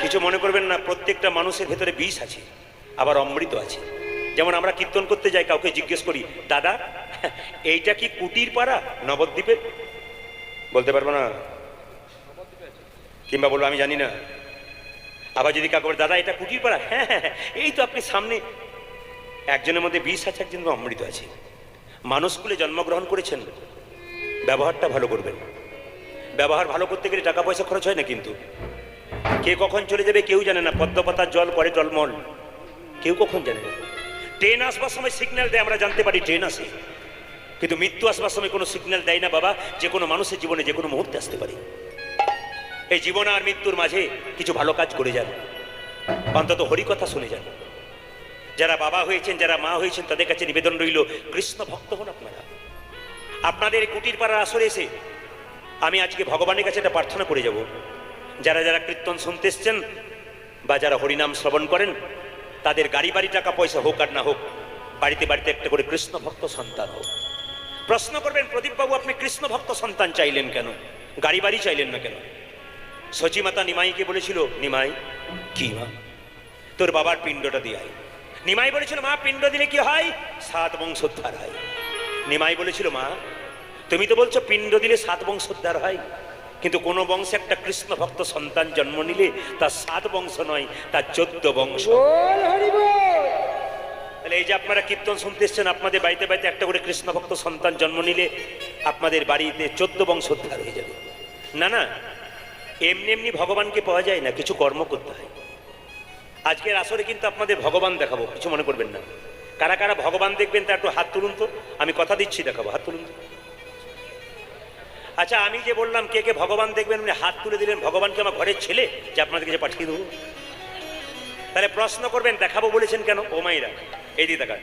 কিছু মনে করবেন না, প্রত্যেকটা মানুষের ভেতরে বিষ আছে, আবার অমৃত আছে। যেমন আমরা কীর্তন করতে যাই, কাউকে জিজ্ঞেস করি, দাদা এইটা কি কুটির পাড়া নবদ্বীপের? বলতে পারবো না, কিংবা বলবো আমি জানি না। আবার যদি কাউকে বলে, দাদা এটা কুটির পাড়া, হ্যাঁ হ্যাঁ এই তো আপনি সামনে। একজনের মধ্যে বিষ আছে, একজনের মধ্যে অমৃত আছে। মানুষ কুলে জন্মগ্রহণ করেছেন, ব্যবহারটা ভালো করবেন। ব্যবহার ভালো করতে গেলে টাকা পয়সা খরচ হয় না, কিন্তু কে কখন চলে যাবে কেউ জানে না। পদ্মপাতার জল করে টলমল, কেউ কখন জানে না। ট্রেন আসবার সময় সিগন্যাল দেয়, আমরা জানতে পারি ট্রেন আসে, কিন্তু মৃত্যু আসবার সময় কোনো সিগন্যাল দেয় না বাবা। যে কোনো মানুষের জীবনে যে কোনো মুহূর্তে আসতে পারে। এই জীবন আর মৃত্যুর মাঝে কিছু ভালো কাজ করে যান, অন্তত হরিকথা শুনে যান। যারা বাবা হয়েছেন, যারা মা হয়েছেন, তাদের কাছে নিবেদন রইল, কৃষ্ণ ভক্ত হন আপনারা। আপনাদের কুটির পাড়ার আসরে এসে আমি আজকে ভগবানের কাছে একটা প্রার্থনা করে যাব। যারা যারা কীর্তন শুনতে এসছেন বা যারা হরিনাম শ্রবণ করেন, তাদের গাড়ি বাড়ি টাকা পয়সা হোক আর না হোক, বাড়িতে বাড়িতে একটা করে কৃষ্ণ ভক্ত সন্তান হোক। প্রশ্ন করবেন, প্রদীপবাবু আপনি কৃষ্ণ ভক্ত সন্তান চাইলেন কেন, গাড়ি বাড়ি চাইলেন না কেন? সচিমাতা নিমাইকে বলেছিল, নিমাই কি মা তোর বাবার পিণ্ডটা দিয়ে আয়। নিমাই বলেছিল, মা পিণ্ড দিলে কি হয়? 7 বংশোদ্ধার হয়। নিমাই বলেছিল, মা তুমি তো বলছো পিণ্ড দিলে 7 বংশোদ্ধার হয়, কিন্তু কোন বংশে একটা কৃষ্ণ ভক্ত সন্তান জন্ম নিলে তার 7 বংশ নয়, তার 14 বংশ। তাহলে এই যে আপনারা কীর্তন শুনতে এসছেন, আপনাদের বাড়িতে বাড়িতে একটা করে কৃষ্ণ ভক্ত সন্তান জন্ম নিলে আপনাদের বাড়িতে 14 বংশোদ্ধার হয়ে যাবে। না না, এমনি এমনি ভগবানকে পাওয়া যায় না, কিছু কর্ম করতে হয়। আজকের আসরে কিন্তু আপনাদের ভগবান দেখাবো, কিছু মনে করবেন না। কারা কারা ভগবান দেখবেন তা একটু হাত তুলুন তো, আমি কথা দিচ্ছি দেখাবো, হাত তুলুন তো। আচ্ছা আমি যে বললাম কে কে ভগবান দেখবেন, উনি হাত তুলে দিলেন। ভগবানকে আমার ঘরের ছেলে যে আপনাদের কাছে পাঠিয়ে দেবো? তাহলে প্রশ্ন করবেন দেখাবো বলেছেন কেন? ও মাইরা এই দিকে তাকান।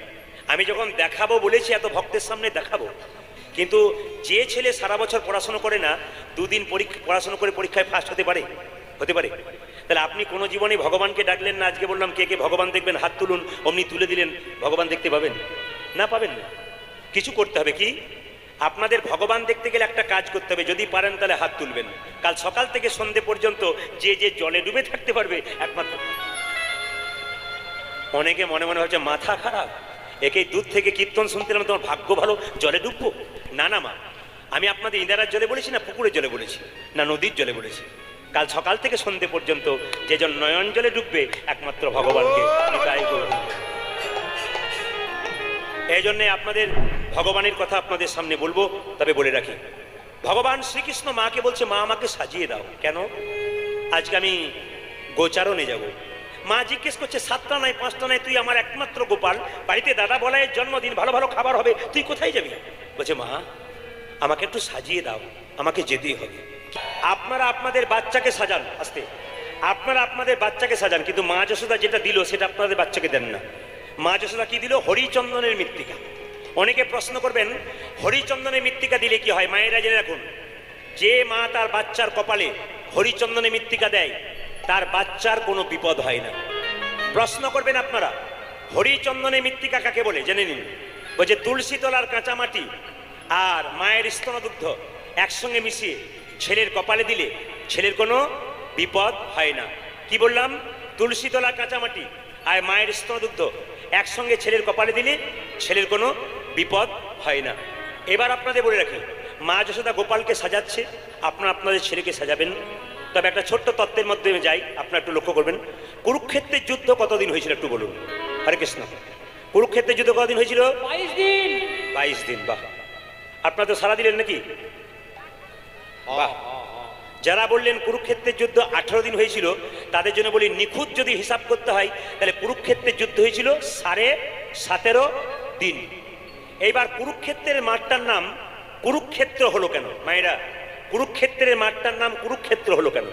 আমি যখন দেখাবো বলেছি, এত ভক্তের সামনে দেখাবো, কিন্তু যে ছেলে সারা বছর পড়াশোনা করে না, 2 দিন পড়াশোনা করে পরীক্ষায় ফার্স্ট হতে পারে? হতে পারে। তাহলে আপনি কোনো জীবনে ভগবানকে ডাকলেন না। আজকে বললাম কে কে ভগবান দেখবেন হাত তুলুন, অমনি তুলে দিলেন। ভগবান দেখতে পাবেন না? পাবেন না। কিছু করতে হবে। কি? আপনাদের ভগবান দেখতে গেলে একটা কাজ করতে হবে। যদি পারেন তাহলে হাত তুলবেন। কাল সকাল থেকে সন্ধে পর্যন্ত যে যে জলে ডুবে থাকতে পারবে একমাত্র। অনেকে মনে মনে হচ্ছে মাথা খারাপ, একে দূর থেকে কীর্তন শুনতেলাম, তোমার ভাগ্য ভালো, জলে ডুববো। না না মা, আমি আপনাদের ইন্দারার জলে বলেছি না পুকুরের জলে বলেছি না নদীর জলে বলেছি? কাল সকাল থেকে সন্ধে পর্যন্ত যে জন নয়ন জলে ডুববে একমাত্র ভগবানকে তাই করবে। এই জন্যে আপনাদের ভগবানের কথা আপনাদের সামনে বলবো। তবে বলে রাখি, ভগবান শ্রীকৃষ্ণ মাকে বলছে, মা আমাকে সাজিয়ে দাও। কেন? আজকে আমি গোচারণে যাব। মা জিজ্ঞেস করছে, 7টা নাই 5টা নাই, তুই আমার একমাত্র গোপাল, বাড়িতে দাদা বলাইয়ের জন্মদিন, ভালো ভালো খাবার হবে, তুই কোথায় যাবি? বলছে, মা আমাকে একটু সাজিয়ে দাও, আমাকে যেতেই হবে। আপনারা আপনাদের বাচ্চাকে সাজান, আস্তে, আপনারা আপনাদের বাচ্চাকে সাজান, কিন্তু মা যশোদা যেটা দিল সেটা আপনাদের বাচ্চাকে দেন না। মা যশোদা কি দিল? হরিচন্দনের মৃত্তিকা। অনেকে প্রশ্ন করবেন, হরিচন্দনের মৃত্তিকা দিলে কি হয়? মায়েরা জেনে রাখুন, যে মা তার বাচ্চার কপালে হরিচন্দনের মৃত্তিকা দেয়, তার বাচ্চার কোনো বিপদ হয় না। প্রশ্ন করবেন আপনারা, হরিচন্দনের মৃত্তিকা কাকে বলে? জেনে নিন। বলছে, তুলসী তলার কাঁচা মাটি আর মায়ের স্তনদুগ্ধ একসঙ্গে মিশিয়ে ছেলের কপালে দিলে ছেলের কোনো বিপদ হয় না। কি বললাম? তুলসী তলার কাঁচা মাটি আর মায়ের স্তনদুগ্ধ একসঙ্গে ছেলের কপালে দিলে ছেলের কোনো বিপদ হয় না। এবার আপনাদের বলে রাখি, মা যশোদা গোপালকে সাজাচ্ছে, আপনারা আপনাদের ছেলেকে সাজাবেন। তবে একটা ছোট্ট তত্ত্বের মধ্যে যাই, আপনারা একটু লক্ষ্য করবেন। কুরুক্ষেত্রের যুদ্ধ কতদিন হয়েছিল একটু বলুন? হরে কৃষ্ণ। কুরুক্ষেত্রের যুদ্ধ কতদিন হয়েছিল? 22 দিন। 22 দিন। বাহ, আপনারা তো সারা দিলেন নাকি? বাহ। যারা বললেন কুরুক্ষেত্রের যুদ্ধ 18 দিন হয়েছিল, তাদের জন্য বলি, নিখুঁত যদি হিসাব করতে হয় তাহলে কুরুক্ষেত্রের যুদ্ধ হয়েছিল 17.5 দিন। এইবার কুরুক্ষেত্রের মাঠটার নাম কুরুক্ষেত্র হলো কেন? মায়েরা, কুরুক্ষেত্রের মাঠটার নাম কুরুক্ষেত্র হলো কেন?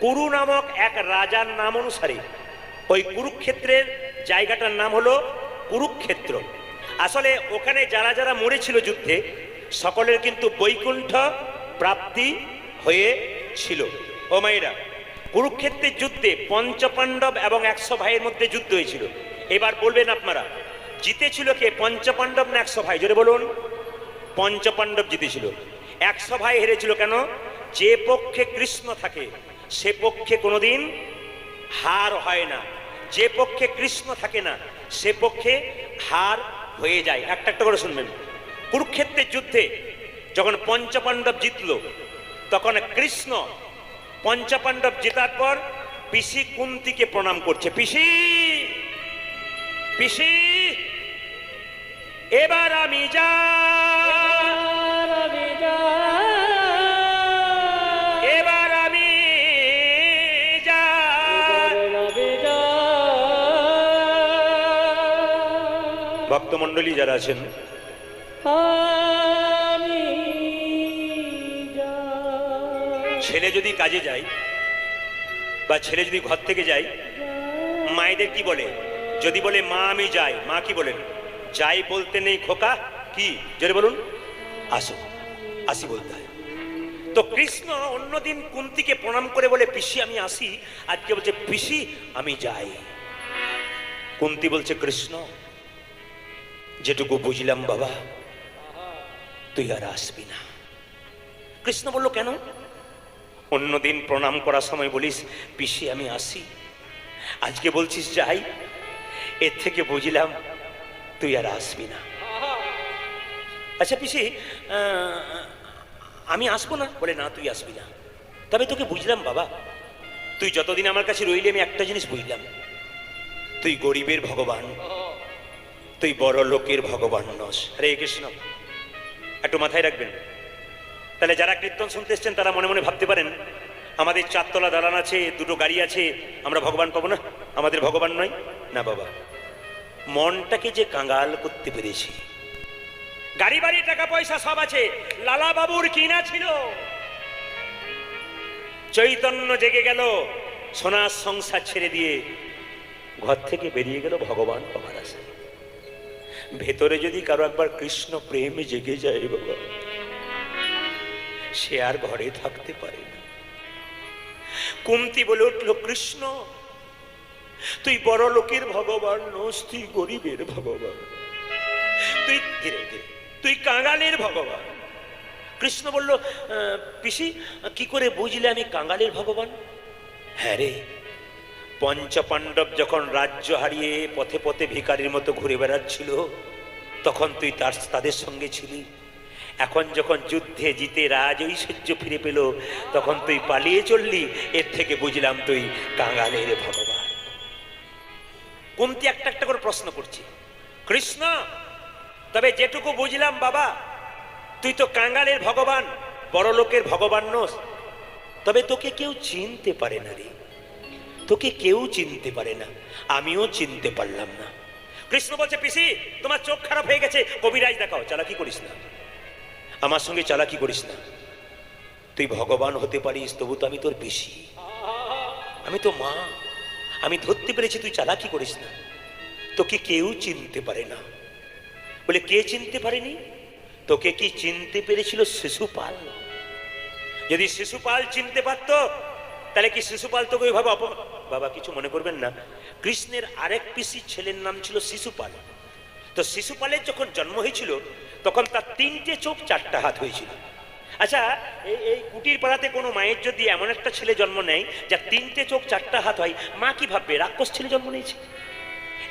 কুরু নামক এক রাজার নাম অনুসারে ওই কুরুক্ষেত্রের জায়গাটার নাম হলো কুরুক্ষেত্র। আসলে ওখানে যারা যারা মরেছিল যুদ্ধে, সকলের কিন্তু বৈকুণ্ঠ প্রাপ্তি হয়েছিল। ও মায়েরা, কুরুক্ষেত্রের যুদ্ধে পঞ্চপাণ্ডব এবং 100 ভাইয়ের মধ্যে যুদ্ধ হয়েছিল। এবার বলবেন আপনারা, জিতেছিল কে? পঞ্চপাণ্ডব না 100 ভাই? জোরে বলুন। পঞ্চপাণ্ডব জিতেছিল। 100 ভাই হেরেছিল। কেন? যে পক্ষে কৃষ্ণ থাকে সে পক্ষে কোনোদিন হার হয় না। যে পক্ষে কৃষ্ণ থাকে না সে পক্ষে হার হয়ে যায়। একটা একটা করে শুনবেন। কুরুক্ষেত্রের যুদ্ধে যখন পঞ্চপাণ্ডব জিতলো, তখন কৃষ্ণ পঞ্চপাণ্ডব জেতার পর পিসি কুন্তিকে প্রণাম করছে। পিসি, পিসি, এবার আমি এবার আমি ভক্তমণ্ডলী যারা আছেন, ছেলে যদি কাজে যায় বা ছেলে যদি ঘর থেকে যায়, মায়েদের কি বলে? যদি বলে মা আমি যাই, মা কি বলেন? যাই বলতে নেই খোকা, কি জোরে বলুন, আসো, আসি বলতে হয়। তো কৃষ্ণ অন্যদিন কুন্তিকে প্রণাম করে বলে পিসি আমি আসি, আজকে বলছে পিসি আমি যাই। কুন্তি বলছে কৃষ্ণ, যেটুকু বুঝলাম বাবা, তুই আর আসবি না। কৃষ্ণ বলল কেন? অন্যদিন প্রণাম করার সময় বলিস পিসি আমি আসি, আজকে বলছিস যাই, এর থেকে বুঝলাম তুই আর আসবি না। আচ্ছা পিসি, আমি আসবো না? বলে না তুই আসবি না। তবে তোকে বুঝলাম বাবা, তুই যতদিন আমার কাছে রইলি আমি একটা জিনিস বুঝলাম, তুই গরিবের ভগবান, তুই বড় লোকের ভগবান নস। হরে কৃষ্ণ, একটু মাথায় রাখবেন। তাহলে যারা কীর্তন শুনতে এসছেন তারা মনে মনে ভাবতে পারেন আমাদের 4 তলা দালান আছে, 2টো গাড়ি আছে, আমরা ভগবান পাবো না, আমাদের ভগবান নয়। না বাবা, মনটাকে যে কাঙ্গাল করতে পেরেছি। গাড়ি বাড়ি টাকা পয়সা সব আছে, লালা বাবুর কিনা ছিল, চৈতন্য জেগে গেল, সোনার সংসার ছেড়ে দিয়ে ঘর থেকে বেরিয়ে গেল ভগবান পাবার আশায়। ভেতরে যদি কারো একবার কৃষ্ণ প্রেম জেগে যায় বাবা, সে আর ঘরে থাকতে পারে না। কুন্তি বলে উঠল কৃষ্ণ, তুই বড় লোকের ভগবান নস, তুই গরিবের ভগবান, তুই ধীরে ধীরে তুই কাঙালের ভগবান। কৃষ্ণ বলল পিসি কি করে বুঝলে আমি কাঙালের ভগবান? হ্যাঁ রে, পঞ্চপাণ্ডব যখন রাজ্য হারিয়ে পথে পথে ভিখারির মতো ঘুরে বেড়াচ্ছিল, তখন তুই তাদের সঙ্গে ছিলি। এখন যখন যুদ্ধে জিতে রাজ ঐশ্বর্য ফিরে পেল, তখন তুই পালিয়ে চললি, এর থেকে বুঝলাম তুই কাঙালের ভগবান। কুন্তি একটা একটা করে প্রশ্ন করছি, কৃষ্ণ তবে যেটুকু বুঝলাম বাবা, তুই তো কাঙালের ভগবান, বড় লোকের ভগবান নস, তবে তোকে কেউ চিনতে পারে না রে, তোকে কেউ চিনতে পারে না, আমিও চিনতে পারলাম না। কৃষ্ণ বলছে পিসি তোমার চোখ খারাপ হয়ে গেছে, কবিরাজ দেখাও, চালাকি করিস না, আমার সঙ্গে চালাকি করিস না। তুই ভগবান হতে পারিস, তবু তো আমি তোর পিসি, আমি তো মা, আমি ধরতে পেরেছি তুই চালাকি করিস না, তোকে কেউ চিনতে পারে না। বলে কে চিনতে পারেনি? তোকে কি চিনতে পেরেছিল শিশুপাল? যদি শিশুপাল চিনতে পারত, তাহলে কি শিশুপাল তোকে ওইভাবে বাবা কিছু মনে করবেন না, কৃষ্ণের আরেক পিসি ছেলের নাম ছিল শিশুপাল। তো শিশুপালের যখন জন্ম হয়েছিল তখন তার 3টে চোখ 4টা হাত হয়েছিল। আচ্ছা, এই কুটির পাড়াতে কোনো মায়ের যদি এমন একটা ছেলে জন্ম নেয় যার 3টে চোখ 4টা হাত হয়, মা কি ভাববে রাক্ষস ছেলে জন্ম নিয়েছে?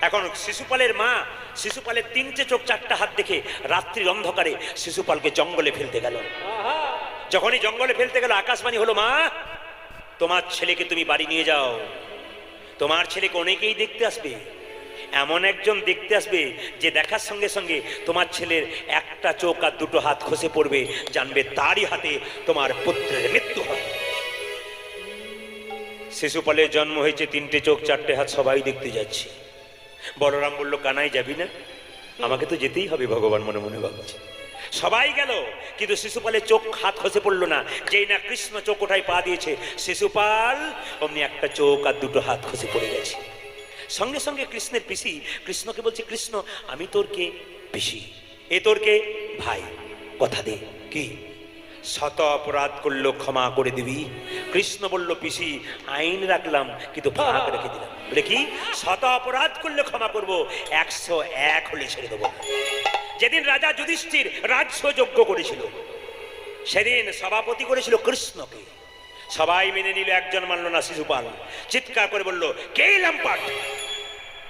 এখন শিশুপালের মা শিশুপালের 3টে চোখ 4টা হাত দেখে রাত্রির অন্ধকারে শিশুপালকে জঙ্গলে ফেলতে গেল। যখনই জঙ্গলে ফেলতে গেল, আকাশবাণী হলো মা তোমার ছেলেকে তুমি বাড়ি নিয়ে যাও, তোমার ছেলেকে অনেকেই দেখতে আসবে, এমন একজন দেখতে আসবে যে দেখার সঙ্গে সঙ্গে তোমার ছেলের 1টা চোখ আর 2টো হাত খসে পড়বে, জানবে তারই হাতে তোমার পুত্রের মৃত্যু হবে। শিশুপালের জন্ম হয়েছে, 3টে চোখ 4টে হাত, সবাই দেখতে যাচ্ছে। বলরাম বলল কানাই যাবি না? আমাকে তো যেতেই হবে, ভগবান মনে মনে ভাবছে। সবাই গেল, কিন্তু শিশুপালের চোখ হাত খসে পড়লো না। যেই না কৃষ্ণ চোখ ওঠায় পা দিয়েছে শিশুপাল অমনি 1টা চোখ আর 2টো হাত খসে পড়ে গেছে। সঙ্গে সঙ্গে কৃষ্ণের পিসি কৃষ্ণকে বলছে কৃষ্ণ আমি তোর কে পিসি, এ তোর কে ভাই, কথা দে কি শত অপরাধ করলেও ক্ষমা করে দিবি? কৃষ্ণ বলল পিসি আইন রাখলাম কিন্তু ফাঁক রেখে দিলাম। বলে কি? শত অপরাধ করলে ক্ষমা করব, 101 হলে ছেড়ে দেবো। যেদিন রাজা যুধিষ্ঠির রাজসযজ্ঞ করেছিল, সেদিন সভাপতি করেছিল কৃষ্ণকে। সবাই মেনে নিল, একজন মানল না, শিশুপাল চিৎকার করে বলল, কে লম্পট?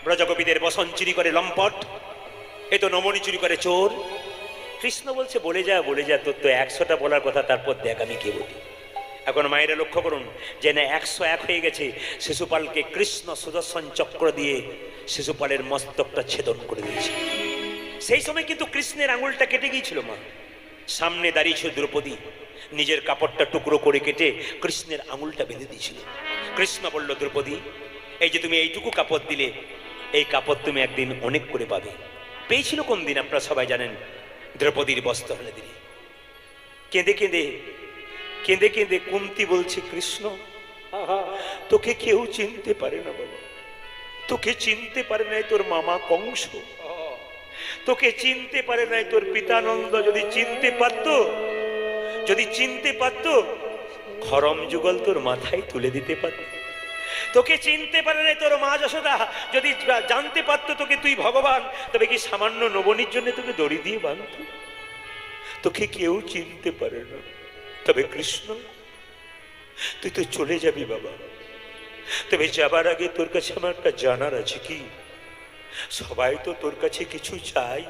ব্রজগোপীদের বসন চুরি করে লম্পট, এ তো নমনি চুরি করে চোর। কৃষ্ণ বলছে, বলে যা বলে যা, তোর তো 100টা বলার কথা, তারপর দেখ আমি কে বলি। এখন মায়েরা লক্ষ্য করুন যে না 101 হয়ে গেছে। শিশুপালকে কৃষ্ণ সুদর্শন চক্র দিয়ে শিশুপালের মস্তকটা ছেদন করে দিয়েছে। সেই সময় কিন্তু কৃষ্ণের আঙুলটা কেটে গিয়েছিল মা। সামনে দাঁড়িয়েছিল দ্রৌপদী, নিজের কাপড়টা টুকরো করে কেটে কৃষ্ণের আঙুলটা বেঁধে দিয়েছিল। কৃষ্ণ বলল, দ্রৌপদী, এই যে তুমি এইটুকু কাপড় দিলে, এই কাপড় তুমি একদিন অনেক করে পাবে। পেয়েছিল কোন দিন আপনারা সবাই জানেন, দ্রৌপদীর বস্ত্র হলে দিলে। কেঁদে কেঁদে কেঁদে কেঁদে কুন্তি বলছে, কৃষ্ণ তোকে কেউ চিনতে পারে না বাবা, তোকে চিনতে পারে নাই তোর মামা কংস, তোকে চিনতে পারে নাই তোর পিতানন্দ। যদি চিনতে পারতো খরম যুগল তোর মাথায় তুলে দিতে পারত। তোকে চিনতে পারে নাই তোর মা যশোদা, যদি জানতে পারতো তোকে তুই ভগবান, তবে কি সামান্য নবনীর জন্য তোকে দড়ি দিয়ে বাঁধত? তোকে কেউ চিনতে পারে না। তবে কৃষ্ণ, তুই তো চলে যাবি বাবা, তবে যাবার আগে তোর কাছে আমার একটা জানার আছে। কি? সবাই তো তোর কাছে কিছু চাই,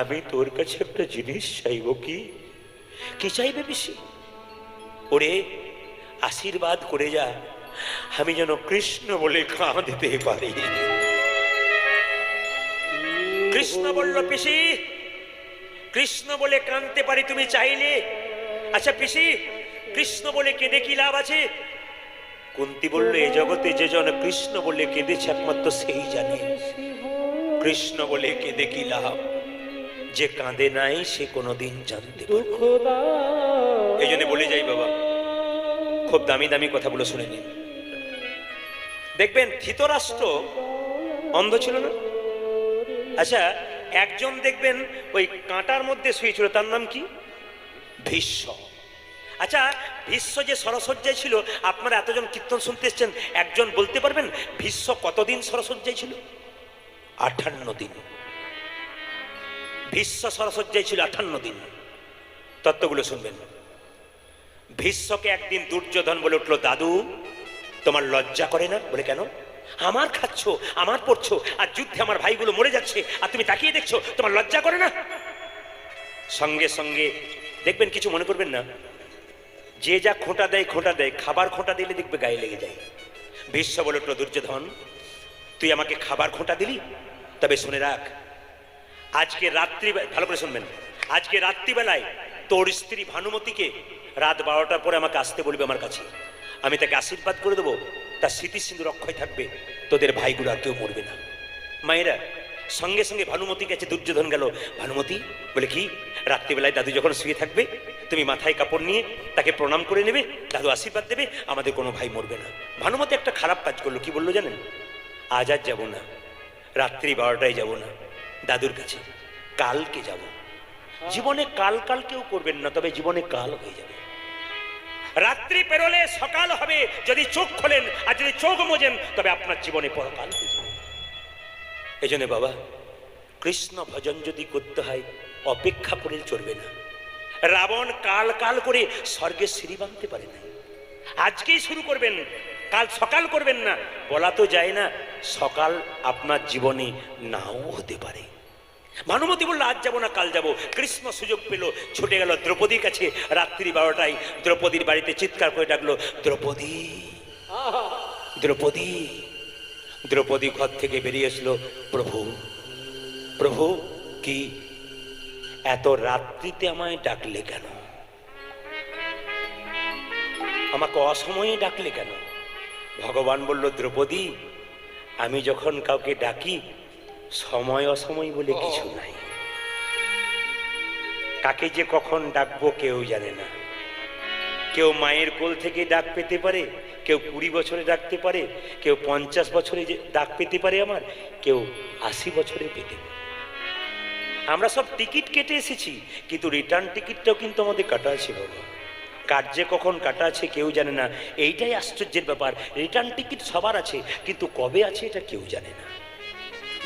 আমি তোর কাছে একটা জিনিস চাইব। কি কি চাইবে বেশি? ওরে আশীর্বাদ করে যা, আমি যেন কৃষ্ণ বলে কাঁদতে পারি। কৃষ্ণ বলল, পিসি, কৃষ্ণ বলে কাঁদতে পারি তুমি চাইলে? আচ্ছা পিসি, কৃষ্ণ বলে কেঁদে কি লাভ আছে? কুন্তি বলল, এ জগতে যে জন কৃষ্ণ বলে কেঁদেছে একমাত্র সেই জানে কৃষ্ণ বলে কেঁদে কি লাভ। যে কাঁদে নাই সে কোনোদিন জানতে পারবে। এই জন্য বলে যাই বাবা, খুব দামি দামি কথাগুলো শুনে নিন। দেখবেন ধৃতরাষ্ট্র অন্ধ ছিল না? আচ্ছা, একজন দেখবেন ওই কাঁটার মধ্যে শুয়েছিল, তার নাম কি? ভীষ্ম। আচ্ছা, ভীষ্ম যে সরসজ্জায় ছিল, আপনারা এতজন কীর্তন শুনতে এসছেন, একজন বলতে পারবেন ভীষ্ম কতদিন সরসজ্জায় ছিল? 58 দিন। ভীষ্ম সরসজ্জায় ছিল 58 দিন। তত্ত্বগুলো শুনবেন। ভীষ্মকে একদিন দুর্যোধন বলে উঠলো, দাদু তোমার লজ্জা করে না? বলে, কেন? আমার খাচ্ছ, আমার পড়ছো, আর যুদ্ধে আমার ভাইগুলো মরে যাচ্ছে, আর তুমি তাকিয়ে দেখছো, তোমার লজ্জা করে না? সঙ্গে সঙ্গে দেখবেন, কিছু মনে করবেন না, যে যা খোঁটা দেয়, খাবার খোঁটা দিলে দেখবে গায়ে লেগে যায়। ভীষ্ম বলে উঠলো, দুর্যোধন তুই আমাকে খাবার খোঁটা দিলি, তবে শুনে রাখ, আজকে রাত্রি, ভালো করে শুনবেন, আজকে রাত্রিবেলায় তোর স্ত্রী ভানুমতিকে রাত 12টার পরে আমাকে আসতে বলবে আমার কাছে, আমি তাকে আশীর্বাদ করে দেবো, তার স্মৃতি সিন্ধুর অক্ষয় থাকবে, তোদের ভাইগুলো আর কেউ মরবে না। মায়েরা সঙ্গে সঙ্গে ভানুমতি কাছে দুর্যোধন গেল। ভানুমতি বলে, কি? রাত্রিবেলায় দাদু যখন শুয়ে থাকবে, তুমি মাথায় কাপড় নিয়ে তাকে প্রণাম করে নেবে, দাদু আশীর্বাদ দেবে, আমাদের কোনো ভাই মরবে না। ভানুমতি একটা খারাপ কাজ করলো। কি বললো জানেন? আজ আর যাবো না, রাত্রি 12টায় যাব না দাদুর কাছে, কালকে যাব। জীবনে কাল কাল কেউ করবেন না, তবে জীবনে কাল হয়ে যাবে। রাত্রি পেরোলে সকাল হবে, যদি চোখ খোলেন, আর যদি চোখ মোজেন, তবে আপনার জীবনে পরকাল হয়ে যাবে। এই জন্য বাবা, কৃষ্ণ ভজন যদি করতে হয়, অপেক্ষা করে চলবে না। রাবণ কাল কাল করে স্বর্গের সিঁড়ি বাঁধতে পারে না। আজকেই শুরু করবেন, কাল সকাল করবেন না। বলা তো যায় না, সকাল আপনার জীবনে নাও হতে পারে। ভানুমতি বলল, আজ যাবো না, কাল যাবো। কৃষ্ণ সুযোগ পেল, ছুটে গেল দ্রৌপদীর কাছে। রাত্রি 12টায় দ্রৌপদীর বাড়িতে চিৎকার করে ডাকলো, দ্রৌপদী, দ্রৌপদী। দ্রৌপদী ঘর থেকে বেরিয়ে এসলো, প্রভু, প্রভু। কি? এত রাত্রিতে আমায় ডাকলে কেন? আমাকে অসময়ে ডাকলে কেন? ভগবান বলল, দ্রৌপদী, আমি যখন কাউকে ডাকি, সময় অসময় বলে কিছু নাই। কাকে যে কখন ডাকবো কেউ জানে না। কেউ মায়ের কোল থেকে ডাক পেতে পারে, কেউ 20 বছরে ডাকতে পারে, কেউ 50 বছরে ডাক পেতে পারে, আমার কেউ 80 বছরে পেতে পারে। আমরা সব টিকিট কেটে এসেছি, কিন্তু রিটার্ন টিকিটটাও কিন্তু আমাদের কাটা আছে বাবা। কার্যে কখন কাটা আছে কেউ জানে না। এইটাই আশ্চর্যের ব্যাপার। রিটার্ন টিকিট সবার আছে, কিন্তু কবে আছে এটা কেউ জানে না।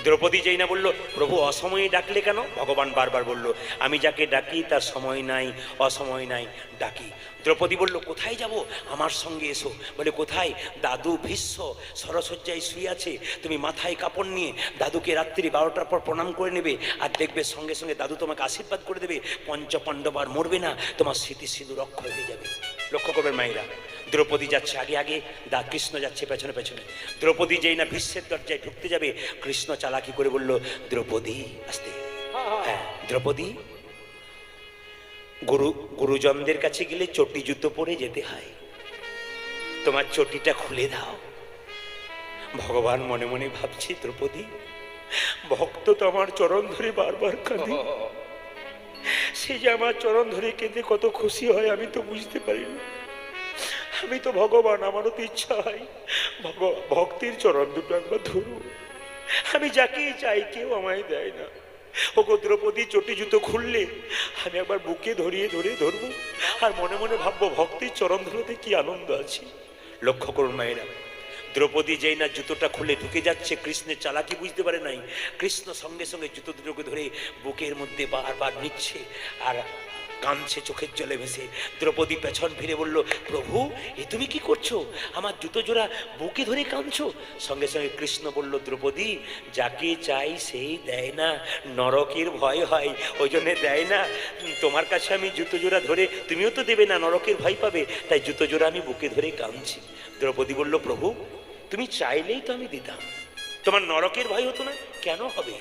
দ্রৌপদী যেই না বলল, প্রভু অসময়ে ডাকলে কেন? ভগবান বারবার বলল, আমি যাকে ডাকি তার সময় নাই, অসময় নাই, ডাকি। দ্রৌপদী বলল, কোথায় যাব? আমার সঙ্গে এসো। বলে, কোথায়? দাদু ভীষ্ম সরসজ্জায় শুয়ে আছে, তুমি মাথায় কাপড় নিয়ে দাদুকে রাত্রি 12টার পর প্রণাম করে নেবে, আর দেখবে সঙ্গে সঙ্গে দাদু তোমাকে আশীর্বাদ করে দেবে, পঞ্চপাণ্ডব আর মরবে না, তোমার স্মৃতি সিঁদুর অক্ষয় হয়ে যাবে। লক্ষ্য করবেন মায়েরা, দ্রৌপদী যাচ্ছে আগে আগে, কৃষ্ণ যাচ্ছে পেছনে পেছনে। দ্রৌপদী যেই না ভীষ্মের দরজায় ঢুকতে যাবে, কৃষ্ণ চালাকি করে বলল, দ্রৌপদী আসতে। হ্যাঁ, দ্রৌপদী, গুরুজনদের কাছে গেলে চটি জুতো পরে যেতে হয়, তোমার চটিটা খুলে দাও। ভগবান মনে মনে ভাবছি, দ্রৌপদী ভক্ত তো আমার চরণ ধরে বারবার কাঁদে, সে যে আমার চরণ ধরে কেঁদে কত খুশি হয় আমি তো বুঝতে পারি না। আমি তো ভগবান, আমারও তো ইচ্ছা হয় ভক্তির চরণ দুটো একবার ধরু। আমি যাকেই চাই কেউ আমায় দেয় না। ওগো দ্রৌপদী, চটি জুতো খুললে আমি একবার বুকে ধরিয়ে ধরে ধরবো, আর মনে মনে ভাববো ভক্তির চরণ ধরতে কি আনন্দ আছে। লক্ষ্য করুন মায়েরা, দ্রৌপদী যেই না জুতোটা খুলে ঢুকে যাচ্ছে, কৃষ্ণের চালাকি বুঝতে পারে নাই। কৃষ্ণ সঙ্গে সঙ্গে জুতো দুটোকে ধরে বুকের মধ্যে বারবার নিচ্ছে আর কাঁদছে চোখের জলে ভেসে। দ্রৌপদী পেছন ফিরে বলল, প্রভু এ তুমি কি করছো? আমার জুতো জোড়া বুকে ধরে কাঁদছো। সঙ্গে সঙ্গে কৃষ্ণ বলল, দ্রৌপদী যাকে চাই সেই দেয় না, নরকের ভয় হয় ওই জন্যে দেয় না। তোমার কাছে আমি জুতো জোড়া ধরে, তুমিও তো দেবে না, নরকের ভয় পাবে, তাই জুতো জোড়া আমি বুকে ধরে কাঁদছি। দ্রৌপদী বলল, প্রভু তুমি চাইলেই তো আমি দিতাম, তোমার নরকের ভয় হতো না? কেন হবে?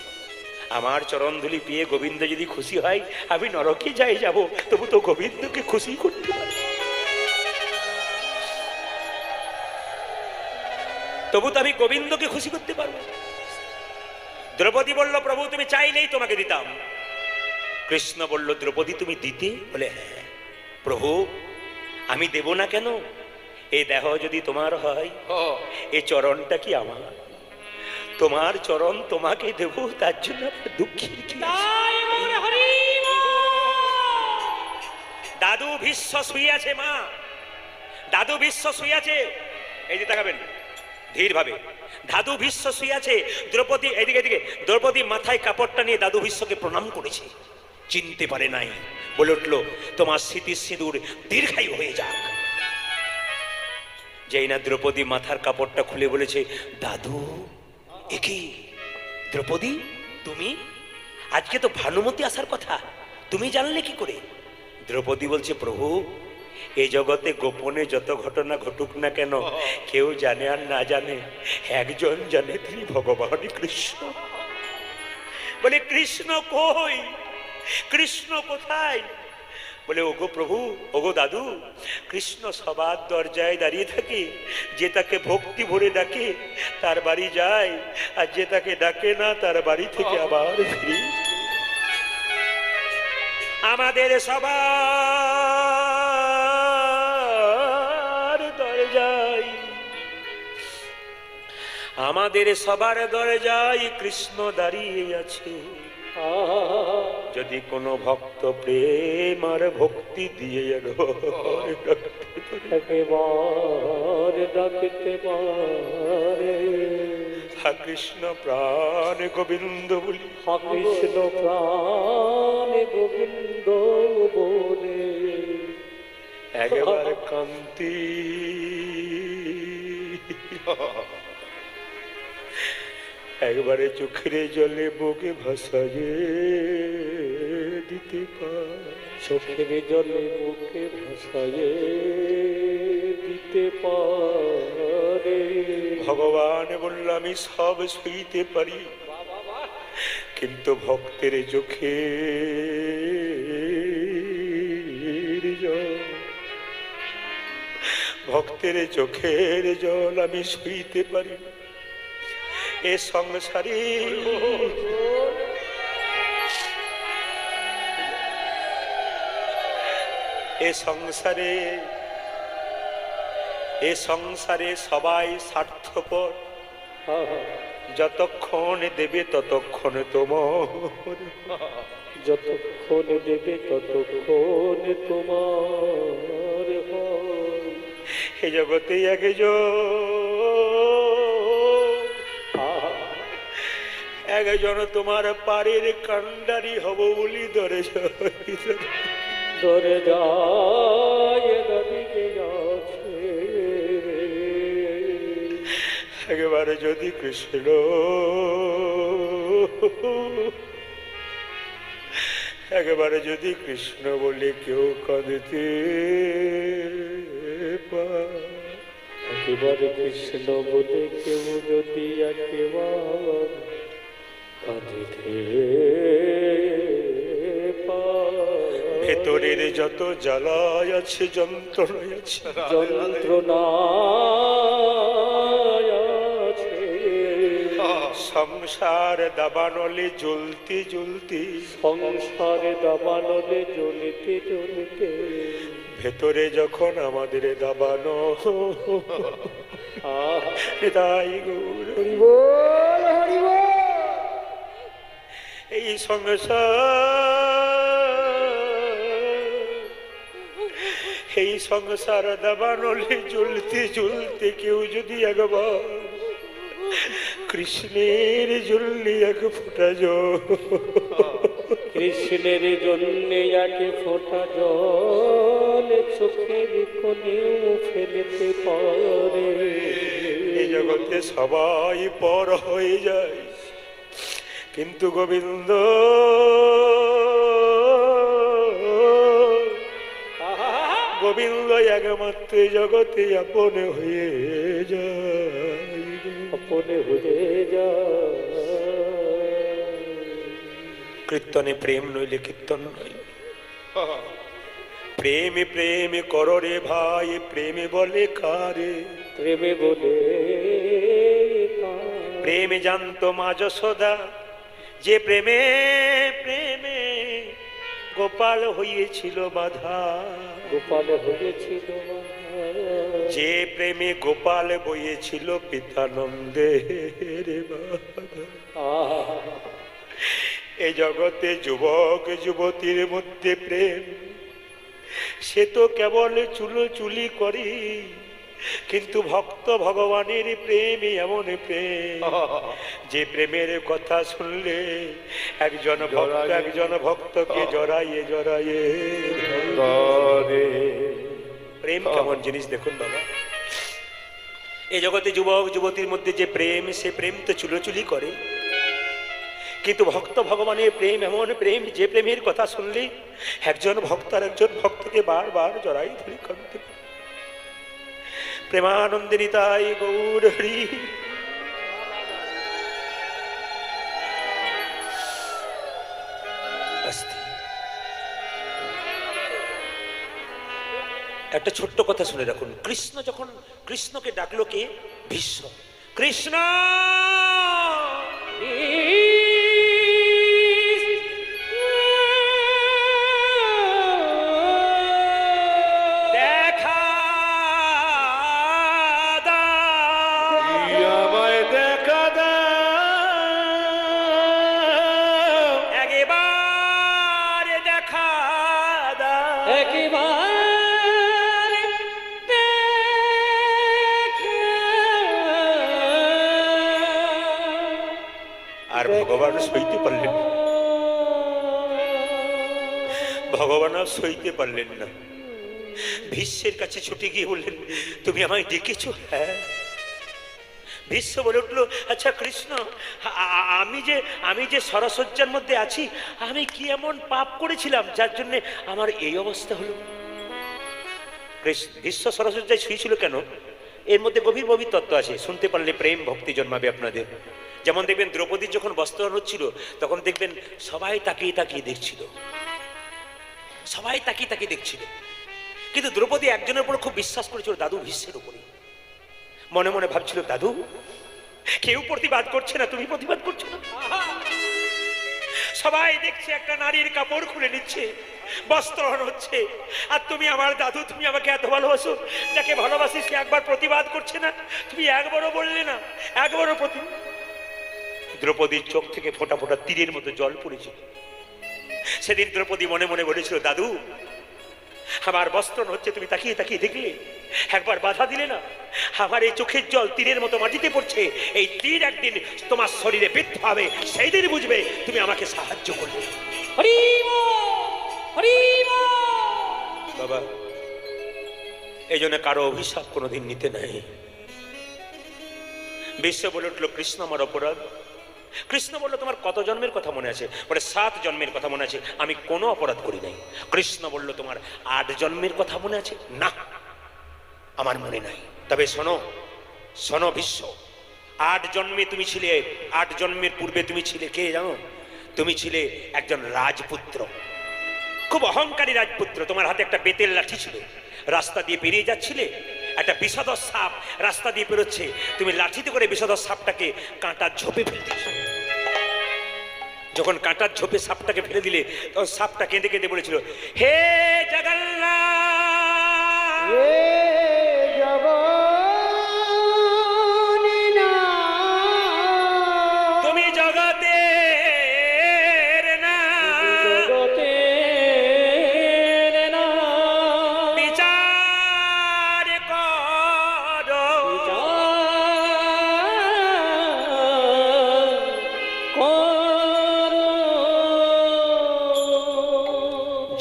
আমার চরণধুলি পেয়ে গোবিন্দ যদি খুশি হয়, আমি নরকে যাই যাব, তবু তো গোবিন্দকে খুশি করতে পারি, তবু তো আমি গোবিন্দকে খুশি করতে পারবো। দ্রৌপদী বলল, প্রভু তুমি চাইলেই তোমাকে দিতাম। কৃষ্ণ বলল, দ্রৌপদী তুমি দিতে? বলে, হ্যাঁ। প্রভু আমি দেব না কেন? এই দেহ যদি তোমার হয়, এই চরণটা কি আমার? তোমার চরণ তোমাকে দেব, তার জন্য দুঃখের কি? দাদু ভীষ্ম শুয়ে আছে, মা দাদু ভীষ্ম শুয়ে আছে, এই যে তাকাবেন ধীর ভাবে, দাদু ভীষ্ম শুয়ে আছে। দ্রৌপদী এদিকে এদিকে, দ্রৌপদী মাথায় কাপড়টা নিয়ে দাদু ভীষ্মকে প্রণাম করেছে, চিনতে পারে নাই, বলে উঠল, তোমার স্মৃতির সিঁদুর দীর্ঘায়ু হয়ে যাক। যেই না দ্রৌপদী মাথার কাপড়টা খুলে বলেছে, দাদু একি দ্রৌপদী তুমি? আজকে তো ভানুমতি আসার কথা, তুমি জানলে কি করে? দ্রৌপদী বলছে, প্রভু এই জগতে গোপনে যত ঘটনা ঘটুক না কেন, কেউ জানে আর না জানে, একজন জানে, তিনি ভগবান কৃষ্ণ। বলে, কৃষ্ণ কই? কৃষ্ণ কোথায়? বলে, ওগো প্রভু, ওগো দাদু, কৃষ্ণ সবার দরজায় দাঁড়িয়ে থাকে, যে তাকে ভক্তি ভরে ডাকে তার বাড়ি যায়, আর যে তাকে ডাকে না তার বাড়ি থেকে আবার ফিরে। আমাদের সবার দরজায়, আমাদের সবার দরজায় কৃষ্ণ দাঁড়িয়ে আছে। যদি কোনো ভক্ত প্রেম আর ভক্তি দিয়ে ডাকতে পারে, হা কৃষ্ণ প্রাণ গোবিন্দ বলি, হা কৃষ্ণ প্রাণ গোবিন্দ বলে একবার কান্তি একবারে চোখের জলে বুকে ভাসায়ে দিতে পারে, চোখের জলে বুকে ভাসায়ে দিতে পারে। ভগবান বলল, আমি সব সইতে পারি, কিন্তু ভক্তের চোখের জল, ভক্তের চোখের জল আমি সইতে পারি না। এ সংসারে এ সংসারে এ সংসারে সবাই স্বার্থপর, যতক্ষণ দেবে ততক্ষণ তোমার, যতক্ষণ দেবে ততক্ষণ তোমার। এ জগতে একজন তোমার পারের কান্ডারি হব বলি ধরে ধরে যায় নদীকে আছে একেবারে যদি কৃষ্ণ একেবারে যদি কৃষ্ণ বলে কেউ কাঁদিতে পায়, একেবারে কৃষ্ণ বলে কেউ যদি একেবারে কাঁদিতে পায়, ভেতরের যত জ্বালায় আছে যন্ত্রণায় আছে যন্ত্রণায় আছে সংসার দাবানলে জ্বলতে জ্বলতে সংসারে দাবানলে জ্বলিতে জ্বলিতে ভেতরে যখন আমাদের দাবানো তাই গৌর এই সংসার দাবানলে জ্বলতে জ্বলতে কেউ যদি একবার কৃষ্ণের জন্য এক ফোঁটা জল কৃষ্ণের জন্য এক ফোঁটা জল চোখের কোণেও ফেলতে পারে এই জগতে সবাই পর হয়ে যায়, কিন্তু গোবিন্দ গোবিন্দ একমাত্র জগতে আপন হয়ে যায়, আপনে হয়ে যায়। কীর্তনে প্রেম নইলে কীর্তন নয়, প্রেমে প্রেমে করো রে ভাই, প্রেমে বলে কারে, প্রেমে বলে প্রেমে জানতো মা যশোদা, যে প্রেমে প্রেমে গোপাল হয়েছিল বাধা, গোপাল হয়েছিল যে প্রেমে গোপাল বইয়েছিল পিতানন্দের বাধা। এ জগতে যুবক যুবতীর মধ্যে প্রেম, সে তো কেবল চুলোচুলি করি, কিন্তু ভক্ত ভগবানের প্রেম এমন প্রেম, যে প্রেমের কথা শুনলে একজন ভক্তকে জড়াইয়ে জড়াইয়ে প্রেম কেমন জিনিস দেখুন বাবা। এই জগতে যুবক যুবতীর মধ্যে যে প্রেম, সে প্রেম তো চুলোচুলি করে, কিন্তু ভক্ত ভগবানের প্রেম এমন প্রেম, যে প্রেমের কথা শুনলে একজন ভক্ত আর একজন ভক্তকে বারবার জড়াই ধরে কাঁদতে পারে। প্রেমানন্দে নিতাই গৌর হরি। একটা ছোট্ট কথা শুনে রাখুন। কৃষ্ণ যখন কৃষ্ণকে ডাকলো কে? ভীষ্ম। কৃষ্ণ ভগবান সইতে পারলেন না, ভীষ্মের কাছে ছুটে গিয়ে বললেন, তুমি আমায় ডেকেছো? হ্যাঁ। ভীষ্ম বলে উঠলো, আচ্ছা কৃষ্ণ, আমি যে সরসজ্জার মধ্যে আছি, আমি কি এমন পাপ করেছিলাম যার জন্য আমার এই অবস্থা হলো? ভীষ্ম সরসজ্জায় শুয়েছিল কেন? এর মধ্যে গভীর গভীর তত্ত্ব আছে, শুনতে পারলে প্রেম ভক্তি জন্মাবে আপনাদের। যেমন দেখবেন দ্রৌপদীর যখন বস্ত্রহরণ হচ্ছিল, তখন দেখবেন সবাই তাকিয়ে তাকিয়ে দেখছিল, সবাই তাকিয়ে তাকিয়ে দেখছিল, কিন্তু দ্রৌপদী একজনের উপর খুব বিশ্বাস করেছিল, দাদু ভীষ্মের উপরে। মনে মনে ভাবছিল, দাদু কেউ প্রতিবাদ করছে না, তুমি প্রতিবাদ করছো না। সবাই দেখছে একটা নারীর কাপড় খুলে নিচ্ছে, বস্ত্রহরণ হচ্ছে, আর তুমি আমার দাদু, তুমি আমাকে এত ভালোবাসো, যাকে ভালোবাসি সে একবার প্রতিবাদ করছে না, তুমি একবারও বললে না, একবারও প্রতিবাদ। দ্রৌপদীর চোখ থেকে ফোঁটা ফোঁটা তীরের মতো জল পড়েছিল। সেদিন দ্রৌপদী মনে মনে বলেছিল, দাদু আমার বস্ত্রহরণ হচ্ছে, তুমি তাকিয়ে তাকিয়ে দেখলে, একবার বাধা দিলে না, আমার এই চোখের জল তীরের মতো মাটিতে পড়ছে, এই তীর একদিন তোমার শরীরে বিদ্ধ হবে, সেই দিন বুঝবে তুমি আমাকে সাহায্য করবে। হরি বল, হরি বল। বাবা, এই জন্য কারো অভিশাপ কোনোদিন নিতে নাই। বিশ্ব বলে উঠলো, কৃষ্ণ আমার অপরাধ। কৃষ্ণ বললো, তোমার কত জন্মের কথা মনে আছে? বলে 7 জন্মের কথা মনে আছে, আমি কোনো অপরাধ করি নাই। কৃষ্ণ বলল, তোমার 8 জন্মের কথা মনে আছে? না, আমার মনে নাই। তবে শোনো, শোনো বিশ্ব, 8 জন্মে তুমি ছিলে, 8 জন্মের পূর্বে তুমি ছিলে কে জানো? তুমি ছিলে একজন রাজপুত্র, খুব অহংকারী রাজপুত্র। তোমার হাতে একটা বেতের লাঠি ছিল, রাস্তা দিয়ে পেরিয়ে যাচ্ছিলে, একটা বিষধর সাপ রাস্তা দিয়ে পেরোচ্ছে, তুমি লাঠিতে করে বিষধর সাপটাকে কাঁটার ঝোপে ফেলে দিয়েছো। যখন কাঁটার ঝোপে সাপটাকে ফেলে দিলে, তখন সাপটা কেঁদে কেঁদে বলেছিল, হে জগন্নাথ, তুমি জগতের না, বিচার করো।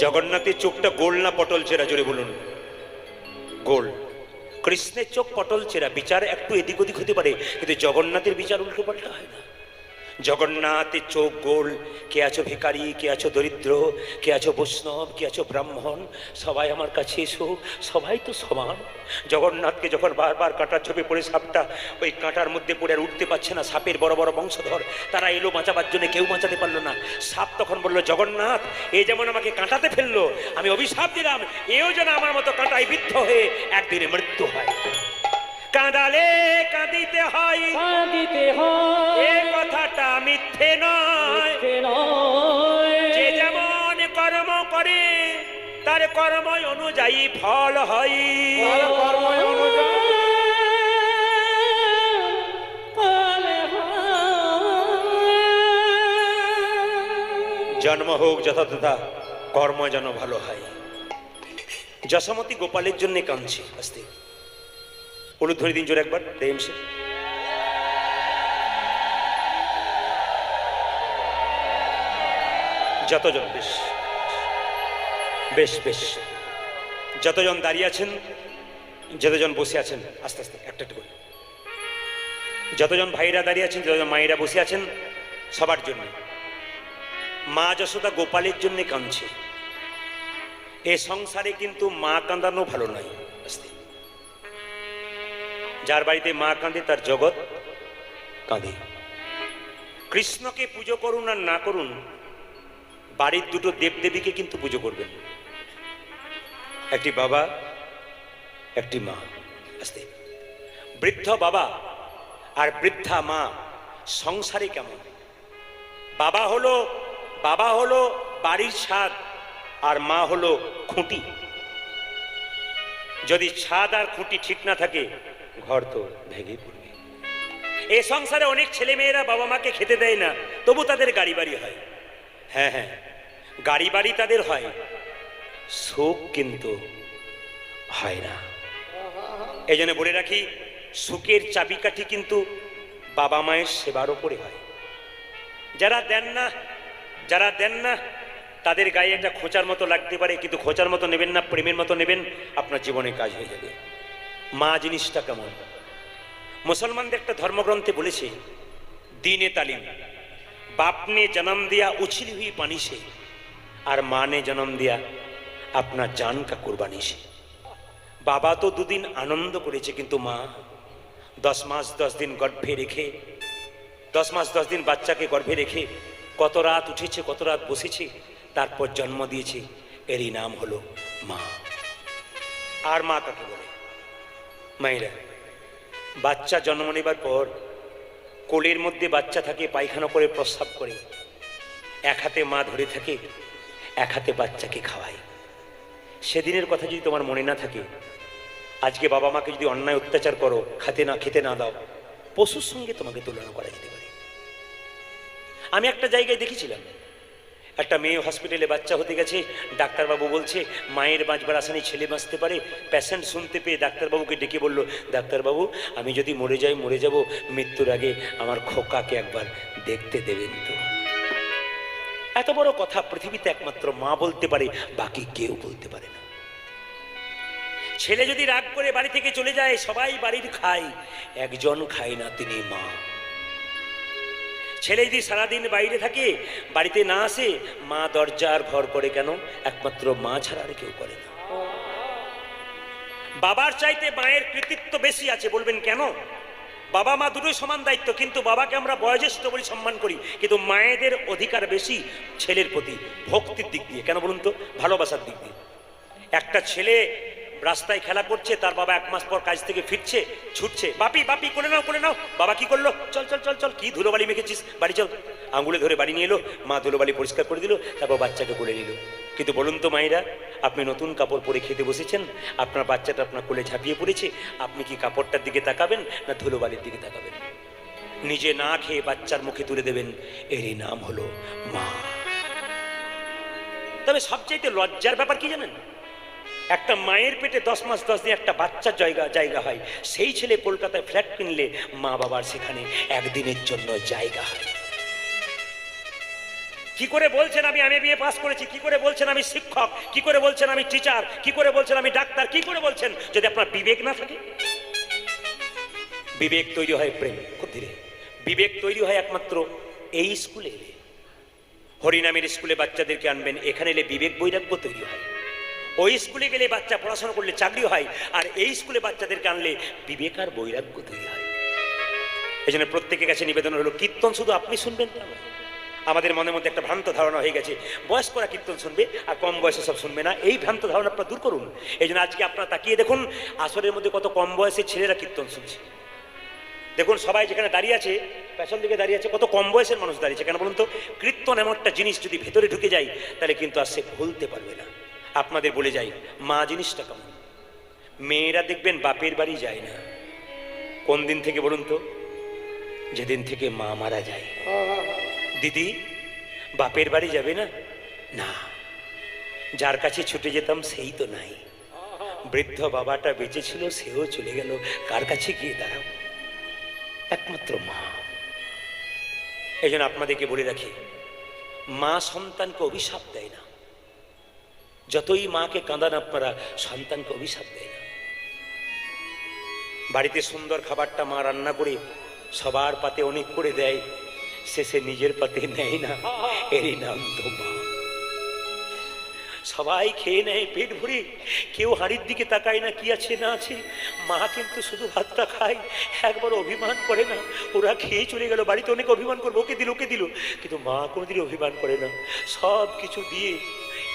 জগন্নাথের চোখটা গোল না পটল চেরা? জোরে বলুন। গোল। কৃষ্ণের চোখ পটল চেরা, বিচার একটু এদিক ওদিক হতে পারে, কিন্তু জগন্নাথের বিচার উল্টো পাল্টা হয় না। জগন্নাথের চোখ গোল। কে আছো ভিখারি, কে আছো দরিদ্র, কে আছো বৈষ্ণব, কে আছো ব্রাহ্মণ, সবাই আমার কাছে এসো, সবাই তো সমান। জগন্নাথকে যখন বারবার কাঁটার ঝোপে পড়ে সাপটা ওই কাঁটার মধ্যে পড়ে আর উঠতে পারছে না, সাপের বড় বড় বংশধর তারা এলো বাঁচাবার জন্য, কেউ বাঁচাতে পারলো না। সাপ তখন বললো, জগন্নাথ, এ যেমন আমাকে কাঁটাতে ফেললো, আমি অভিশাপ দিলাম, এও যেন আমার মতো কাঁটায় বিদ্ধ হয়ে একদিনে মৃত্যু হয়। কাঁদালে কাঁদিতে হয়, কাঁদিতে হয়, এ কথাটা মিথ্যে নয়। মিথ্যে নয়। যে যেমন কর্ম করে তার কর্ম অনুযায়ী ফল হয়। তার কর্ম অনুযায়ী ফল হয়। জন্ম হোক যথাযথা, কর্ম যেন ভালো হয়। যশোমতী গোপালের জন্য কাঁদছে। আস্তে হলুদ ধরে দিন জোরে একবার, প্রেম সে। যতজন, বেশ বেশ বেশ, যতজন দাঁড়িয়ে আছেন, যতজন বসে আছেন, আস্তে আস্তে একটা একটা করে, যতজন ভাইরা দাঁড়িয়ে আছেন, যতজন মায়েরা বসে আছেন, সবার জন্য মা যশোদা গোপালের জন্য কাঁদছে। এ সংসারে কিন্তু মা কাঁদানো ভালো নয়। আস্তে, যার বাড়িতে মা কাঁদে তার জগৎ কাঁদে। কৃষ্ণকে পুজো করুন আর না করুন, বাড়ির দুটো দেবদেবীকে কিন্তু পুজো করবেন, একটি বাবা, একটি মা। আস্তে, বৃদ্ধ বাবা আর বৃদ্ধা মা সংসারে কেমন? বাবা হলো বাড়ির ছাদ, আর মা হলো খুঁটি। যদি ছাদ আর খুঁটি ঠিক না থাকে, ঘর তো ভেঙে পড়বে। এই সংসারে অনেক ছেলে মেয়েরা বাবা মাকে খেতে দেয় না, তবু তাদের গাড়ি বাড়ি হয়। হ্যাঁ হ্যাঁ, গাড়ি বাড়ি তাদের হয়, সুখ কিন্তু হয় না। এই জন্য বলে রাখি, সুখের চাবিকাঠি কিন্তু বাবা মায়ের সেবার ওপরে হয়। যারা দেন না তাদের গায়ে একটা খোঁচার মতো লাগতে পারে, কিন্তু খোঁচার মতো নেবেন না, প্রেমের মতো নেবেন, আপনার জীবনে কাজ হয়ে যাবে। মা জিনিসটা কেমন? মুসলমানদের একটা ধর্মগ্রন্থে বলেছে, दीने तालीम, बाप ने जन्म दिया उछली हुई पानी से, और माँ ने जन्म दिया अपना जान का कुर्बानी से। बाबा तो 2 दिन आनंद करेছে, কিন্তু মা 10 মাস 10 দিন গর্ভে রেখে, 10 মাস 10 দিন বাচ্চাকে গর্ভে রেখে কত রাত উঠেছে, কত রাত বসেছে, তারপর জন্ম দিয়েছে। এরই নাম হলো মা। আর মা কাকে বলে? মায়েরা বাচ্চা জন্ম নেবার পর কোলের মধ্যে বাচ্চা থাকে, পায়খানা করে প্রস্রাব করে, এক হাতে মা ধরে থাকে, এক হাতে বাচ্চাকে খাওয়ায়। সেদিনের কথা যদি তোমার মনে না থাকে, আজকে বাবা মাকে যদি অন্যায় অত্যাচার করো, খেতে না দাও, পশুর সঙ্গে তোমাকে তুলনা করা যেতে পারে। আমি একটা জায়গায় দেখেছিলাম, একটা মেয়ে হসপিটালে বাচ্চা হতে গেছে, ডাক্তারবাবু বলছে মায়ের বাঁচবার আশা নেই, ছেলে বাঁচতে পারে। পেশেন্ট শুনতে পেয়ে ডাক্তারবাবুকে ডেকে বলল, ডাক্তারবাবু আমি যদি মরে যাই মরে যাব, মৃত্যুর আগে আমার খোকাকে একবার দেখতে দেবেন তো। এত বড় কথা পৃথিবীতে একমাত্র মা বলতে পারে, বাকি কেউ বলতে পারে না। ছেলে যদি রাগ করে বাড়ি থেকে চলে যায়, সবাই বাড়ির খায়, একজন খায় না, তিনি মা। ছেলে যদি সারাদিন বাইরে থাকে, বাড়িতে না আসে, মা দরজার ভর করে কেন? একমাত্র মা ছাড়া আর কেউ করে না। বাবার চাইতে মায়ের কৃতিত্ব বেশি আছে। বলবেন কেন? বাবা মা দুটোই সমান দায়িত্ব, কিন্তু বাবাকে আমরা বয়োজ্যেষ্ঠ বলে সম্মান করি, কিন্তু মায়েদের অধিকার বেশি ছেলের প্রতি ভক্তির দিক দিয়ে। কেন বলুন তো? ভালোবাসার দিক দিয়ে। একটা ছেলে রাস্তায় খেলা করছে, তার বাবা 1 মাস পর কাজ থেকে ফিরছে, ছুটছে, বাপি বাপি করে নাও করে নাও। বাবা কি করলো? চল চল চল চল, কি ধুলোবালি মেখেছিস, বাড়ি চল। আঙুলে ধরে বাড়ি নিয়ে এলো, মা ধুলোবালি পরিষ্কার করে দিল, তারপর বাচ্চাকে কোলে নিল। কিন্তু বলুন তো মায়েরা, আপনি নতুন কাপড় পরে খেতে বসেছেন, আপনার বাচ্চাটা আপনার কোলে ঝাঁপিয়ে পড়েছে, আপনি কি কাপড়টার দিকে তাকাবেন না ধুলোবালির দিকে তাকাবেন? নিজে না খেয়ে বাচ্চার মুখে তুলে দেবেন, এরই নাম হলো মা। তবে সবচাইতে লজ্জার ব্যাপার কি জানেন? একটা মায়ের পেটে 10 মাস 10 দিন একটা বাচ্চার জায়গা হয়, সেই ছেলে কলকাতায় ফ্ল্যাট কিনলে মা বাবার সেখানে একদিনের জন্য জায়গা হয়। কি করে বলছেন আমি বিএ পাস করেছি? কি করে বলছেন আমি শিক্ষক? কি করে বলছেন আমি টিচার? কি করে বলছেন আমি ডাক্তার? কি করে বলছেন যদি আপনার বিবেক না থাকে? বিবেক তৈরি হয় প্রেম, খুব ধীরে। বিবেক তৈরি হয় একমাত্র এই স্কুলে এলে। হরিনামের স্কুলে বাচ্চাদেরকে আনবেন, এখানে এলে বিবেক বৈরাগ্য তৈরি হয়। ওই স্কুলে গেলে বাচ্চা পড়াশোনা করলে চাকরি হয়, আর এই স্কুলে বাচ্চাদেরকে আনলে বিবেক আর বৈরাগ্য তৈরি হয়। এই জন্য প্রত্যেকের কাছে নিবেদন হলো, কীর্তন শুধু আপনি শুনবেন তা নয়। আমাদের মনের মধ্যে একটা ভ্রান্ত ধারণা হয়ে গেছে, বয়স্করা কীর্তন শুনবে আর কম বয়সে সব শুনবে না। এই ভ্রান্ত ধারণা আপনারা দূর করুন। এই জন্য আজকে আপনারা তাকিয়ে দেখুন, আসরের মধ্যে কত কম বয়সের ছেলেরা কীর্তন শুনছে। দেখুন সবাই যেখানে দাঁড়িয়ে আছে, পেছন দিকে দাঁড়িয়ে আছে, কত কম বয়সের মানুষ দাঁড়িয়েছে। কেন বলুন তো? কীর্তন এমন একটা জিনিস, যদি ভেতরে ঢুকে যায় তাহলে কিন্তু আর সে ভুলতে পারবে না। আপনাদের বলে যাই, মা জিনিসটা কেমন। মেয়েরা দেখবেন বাপের বাড়ি যায় না। কোন দিন থেকে বলুন তো? যেদিন থেকে মা মারা যায়। দিদি বাপের বাড়ি যাবে না? না। যার কাছে ছুটে যেতাম সেই তো নাই। বৃদ্ধ বাবাটা বেঁচে ছিল, সেও চলে গেল, কার কাছে গিয়ে দাঁড়াবো? একমাত্র মা। এই জন্য আপনাদেরকে বলে রাখি, মা সন্তানকে অভিশাপ দেয় না। যতই মাকে কাঁদান আপনারা, সন্তানকে অভিশাপ দেয় না। বাড়িতে সুন্দর খাবারটা মা রান্না করে সবার পাতে অনেক করে দেয়, শেষে নিজের পাতে নেয় না, এরই নাম তো মা। সবাই খেয়ে নেয় পেট ভরে, কেউ হাঁড়ির দিকে তাকায় না কি আছে না আছে। মা কিন্তু শুধু ভাতটা খায়, একবার অভিমান করে না। ওরা খেয়ে চলে গেল, বাড়িতে অনেক অভিমান করবো, ওকে দিল, কিন্তু মা কোনোদিন অভিমান করে না। সব কিছু দিয়ে,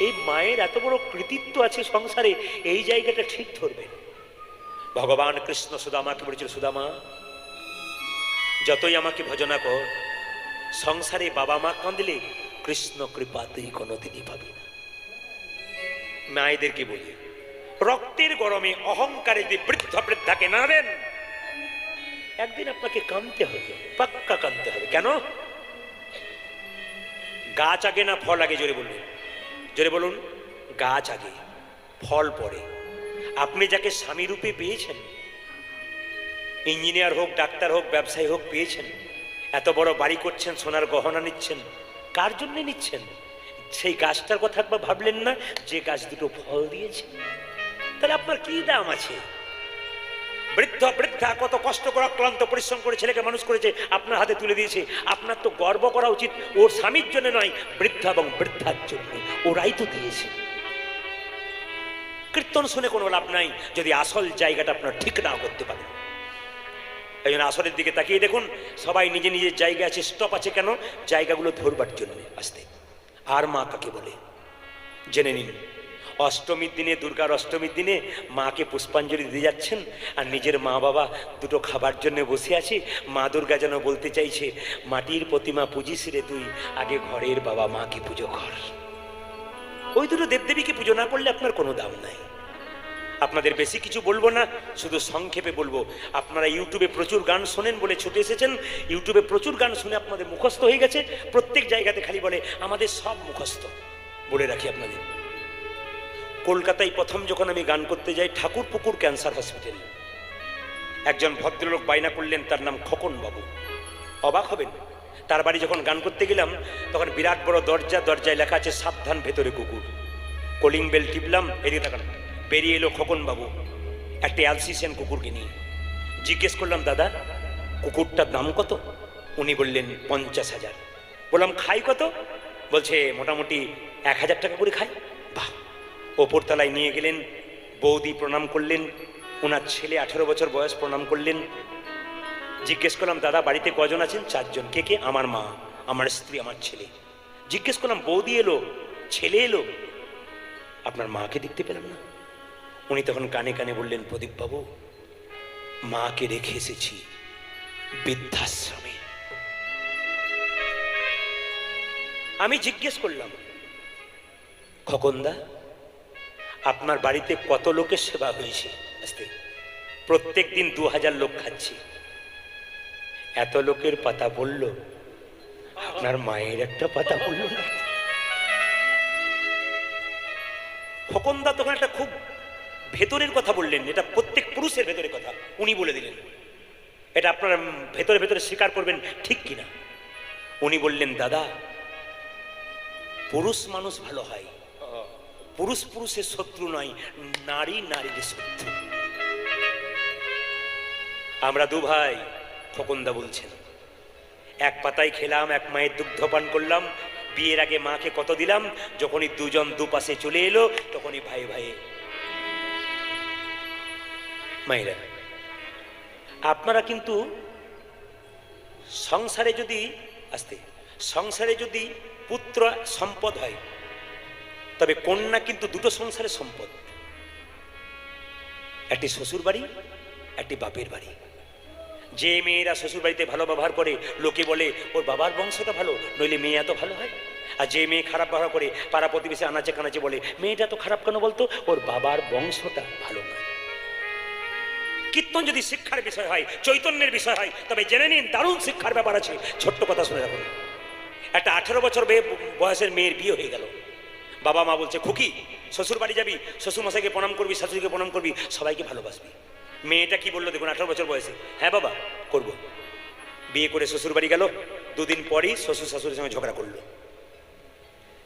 এই মায়ের এত বড় কৃতিত্ব আছে সংসারে, এই জায়গাটা ঠিক ধরবেন। ভগবান কৃষ্ণ সুদামাকে বলেছিল, সুদামা যতই আমাকে ভজনা কর, সংসারে বাবা মা কাঁদলে কৃষ্ণ কৃপা তুই কোনোদিনই পাবি না। মায়েদেরকে বলি, রক্তের গরমে অহংকারে যদি বৃদ্ধাকে না দেন, একদিন আপনাকে কাঁদতে হবে, পাক্কা কাঁদতে হবে। কেন? গাছ আগে না ফল আগে? জোরে বলুন, জোরে বলুন। গাছ আগে, ফল পরে। আপনি যাকে স্বামী রূপে পেয়েছেন, ইঞ্জিনিয়ার হোক, ডাক্তার হোক, ব্যবসায়ী হোক, পেয়েছেন, এত বড় বাড়ি করছেন, সোনার গহনা নিচ্ছেন, কার জন্য নিচ্ছেন? সেই গাছটার কথা একবার ভাবলেন না, যে গাছ দুটো ফল দিয়েছে? তাহলে আপনার কি দাম আছে? বৃদ্ধা কত কষ্ট করে ক্লান্ত পরিশ্রম করে ছেলেকে মানুষ করেছে, আপনার হাতে তুলে দিয়েছে। আপনার তো গর্ব করা উচিত, ওর স্বামীর জন্য নয়, বৃদ্ধা এবং বৃদ্ধার জন্য, ওরাই তো দিয়েছে। কীর্তন শুনে কোনো লাভ নাই যদি আসল জায়গাটা আপনার ঠিক না করতে পারেন। এই জন্য আসরের দিকে তাকিয়ে দেখুন, সবাই নিজে নিজের জায়গা আছে, স্টপ আছে। কেন? জায়গাগুলো ধরবার জন্য। আসতে আর মা কাকে বলে জেনে নিন। অষ্টমীর দিনে, দুর্গার অষ্টমীর দিনে মাকে পুষ্পাঞ্জলি দিয়ে যাচ্ছেন, আর নিজের মা বাবা দুটো খাবার জন্য বসে আছে। মা দুর্গা যেন বলতে চাইছে, মাটির প্রতিমা পুজিস রে তুই, আগে ঘরের বাবা মাকে পুজো কর। ওই দুটো দেবদেবীকে পুজো না করলে আপনার কোনো দাম নাই। আপনাদের বেশি কিছু বলবো না, শুধু সংক্ষেপে বলবো। আপনারা ইউটিউবে প্রচুর গান শোনেন বলে ছুটে এসেছেন। ইউটিউবে প্রচুর গান শুনে আপনাদের মুখস্থ হয়ে গেছে। প্রত্যেক জায়গাতে খালি বলে আমাদের সব মুখস্থ। বলে রাখি আপনাদের, কলকাতায় প্রথম যখন আমি গান করতে যাই ঠাকুরপুকুর ক্যান্সার হসপিটাল, একজন ভদ্রলোক বায়না করলেন, তার নাম খোকন বাবু। অবাক হবেন, তার বাড়ি যখন গান করতে গেলাম তখন বিরাট বড় দরজা, দরজায় লেখা আছে সাবধান ভেতরে কুকুর। কলিং বেল টিপলাম, এদিকে তাকান, বেরিয়ে এলো খোকন বাবু একটা অ্যালসিসিয়ান কুকুরকে নিয়ে। জিজ্ঞেস করলাম, দাদা কুকুরটার দাম কত? উনি বললেন 50,000। বললাম খাই কত? বলছে মোটামুটি 1000 টাকা করে খায়। বাহ! ওপর তলায় নিয়ে গেলেন, বৌদি প্রণাম করলেন, ওনার ছেলে 18 বছর বয়স প্রণাম করলেন। জিজ্ঞেস করলাম, দাদা বাড়িতে কজন আছেন? 4 জন। কে কে? আমার মা, আমার স্ত্রী, আমার ছেলে। জিজ্ঞেস করলাম, বৌদি এলো, ছেলে এলো, আপনার মাকে দেখতে পেলাম না। উনি তখন কানে কানে বললেন, প্রদীপ বাবু মাকে রেখে এসেছি বৃদ্ধাশ্রমে। আমি জিজ্ঞেস করলাম, খোকনদা আপনার বাড়িতে কত লোকের সেবা হয়েছে? আস্তে, প্রত্যেক দিন 2000 লোক খাচ্ছি। এত লোকের পাতা পড়ল, আপনার মায়ের একটা পাতা পড়ল না। খোকনদা তখন একটা খুব ভেতরের কথা বললেন, এটা প্রত্যেক পুরুষের ভেতরের কথা উনি বলে দিলেন। এটা আপনারা ভেতরে ভেতরে স্বীকার করবেন ঠিক কিনা। উনি বললেন, দাদা পুরুষ মানুষ ভালো হয়, পুরুষ পুরুষের শত্রু নয়, নারী নারীর শত্রু। আমরা দু ভাই, খোকনদা বলছেন, এক পাতায় খেলাম, এক মায়ের দুগ্ধ পান করলাম। বিয়ের আগে মাকে কত দিলাম, যখনই দুজন দুপাশে চলে এলো তখনই ভাই ভাই। মায়েরা আপনারা কিন্তু সংসারে যদি সংসারে যদি পুত্র সম্পদ হয়, তবে কন্যা কিন্তু দুটো সংসারের সম্পদ, একটি শ্বশুর বাড়ি, একটি বাপের বাড়ি। যে মেয়েরা শ্বশুর বাড়িতে ভালো ব্যবহার করে লোকে বলে ওর বাবার বংশটা ভালো, নইলে মেয়ে এত ভালো হয়। আর যে মেয়ে খারাপ ব্যবহার করে পাড়া প্রতিবেশী আনাচে কানাচে বলে মেয়েটা তো খারাপ কেন বলতো, ওর বাবার বংশটা ভালো নয়। কীর্তন যদি শিক্ষার বিষয় হয়, চৈতন্যের বিষয় হয়, তবে জেনে নিন দারুণ শিক্ষার ব্যাপার আছে। ছোট্ট কথা শুনে রাখুন, একটা 18 বছর বয়সের মেয়ের বিয়ে হয়ে গেল। বাবা মা বলছে, খুকি শ্বশুর বাড়ি যাবি, শ্বশুর মশাইকে প্রণাম করবি, শাশুড়িকে প্রণাম করবি, সবাইকে ভালোবাসবি। মেয়েটা কি বললো দেখুন, 18 বছর বয়সে, হ্যাঁ বাবা করব। বিয়ে করে শ্বশুর বাড়ি গেল, দুদিন পরেই শ্বশুর শাশুড়ির সঙ্গে ঝগড়া করলো।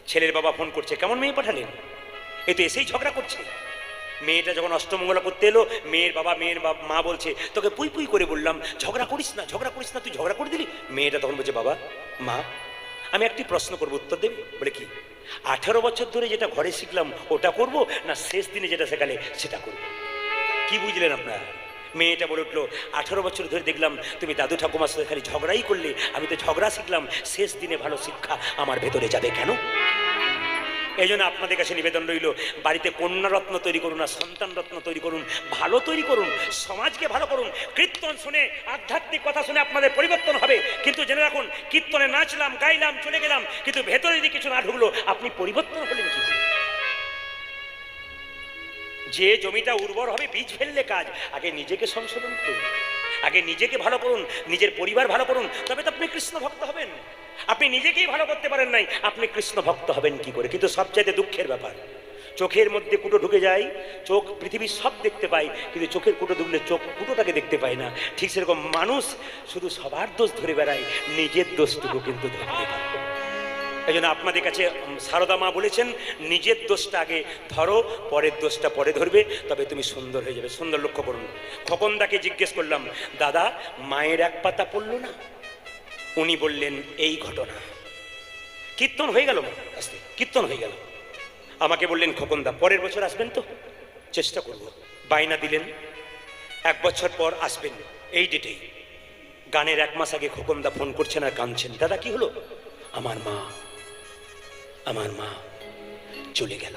ছেলের বাবা ফোন করছে, কেমন মেয়ে পাঠালেন, এ তো এসেই ঝগড়া করছে। মেয়েটা যখন অষ্টমঙ্গলা করতে এলো, মেয়ের মা বলছে, তোকে পুই পুই করে বললাম ঝগড়া করিস না, ঝগড়া করিস না, তুই ঝগড়া করে দিলি। মেয়েটা তখন বলছে, বাবা মা আমি একটি প্রশ্ন করবো, উত্তর দেবে? বলে কি? 18 বছর ধরে যেটা ঘরে শিখলাম ওটা করব, না শেষ দিনে যেটা শেখালে সেটা করব? কি বুঝলেন আপনারা? মেয়েটা বলে উঠলো, 18 বছর ধরে দেখলাম তুমি দাদু ঠাকুমার সাথে খালি ঝগড়াই করলে, আমি তো ঝগড়া শিখলাম, শেষ দিনে ভালো শিক্ষা আমার ভেতরে যাবে কেন? এই জন্য আপনাদের কাছে নিবেদন রইল, বাড়িতে কন্যা রত্ন তৈরি করুন, আর সন্তান রত্ন তৈরি করুন, ভালো তৈরি করুন, সমাজকে ভালো করুন। কীর্তন শুনে, আধ্যাত্মিক কথা শুনে আপনাদের পরিবর্তন হবে, কিন্তু জেনে রাখুন কীর্তনে নাচলাম, গাইলাম, চলে গেলাম, কিন্তু ভেতরে যদি কিছু না ঢুকলো আপনি পরিবর্তন হলেন কি? যে জমিটা উর্বর হবে বীজ ফেললে কাজ, আগে নিজেকে সংশোধন করুন, আগে নিজেকে ভালো করুন, নিজের পরিবার ভালো করুন, তবে তো আপনি কৃষ্ণ ভক্ত হবেন। আপনি নিজেকেই ভালো করতে পারেন নাই, আপনি কৃষ্ণ ভক্ত হবেন কি করে? কিন্তু সবচাইতে দুঃখের ব্যাপার, চোখের মধ্যে কুটো ঢুকে যায়, চোখ পৃথিবীর সব দেখতে পায়, কিন্তু চোখের কুটো ঢুকলে চোখ কুটোটাকে দেখতে পায় না। ঠিক সেরকম মানুষ শুধু সবার দোষ ধরে বেড়ায়, নিজের দোষটুকু কিন্তু ধরতে পারে। এই জন্য আপনাদের কাছে সারদা মা বলেছেন, নিজের দোষটা আগে ধরো, পরের দোষটা পরে ধরবে, তবে তুমি সুন্দর হয়ে যাবে। সুন্দর লক্ষ্য করুন। খোকনদাকে জিজ্ঞেস করলাম, দাদা মায়ের এক পাতা পড়লো না? উনি বললেন, এই ঘটনা। কীর্তন হয়ে গেল, আস্তে কীর্তন হয়ে গেল। আমাকে বললেন, খোকনদা পরের বছর আসবেন তো? চেষ্টা করব। বায়না দিলেন 1 বছর পর আসবেন এই ডেটেই। গানের 1 মাস আগে খোকনদা ফোন করছেন আর কাঁদছেন, দাদা কি হলো? আমার মা চলে গেল।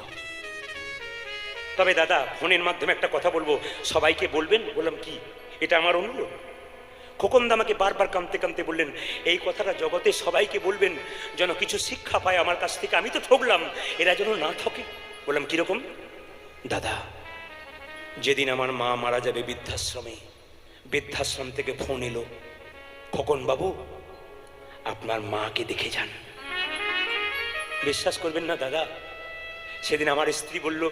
তবে দাদা ফোনের মাধ্যমে একটা কথা বলবো, সবাইকে বলবেন। বললাম কি? এটা আমার অনুরোধ। খোকনদা আমাকে বারবার কাঁদতে কাঁদতে বললেন, এই কথাটা জগতে সবাইকে বলবেন, যেন কিছু শিক্ষা পায় আমার কাছ থেকে। আমি তো ঠকলাম, এরা যেন না ঠকে। বললাম কিরকম? দাদা যেদিন আমার মা মারা যাবে বৃদ্ধাশ্রমে, বৃদ্ধাশ্রম থেকে ফোন এলো, খোকন বাবু আপনার মাকে দেখে যান। বিশ্বাস করবেন না দাদা, সেদিন আমার স্ত্রী বলল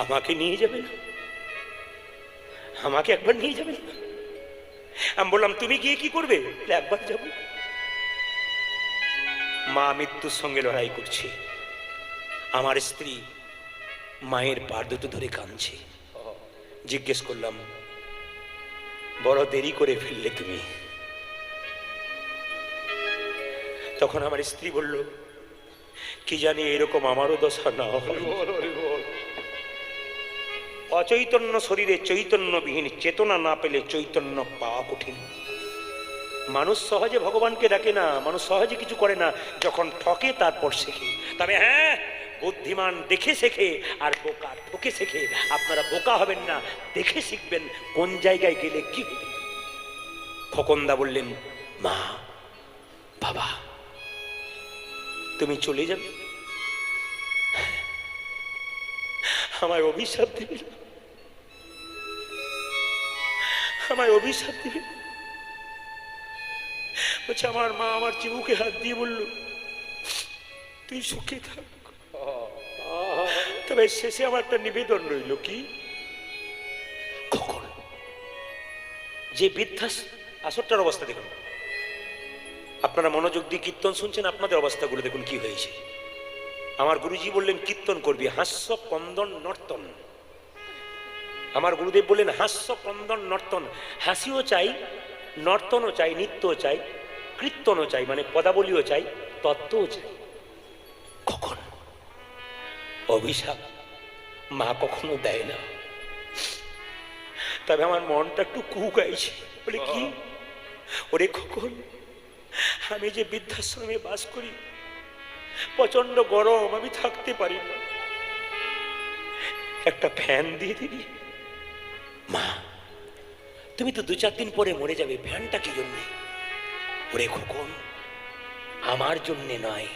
আমাকে নিয়ে যাবেন, আমাকে একবার নিয়ে যাবেন। আমি বললাম তুমি গিয়ে কি করবে? একবার যাব। মা মৃত্যুর সঙ্গে লড়াই করছে, আমার স্ত্রী মায়ের পা দুটো ধরে কাঁদছে। জিজ্ঞেস করলাম বড় দেরি করে ফেললে তুমি? তখন আমার স্ত্রী বলল কি জানি এরকম আমারও দশা না হয়। অচৈতন্য শরীরে চৈতন্যবিহীন চেতনা না পেলে চৈতন্য পাওয়া কঠিন। মানুষ সহজে ভগবানকে ডাকে না, মানুষ সহজে কিছু করে না, যখন ঠকে তারপর শেখে। তবে হ্যাঁ, বুদ্ধিমান দেখে শেখে আর বোকা ঠকে শেখে। আপনারা বোকা হবেন না, দেখে শিখবেন কোন জায়গায় গেলে কি হবে। খোকনদা বললেন মা বাবা তুমি চলে যাবে, আমায় অভিশাপ দিবে, আমায় অভিশাপ দিবে। বলছে আমার মা আমার চিবুকে হাত দিয়ে বলল তুই সুখে থাক। তবে শেষে আমার একটা নিবেদন রইল, কি কখন যে বৃদ্ধাস আসরটার অবস্থা দেখুন, আপনারা মনোযোগ দিয়ে কীর্তন শুনছেন, আপনাদের অবস্থাগুলো দেখুন কি হয়েছে। আমার গুরুজি বললেন কীর্তন করবি, হাস্য কন্দন নর্তন। আমার গুরুদেব বললেন হাস্য কন্দন নর্তন, হাসিও চাই, নর্তনও চাই, নৃত্যও চাই, কীর্তনও চাই, মানে পদাবলীও চাই, তত্ত্বও চাই। কখন অভিশাপ মা কখনো দেয় না। তবে আমার মনটা একটু কুগাইছে, বলে কি ওরে খোকন, আমি যে বৃদ্ধাশ্রমে বাস করি, প্রচন্ড গরম, আমি থাকতে পারি না, একটা ফ্যান দিয়ে দিবি? মা তুমি তো 2-4 দিন পরে মরে যাবে, ফ্যানটা কি জন্যে? ওরে খোকন আমার জন্যে নয়,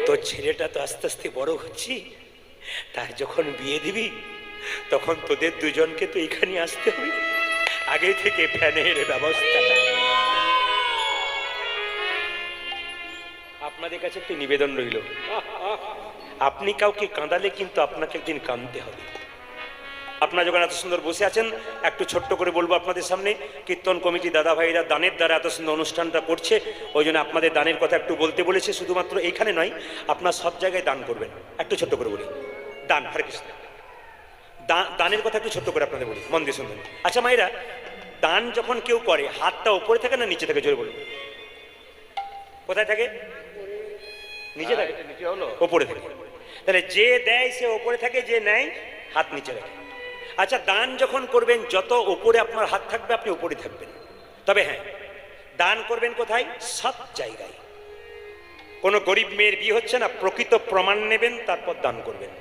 তোর ছেলেটা তো আস্তে আস্তে বড় হচ্ছে, তার যখন বিয়ে দিবি তখন তোদের দুজনকে তো এখানে আসতে হবে, আগে থেকে ফ্যানের ব্যবস্থা। আপনাদের কাছে একটি নিবেদন রইল, আপনি কাউকে কাঁদালে কিন্তু আপনাকে একদিন কাঁদতে হবে। আপনারা যখন এত সুন্দর বসে আছেন, একটু ছোট্ট করে বলবো আপনাদের সামনে, কীর্তন কমিটি দাদা ভাইরা দানের দ্বারা এত সুন্দর অনুষ্ঠানটা করছে, ওই জন্য আপনাদের দানের কথা একটু বলতে বলেছে। শুধুমাত্র এখানে নয়, আপনার সব জায়গায় দান করবেন। একটু ছোট্ট করে বলি, দান, হরে কৃষ্ণ। দানের কথা একটু ছোট্ট করে আপনাদের বলি, মন দিয়ে শুনবেন। আচ্ছা মায়েরা, দান যখন কেউ করে হাতটা উপরে থাকে না নিচে থাকে? জোরে বলুন। কোথায় থাকে? নিচে থাকে, ওপরে থাকে। তাহলে যে দেয় সে ওপরে থাকে, যে নেয় হাত নিচে রাখে। আচ্ছা দান যখন করবেন, যত ওপরে আপনার হাত থাকবে আপনি ওপরে থাকবেন। তবে হ্যাঁ, দান করবেন কোথায়? সৎ জায়গায়। কোনো গরিব মেয়ের বিয়ে হচ্ছে না, প্রকৃত প্রমাণ নেবেন তারপর দান করবেন।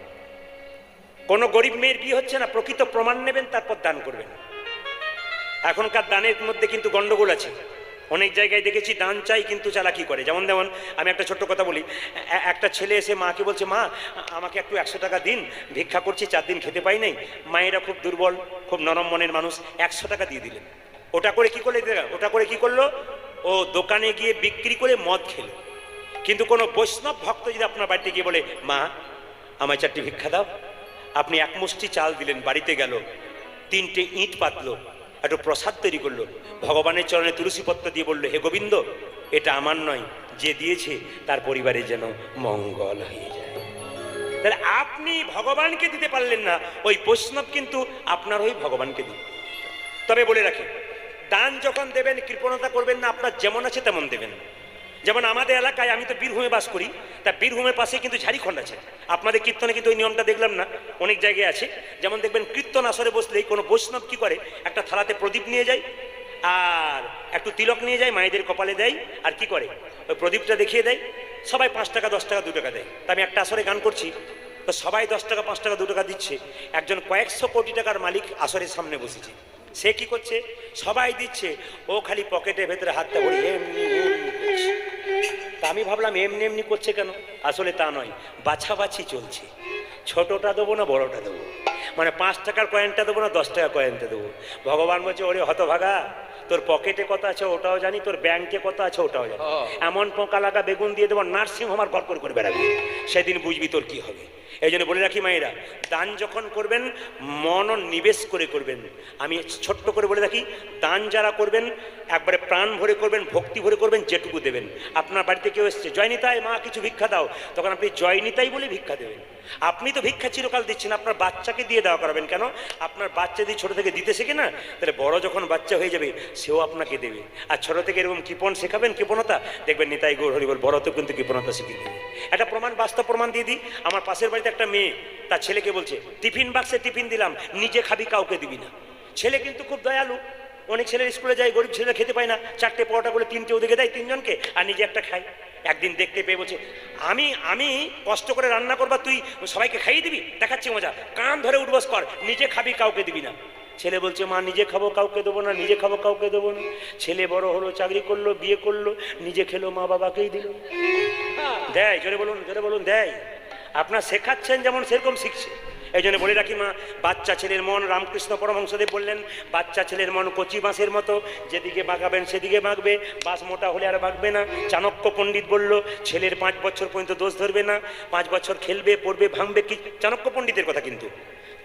কোনো গরিব মেয়ের বিয়ে হচ্ছে না, প্রকৃত প্রমাণ নেবেন তারপর দান করবেন। এখনকার দানের মধ্যে কিন্তু গন্ডগোল আছে। অনেক জায়গায় দেখেছি দান চাই কিন্তু চালাকি করে। যেমন আমি একটা ছোট্ট কথা বলি, একটা ছেলে এসে মাকে বলছে মা আমাকে একটু 100 টাকা দিন, ভিক্ষা করছি 4 দিন খেতে পাই নাই। মায়েরা খুব দুর্বল, খুব নরম মনের মানুষ, 100 টাকা দিয়ে দিলেন। ওটা করে কি করলে? ওটা করে কি করলো? ও দোকানে গিয়ে বিক্রি করে মদ খেলো। কিন্তু কোনো বৈষ্ণব ভক্ত যদি আপনার বাড়িতে গিয়ে বলে মা আমায় 4টি ভিক্ষা দাও, আপনি 1 মুষ্টি চাল দিলেন, বাড়িতে গেল, 3টে ইট পাতলো, একটু প্রসাদ তৈরি করলো, ভগবানের চরণে তুলসীপত্র দিয়ে বললো হে গোবিন্দ এটা আমার নয়, যে দিয়েছে তার পরিবারে যেন মঙ্গল হয়ে যায়। তাহলে আপনি ভগবানকে দিতে পারলেন না, ওই বৈষ্ণব কিন্তু আপনার ওই ভগবানকে দিন। তবে বলে রাখি, দান যখন দেবেন কৃপণতা করবেন না, আপনার যেমন আছে তেমন দেবেন। যেমন আমাদের এলাকায়, আমি তো বীরভূমে বাস করি, তা বীরভূমের পাশে কিন্তু ঝাড়িখণ্ড আছে। আপনাদের কীর্তনে কিন্তু ওই নিয়মটা দেখলাম না, অনেক জায়গায় আছে। যেমন দেখবেন কীর্তন আসরে বসলেই কোনো বৈষ্ণব কি করে, একটা থালাতে প্রদীপ নিয়ে যায় আর একটু তিলক নিয়ে যায়, মায়েদের কপালে দেয়, আর কি করে ওই প্রদীপটা দেখিয়ে দেয়, সবাই 5 টাকা 10 টাকা 2 টাকা দেয়। তা আমি একটা আসরে গান করছি, তো সবাই 10 টাকা 5 টাকা 2 টাকা দিচ্ছে, একজন কয়েকশো কোটি টাকার মালিক আসরের সামনে বসেছে, সে কি করছে, সবাই দিচ্ছে, ও খালি পকেটের ভেতরে হাতটা ভরে এমনি এমনি করছে। তা আমি ভাবলাম এমনি এমনি করছে কেন, আসলে তা নয়, বাছাবাছি চলছে, ছোটটা দেবো না বড়টা দেবো। মানে 5 টাকার কয়েনটা দেবো না 10 টাকার কয়েনটা দেবো। ভগবান বলছে ওরে হতভাগা, তোর পকেটে কত আছে ওটাও জানি, তোর ব্যাংকে কত আছে ওটাও জানি। এমন পোকা লাগা বেগুন দিয়ে দেবো, নার্সিং হোম আর গড় করে বেড়াবি, সেদিন বুঝবি তোর কি হবে। এই জন্য বলে রাখি মায়েরা, দান যখন করবেন মন নিবেশ করে করবেন। আমি ছোট্ট করে বলে রাখি, দান যারা করবেন একবারে প্রাণ ভরে করবেন, ভক্তি ভরে করবেন, যেটুকু দেবেন। আপনার বাড়িতে কেউ এসছে, জয়নিতাই মা কিছু ভিক্ষা দাও, তখন আপনি জয়নিতাই বলে ভিক্ষা দেবেন। আপনি তো ভিক্ষা চিরকাল দিচ্ছেন, আপনার বাচ্চাকে দিয়ে দেওয়া করাবেন কেন? আপনার বাচ্চা যদি ছোট থেকে দিতে শেখে না, তাহলে বড় যখন বাচ্চা হয়ে যাবে সেও আপনাকে দেবে। আর ছোট থেকে এরকম কৃপণ শেখাবেন, কৃপণতা, দেখবেন নিতাই গৌর হরি বল বড় তো কিন্তু কৃপণতা শিখিয়ে দেবে। একটা প্রমাণ, বাস্তব প্রমাণ দিয়ে দিই। আমার পাশের বাড়িতে একটা মেয়ে তার ছেলেকে বলছে, টিফিন বাক্সে টিফিন দিলাম, নিজে খাবি কাউকে দিবি না। ছেলে কিন্তু খুব দয়ালু, অনেক ছেলের স্কুলে যায়, গরিব ছেলেরা খেতে পায় না, 4টে পরোটা করে 3টে ওদিকে দেয় 3 জনকে, আর নিজে একটা খায়। একদিন দেখতে পেয়ে বলছে, আমি কষ্ট করে রান্না করবা, তুই সবাইকে খাইয়ে দিবি, দেখাচ্ছি মজা, কান ধরে উঠবস কর, নিজে খাবি কাউকে দিবি না। ছেলে বলছে, মা নিজে খাবো কাউকে দেবো না, নিজে খাবো কাউকে দেবো না। ছেলে বড় হলো, চাকরি করলো, বিয়ে করলো, নিজে খেলো, মা বাবাকেই দিল। দেয়, জোরে বলুন, জোরে বলুন, দেয়। আপনার শেখাচ্ছেন যেমন সেরকম শিখছে। এই জন্য বলে রাখি মা, বাচ্চা ছেলের মন, রামকৃষ্ণ পরমহংসদেব বললেন, বাচ্চা ছেলের মন কচি বাঁশের মতো, যেদিকে বাঁকাবেন সেদিকে বাঁকবে, বাঁশ মোটা হলে আর বাঁকবে না। চাণক্য পণ্ডিত বলল, ছেলের 5 বছর পর্যন্ত দোষ ধরবে না, 5 বছর খেলবে, পড়বে, ভাঙবে। কি চাণক্য পণ্ডিতের কথা, কিন্তু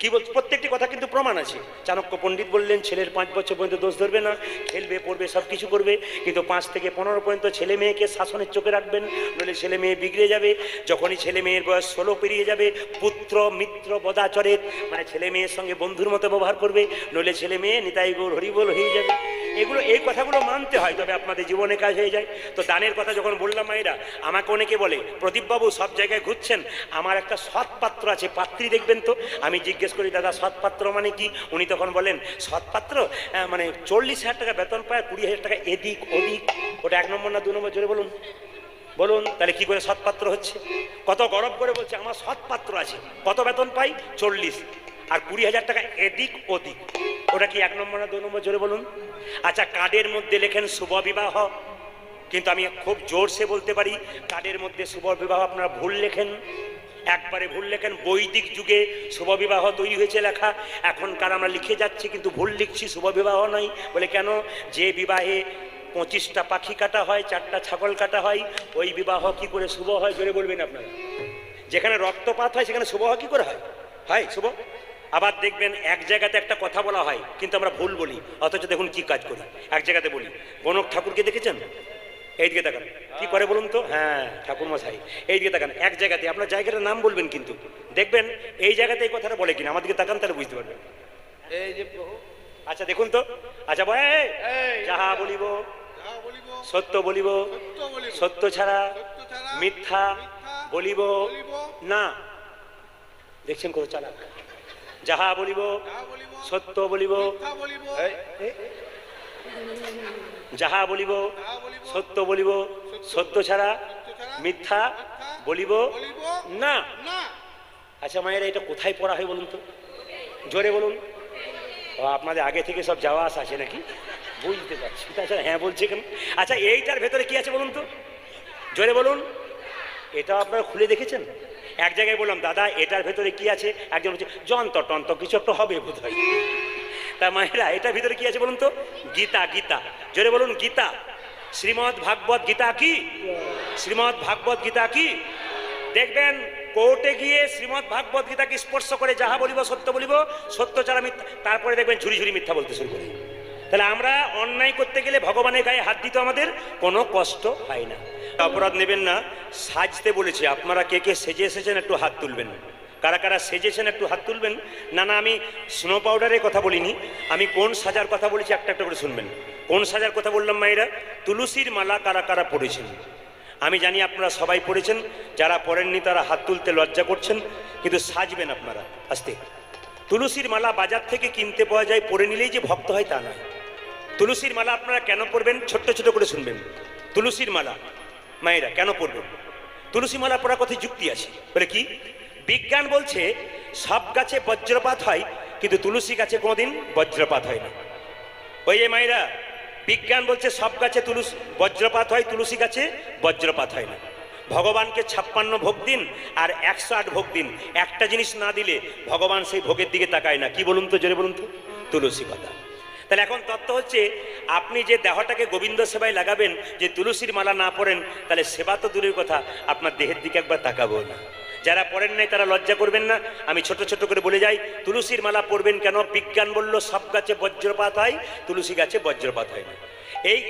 কি বল, প্রত্যেকটি কথা কিন্তু প্রমাণ আছে। চাণক্য পণ্ডিত বললেন, ছেলের 5 বছর পর্যন্ত দোষ ধরবে না, খেলবে, পড়বে, সব কিছু করবে, কিন্তু 5 থেকে 15 পর্যন্ত ছেলে মেয়েকে শাসনের চোখে রাখবেন, নইলে ছেলে মেয়ে বিগড়ে যাবে। যখনই ছেলে মেয়ের বয়স 16 পেরিয়ে যাবে, পুত্র মিত্র বদাচরের, মানে ছেলে মেয়ের সঙ্গে বন্ধুর মতো ব্যবহার করবে, নইলে ছেলে মেয়ে নিতাই গৌর হরিবোল হয়ে যাবে। এগুলো, এই কথাগুলো মানতে হয়, তবে আপনাদের জীবনে কাজ হয়ে যায়। তো দানের কথা যখন বললাম মায়েরা, আমাকে অনেকে বলে, প্রদীপবাবু সব জায়গায় ঘুরছেন, আমার একটা সৎ পাত্র আছে, পাত্রী দেখবেন তো। আমি জিজ্ঞেস করি, দাদা সৎ পাত্র মানে কি? উনি তখন বলেন, সৎ পাত্র মানে 40,000 টাকা বেতন পায়, 20,000 টাকা এদিক ওদিক, ওটা 1 নম্বর না 2 নম্বর? জোরে বলুন, বলুন, তাহলে কি করে সৎপাত্র হচ্ছে? কত গরব করে বলছে, আমার সৎপাত্র আছে, কত বেতন পাই? 40, আর 20,000 টাকা এদিক ওদিক, ওটা কি 1 নম্বর না 2 নম্বর? জোরে বলুন। আচ্ছা, কার্ডের মধ্যে লেখেন শুভ বিবাহ, কিন্তু আমি খুব জোরসে বলতে পারি, কার্ডের মধ্যে শুভ বিবাহ আপনারা ভুল লেখেন, একবারে ভুল লেখেন। বৈদিক যুগে শুভ বিবাহ তৈরি হয়েছে লেখা, এখনকার আমরা লিখে যাচ্ছি কিন্তু ভুল লিখছি, শুভ বিবাহ নয়। বলে কেন? যে বিবাহে 25টা পাখি কাটা হয়, 4টা ছাগল কাটা হয়, ওই বিবাহ কি করে শুভ হয়? জোরে বলবেন আপনারা। যেখানে রক্তপাত হয় সেখানে শুভ কি করে হয়? হয় শুভ। আবার দেখবেন এক জায়গাতে একটা কথা বলা হয়, কিন্তু আমরা ভুল বলি, অথচ দেখুন কি কাজ করি। এক জায়গাতে বলি, গণক ঠাকুরকে দেখেছেন? এইদিকে তাকান, কি করে বলুন তো? হ্যাঁ, ঠাকুর মশাই। এইদিকে তাকান, এক জায়গাতে, আপনার জায়গাটার নাম বলবেন, কিন্তু দেখবেন এই জায়গাতে এই কথাটা বলে কিনা, আমাদেরকে তাকান, তাহলে বুঝতে পারবেন। এই যে প্রভু, আচ্ছা দেখুন তো, আচ্ছা বলে, যাহা বলিব সত্য বলিব, সত্য ছাড়া মিথ্যা বলিব না। দেখছেন কত চালাক। যাহা বলিব সত্য বলিব, যাহা বলিব সত্য বলিব, সত্য ছাড়া মিথ্যা বলিব না। আচ্ছা মায়েরা, এটা কোথায় পড়া হয় বলুন তো? জোরে বলুন। ও, আপনাদের আগে থেকে সব যাওয়া আসা আছে নাকি? বুঝতে পারছি। তাছাড়া হ্যাঁ বলছে কেন? আচ্ছা, এইটার ভেতরে কি আছে বলুন তো? জোরে বলুন। এটা আপনারা খুলে দেখেছেন? এক জায়গায় বললাম, দাদা এটার ভেতরে কি আছে? একজন বলছে, যন্ত্র টন্ত্র কিছু একটা হবে বোধ হয়। তা মায়েরা, এটার ভিতরে কি আছে বলুন তো? গীতা। গীতা, জোরে বলুন, গীতা। শ্রীমদ্ ভাগবত গীতা কি? শ্রীমদ্ ভাগবত গীতা কি? দেখবেন কোর্টে গিয়ে শ্রীমদ্ ভাগবত গীতাকে স্পর্শ করে যাহা বলিব সত্য বলিব, সত্য ছাড়া মিথ্যা, তারপরে দেখবেন ঝুড়ি ঝুড়ি মিথ্যা বলতে শুরু করে। তাহলে আমরা অন্যায় করতে গেলে ভগবানের গায়ে হাত দিতে আমাদের কোনো কষ্ট হয় না। অপরাধ নেবেন না। সাজতে বলেছি, আপনারা কে কে সেজে এসেছেন একটু হাত তুলবেন। কারা কারা সেজেছেন একটু হাত তুলবেন। না না, আমি স্নো পাউডারের কথা বলিনি, আমি কোন সাজার কথা বলেছি একটা একটা করে শুনবেন। কোন সাজার কথা বললাম মায়েরা? তুলসীর মালা কারা কারা পড়েছেন? আমি জানি আপনারা সবাই পড়েছেন, যারা পড়েননি তারা হাত তুলতে লজ্জা করছেন, কিন্তু সাজবেন আপনারা আস্তে। তুলসীর মালা বাজার থেকে কিনতে পাওয়া যায়, পরে নিলেই যে ভক্ত হয় তা নয়। তুলসীর মালা আপনারা কেন পরবেন? ছোট্ট ছোট করে শুনবেন। তুলসীর মালা মায়েরা কেন পরবেন? তুলসী মালা পরার কথা যুক্তি আছে। বলে কি? বিজ্ঞান বলছে সব গাছে বজ্রপাত হয়, কিন্তু তুলসী গাছে কোনোদিন বজ্রপাত হয় না। ওই যে মায়েরা, বিজ্ঞান বলছে সব গাছে বজ্রপাত হয়, তুলসী গাছে বজ্রপাত হয় না। ভগবানকে 56 ভোগ দিন আর 108 ভোগ দিন, একটা জিনিস না দিলে ভগবান সেই ভোগের দিকে তাকায় না। কি বলুন তো, জোরে বলুন তো? তুলসী পাতা। তাহলে এখন তত্ত্ব হচ্ছে, আপনি যে দেহটাকে গোবিন্দ সেবায় লাগাবেন, যে তুলসীর মালা না পড়েন, তাহলে সেবা তো দূরের কথা, আপনার দেহের দিকে একবার তাকাবো না। যারা পড়েন নাই তারা লজ্জা করবেন না। আমি ছোট ছোট করে বলে যাই, তুলসীর মালা পড়বেন কেন? বিজ্ঞান বলল সব গাছে বজ্রপাত হয়, তুলসী গাছে বজ্রপাত হয় না।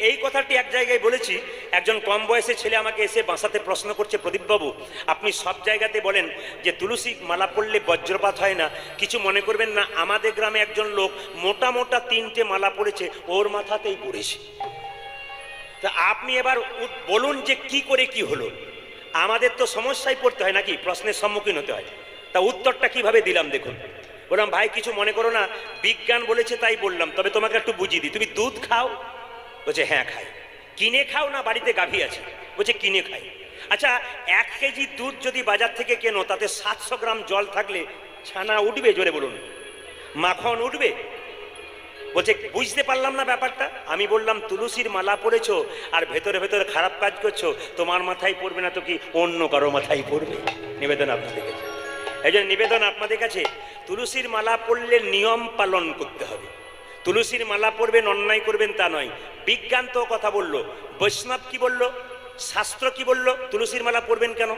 এই কথাটি এক জায়গায় বলেছি। একজন কম বয়সে ছেলে আমাকে এসে বাসাতে প্রশ্ন করছে, প্রদীপবাবু আপনি সব জায়গাতে বলেন যে তুলসী মালা পড়লে বজ্রপাত হয় না, কিছু মনে করবেন না, আমাদের গ্রামে একজন লোক মোটা মোটা 3টে মালা পড়েছে, ওর মাথাতেই পড়েছে। তা আপনি এবার বলুন যে কি করে কি হলো? আমাদের তো সমস্যায় পড়তে হয় নাকি, প্রশ্নের সম্মুখীন হতে হয়। তা উত্তরটা কিভাবে দিলাম দেখুন। বললাম, ভাই কিছু মনে করো না, বিজ্ঞান বলেছে তাই বললাম, তবে তোমাকে একটু বুঝিয়ে দিই। তুমি দুধ খাও? বলছে হ্যাঁ খাই। কিনে খাও না বাড়িতে গাভী আছে? বলছে কিনে খাই। আচ্ছা, 1 কেজি দুধ যদি বাজার থেকে কেনো, তাতে 700 গ্রাম জল থাকলে ছানা উঠবে? জোরে বলুন। মাখন উঠবে? বলছে বুঝতে পারলাম না ব্যাপারটা। আমি বললাম, তুলসীর মালা পড়েছো আর ভেতরে ভেতরে খারাপ কাজ করছো, তোমার মাথায় পড়বে না তো কি অন্য কারো মাথায় পড়বে? নিবেদন আপনাদের কাছে, এই জন্য নিবেদন আপনাদের কাছে, তুলসীর মালা পড়লে নিয়ম পালন করতে হবে। তুলসীর মালা পড়বেন, অন্যায় করবেন তা নয়। বিজ্ঞান তো কথা বলল, বৈষ্ণব কি বলল, শাস্ত্র কি বলল, তুলসীর মালা পড়বেন কেন?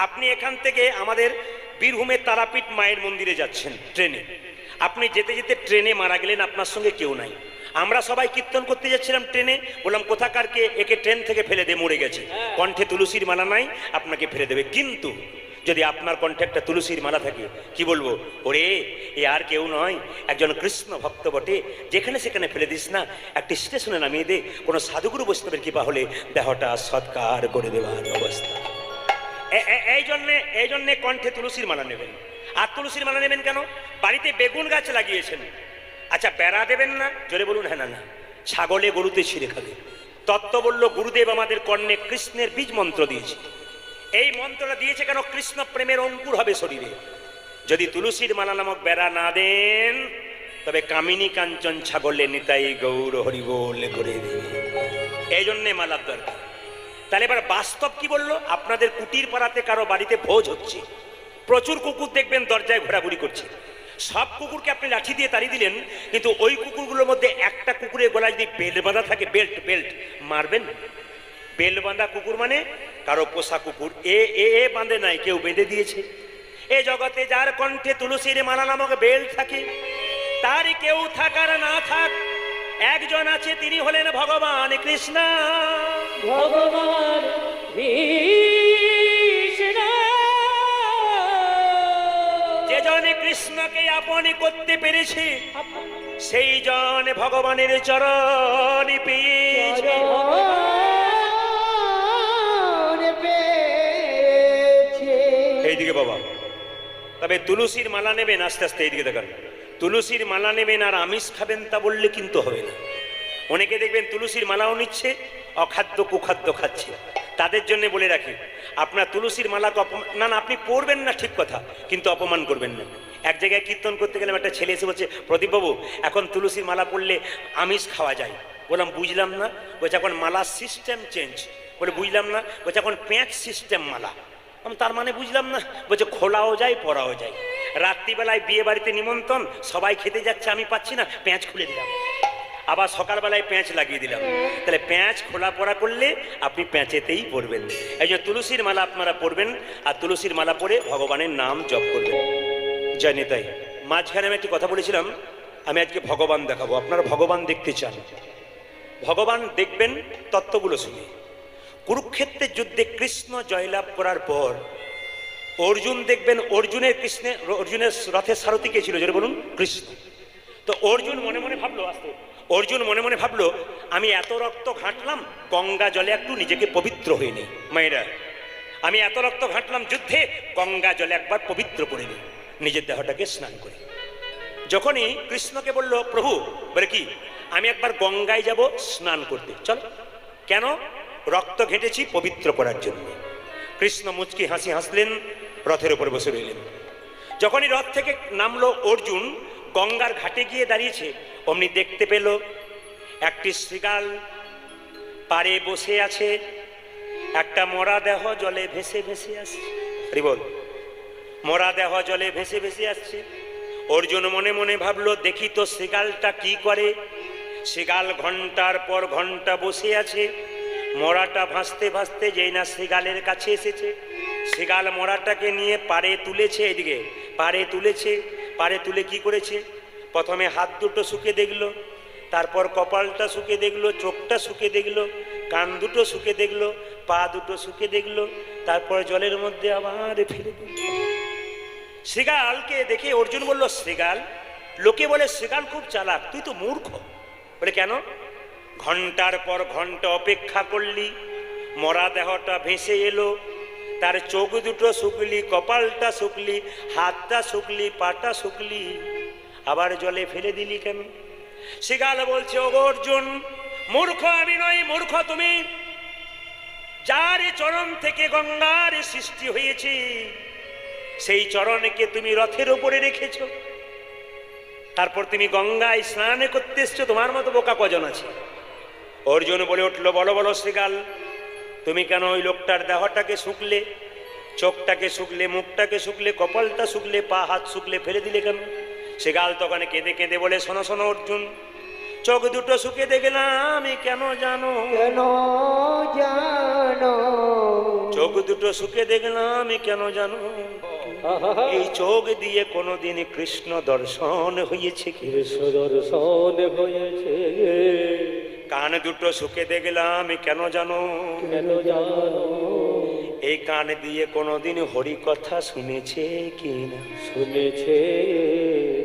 আপনি এখান থেকে আমাদের বীরভূমের তারাপীঠ মায়ের মন্দিরে যাচ্ছেন ট্রেনে, আপনি যেতে যেতে ট্রেনে মারা গেলেন, আপনার সঙ্গে কেউ নাই। আমরা সবাই কীর্তন করতে যাচ্ছিলাম ট্রেনে, বললাম কোথাকার কে, একে ট্রেন থেকে ফেলে দে, মরে গেছে, কণ্ঠে তুলসীর মালা নাই, আপনাকে ফেলে দেবে। কিন্তু যদি আপনার কণ্ঠে একটা তুলসীর মালা থাকে, কি বলবো, ওরে এ আর কেউ নয়, একজন কৃষ্ণ ভক্ত বটে, যেখানে সেখানে ফেলে দিস না, একটি স্টেশনে নামিয়ে দে, কোনো সাধুগুরু বৈষ্ণবের কৃপা হলে দেহটা সৎকার করে দেওয়ার ব্যবস্থা। এই জন্যে কণ্ঠে তুলসীর মালা নেবেন। আর তুলসীর মালা নেবেন কেন? বাড়িতে বেগুন গাছ লাগিয়েছেন, আচ্ছা বেড়া দেবেন না? জোরে বলুন হ্যাঁ না না। ছাগলে গরুতে ছিঁড়ে খাবে। তত্ত্ব বলল, গুরুদেব আমাদের কর্ণে কৃষ্ণের বীজ মন্ত্র দিয়েছে। এই মন্ত্রটা দিয়েছে কেন? কৃষ্ণ প্রেমের অঙ্কুর হবে শরীরে। যদি তুলসীর মালা নামক বেড়া না দেন, তবে কামিনী কাঞ্চন ছাগলে নিতাই গৌর হরি বলে করে দেবে। এই জন্যে মালার দরকার। তাহলে এবার বাস্তব কি বললো? আপনাদের কুটির পাড়াতে কারো বাড়িতে ভোজ হচ্ছে, প্রচুর কুকুর দেখবেন দরজায় ঘোরাঘুরি করছে। সব কুকুরকে আপনি লাঠি দিয়ে তাড়িয়ে দিলেন, কিন্তু ওই কুকুরগুলোর মধ্যে একটা কুকুরের গলায় যদি বেল্ট বাঁধা থাকে, বেল্ট মারবেন? বেল্ট বাঁধা কুকুর মানে কারো পোষা কুকুর, এ বাঁধে নাই, কেউ বেঁধে দিয়েছে। এ জগতে যার কণ্ঠে তুলসীর মালা নামক বেল্ট থাকে, তারই কেউ থাকার না থাক, একজন আছে, তিনি হলেন ভগবান কৃষ্ণ। ভগবান কৃষ্ণ, যে জন কৃষ্ণকে আপন করতে পেরেছে, সেই জন ভগবানের চরণ পেয়েছে। এইদিকে বাবা, তবে তুলসীর মালা নেবেন, আস্তে আস্তে এইদিকে দেখান, তুলসীর মালা নেবেন আর আমিষ খাবেন তা বললে কিন্তু হবে না। অনেকে দেখবেন তুলসীর মালাও নিচ্ছে, অখাদ্য কুখাদ্য খাচ্ছে। তাদের জন্য বলে রাখি, আপনার তুলসীর মালাকে না আপনি পড়বেন না ঠিক কথা, কিন্তু অপমান করবেন না। এক জায়গায় কীর্তন করতে গেলাম, একটা ছেলে এসে বলছে, প্রদীপবাবু এখন তুলসীর মালা পড়লে আমিষ খাওয়া যায়। বললাম বুঝলাম না। বলছে এখন মালা সিস্টেম চেঞ্জ। বলে বুঝলাম না। বলছে এখন পেঁচ সিস্টেম মালা। আমি তার মানে বুঝলাম না। বলছে খোলাও যায় পরাও যায়। রাত্রিবেলায় বিয়ে বাড়িতে নিমন্ত্রণ, সবাই খেতে যাচ্ছে, আমি পাচ্ছি না, পেঁচ খুলে দিলাম, আবার সকালবেলায় পেঁচ লাগিয়ে দিলাম। তাহলে পেঁচ খোলা পড়া করলে আপনি পেঁচেতেই পড়বেন। এই জন্য তুলসীর মালা আপনারা পড়বেন, আর তুলসীর মালা পড়ে ভগবানের নাম জপ করবেন। জয় নিতাই। মাঝখানে আমি একটি কথা বলেছিলাম, আমি আজকে ভগবান দেখাবো। আপনারা ভগবান দেখতে চান, ভগবান দেখবেন তত্ত্বগুলো শুনে। কুরুক্ষেত্রের যুদ্ধে কৃষ্ণ জয়লাভ করার পর অর্জুন দেখবেন, অর্জুনের রথের সারথি কে ছিল? যেটা বলুন, কৃষ্ণ। তো অর্জুন মনে মনে ভাবলো, আমি এত রক্ত ঘাঁটলাম, গঙ্গা জলে একটু নিজেকে পবিত্র হয়ে নেই। মায়েরা, আমি এত রক্ত ঘাঁটলাম যুদ্ধে, গঙ্গা জলে একবার পবিত্র করে নিই, নিজের দেহটাকে স্নান করি। যখনই কৃষ্ণকে বলল, প্রভু বলে কি, আমি একবার গঙ্গায় যাব স্নান করতে, চলো। কেন? রক্ত ঘেটেছি পবিত্র করার জন্য। কৃষ্ণ মুচকি হাসি হাসলেন, রথের উপর বসে রইলেন। যখনই রথ থেকে নামলো অর্জুন, গঙ্গার ঘাটে গিয়ে দাঁড়িয়েছে, অমনি দেখতে পেল একটি শৃগাল পাড়ে বসে আছে, একটা মরা দেহ জলে ভেসে ভেসে আসছে। হরি বল। মরা দেহ জলে ভেসে ভেসে আসছে। অর্জুন মনে মনে ভাবলো, দেখি তো শৃগালটা কি করে। শৃগাল ঘন্টার পর ঘন্টা বসে আছে। মরাটা ভাসতে ভাসতে যেই না শৃগালের কাছে এসেছে, শৃগাল মরাটাকে নিয়ে পাড়ে তুলেছে। এদিকে পাড়ে তুলেছে। পাড়ে তুলে কি করেছে? প্রথমে হাত দুটো শুকে দেখলো, তারপর কপালটা শুকে দেখলো, চোখটা শুকে দেখলো, কান দুটো শুকে দেখলো, পা দুটো শুকে দেখলো, তারপর জলের মধ্যে আবার ফেলে দিল। শৃগালকে দেখে অর্জুন বলল, শৃগাল, লোকে বলে শৃগাল খুব চালাক, তুই তো মূর্খ। বলে কেন? ঘন্টার পর ঘন্টা অপেক্ষা করলি, মরা দেহটা ভেসে এলো, তার চোখ দুটো শুকলি, কপালটা শুকলি, হাতটা শুকলি, পাটা শুকলি, আবার জলে ফেলে দিলি কেন? শৃগাল বলছে, ও অর্জুন, মূর্খ আমি নই, মূর্খ তুমি। যার চরণ থেকে গঙ্গার সৃষ্টি হয়েছে, সেই চরণকে তুমি রথের উপরে রেখেছ, তারপর তুমি গঙ্গায় স্নান করতে এসছো। তোমার মতো বোকা কজন আছে? অর্জুন বলে উঠলো, বলো বলো শৃগাল, তুমি কেন ওই লোকটার দেহটাকে শুকলে, চোখটাকে শুকলে, মুখটাকে শুকলে, কপালটা শুকলে, পা হাত শুকলে, ফেলে দিলে কেন? শৃগাল তখন কেঁদে কেঁদে বলে, শোনো শোনো অর্জুন, চোখ দুটো শুকে দেখলাম আমি, কেন জানো? কেন জানো? চোখ দুটো শুকে দেখলাম আমি, কেন জানো? এই চোখ দিয়ে কোনোদিন কৃষ্ণ দর্শন হয়েছে কি? কৃষ্ণ দর্শন হয়েছে। কান দুটো শুকে দেখলাম কেন জানো? কেন জানো? এই কান দিয়ে কোনোদিন হরি কথা শুনেছে কি না? শুনেছে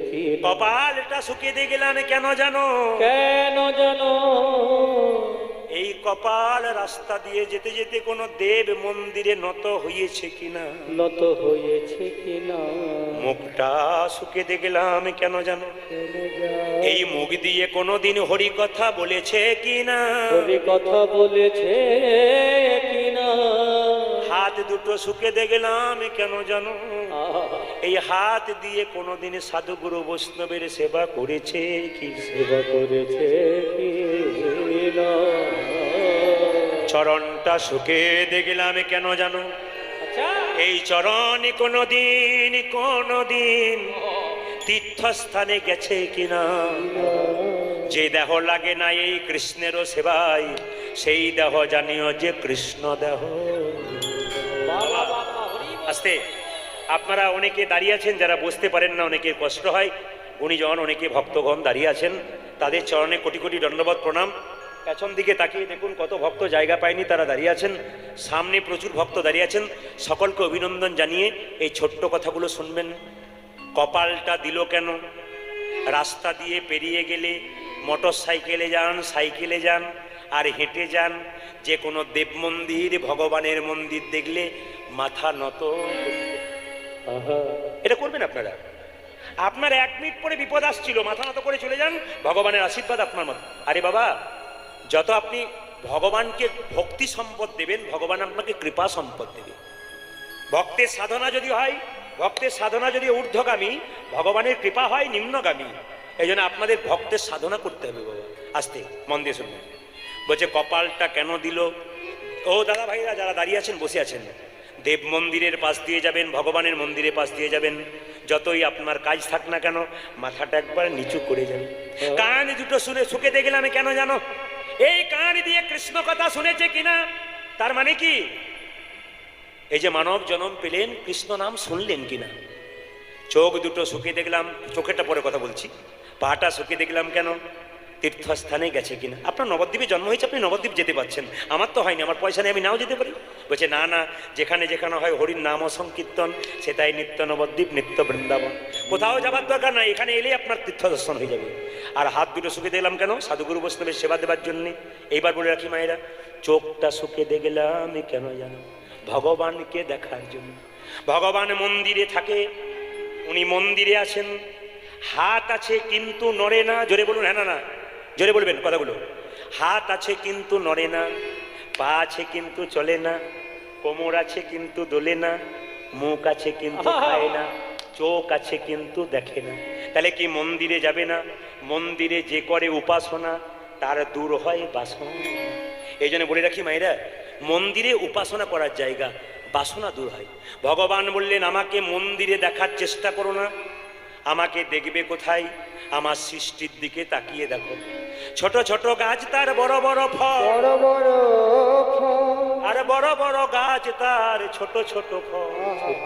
কি না? কপালটা শুকে দেখলাম কেন জানো? কেন জানো? এই কপাল রাস্তা দিয়ে যেতে যেতে কোনো দেব মন্দিরে নত হয়েছে কিনা? নত হয়েছে কিনা? মুখটা শুকে দেখলাম কেন জানো? কেন জানো? এই মুখ দিয়ে কোনোদিন হরি কথা বলেছে কিনা? হরি কথা বলেছে কিনা? হাত দুটো শুকে দেখলাম কেন জানো? আহা, এই হাত দিয়ে কোনোদিন সাধুগুরু বৈষ্ণবের সেবা করেছে কি? সেবা করেছে কি না? চরণটা শুকে দেখলাম কেন জানো? আচ্ছা, এই চরণ কোনোদিন তীর্থস্থানে গেছে কিনা? যে দেহ লাগে না এই কৃষ্ণেরও সেবায়, সেই দেহ জানিও যে কৃষ্ণ দেহ। বাবা বাবা হরি বল। আস্তে, আপনারা অনেকে দাঁড়িয়ে আছেন, যারা বসতে পারেন না, অনেকের কষ্ট হয়, গুণীজন অনেকে ভক্তগণ দাঁড়িয়ে আছেন, তাদের চরণে কোটি কোটি দণ্ডবত প্রণাম। পেছন দিকে তাকিয়ে দেখুন কত ভক্ত জায়গা পায়নি, তারা দাঁড়িয়ে আছেন। সামনে প্রচুর ভক্ত দাঁড়িয়ে আছেন। সকলকে অভিনন্দন জানিয়ে এই ছোট্ট কথাগুলো শুনবেন। কপালটা দিল কেন? রাস্তা দিয়ে পেরিয়ে গেলে মোটর সাইকেলে যান, সাইকেলে যান, আর হেঁটে যান, যে কোনো দেব মন্দির, ভগবানের মন্দির দেখলে মাথা নত করতে। আহা, এটা করবেন আপনারা। আপনার 1 মিনিট পরে বিপদ আসছিল, মাথা নত করে চলে যান, ভগবানের আশীর্বাদ আপনার মত। আরে বাবা, যত আপনি ভগবানকে ভক্তি সম্পদ দেবেন, ভগবান আপনাকে কৃপা সম্পদ দেবে। ভক্তের সাধনা যদি হয়, ভক্তের সাধনা যদি ঊর্ধ্বগামী, ভগবানের কৃপা হয় নিম্নগামী। এই জন্য আপনাদের ভক্তের সাধনা করতে হবে বাবা। আস্তে, মন দিয়ে শুনবেন। বলছে কপালটা কেন দিল? ও দাদা ভাইরা যারা দাঁড়িয়ে আছেন, বসে আছেন, দেব মন্দিরের পাশ দিয়ে যাবেন, ভগবানের মন্দিরের পাশ দিয়ে যাবেন, যতই আপনার কাজ থাক না কেন, মাথাটা একবার নিচু করে যাবেন। কান দুটো শুনে শুকে দেখলাম কেন জানো? এই কান দিয়ে কৃষ্ণ কথা শুনেছে কিনা? তার মানে কি? এই যে মানব জন্ম পেলেন, কৃষ্ণ নাম শুনলেন কিনা? চোখ দুটো শুকে দেখলাম, চোখেরটা পরে কথা বলছি। পাটা শুকে দেখলাম কেন? তীর্থস্থানে গেছে কিনা? আপনার নবদ্বীপে জন্ম হয়েছে, আপনি নবদ্বীপ যেতে পারছেন, আমার তো হয়নি, আমার পয়সা নেই, আমি নাও যেতে পারি। বলছে না না, যেখানে যেখানে হয় হরির নাম ও সংকীর্তন, সেটাই নিত্য নবদ্বীপ, নিত্য বৃন্দাবন। কোথাও যাবার দরকার নাই, এখানে এলেই আপনার তীর্থ দর্শন হয়ে যাবে। আর হাত দুটো শুকে দেখলাম কেন? সাধুগুরু বৈষ্ণবের সেবা দেবার জন্যে। এইবার বলে রাখি মায়েরা, চোখটা শুকে দেখলাম কেন জানো? ভগবানকে দেখার জন্য। ভগবান মন্দিরে থাকে, উনি মন্দিরে আছেন। হাত আছে কিন্তু নড়ে না। জোরে বলুন, হ্যাঁ না না, জোরে বলবেন কথাগুলো। হাত আছে কিন্তু নড়ে না, পা আছে কিন্তু চলে না, কোমর আছে কিন্তু দোলে না, মুখ আছে কিন্তু খায় না, চোখ আছে কিন্তু দেখে না। তাহলে কি মন্দিরে যাবে না? মন্দিরে যে করে উপাসনা, তার দূর হয় বাসনা। এই জন্য বলে রাখি মায়েরা, মন্দিরে উপাসনা করার জায়গা, বাসনা দূর হয়। ভগবান বললেন আমাকে মন্দিরে দেখার চেষ্টা করো না, আমাকে দেখবে কোথায়? আমার সৃষ্টির দিকে তাকিয়ে দেখো। ছোট ছোট গাছ তার বড় বড় ফল, বড় বড় ফল। আর বড় বড় গাছ তার ছোট ছোট ফল।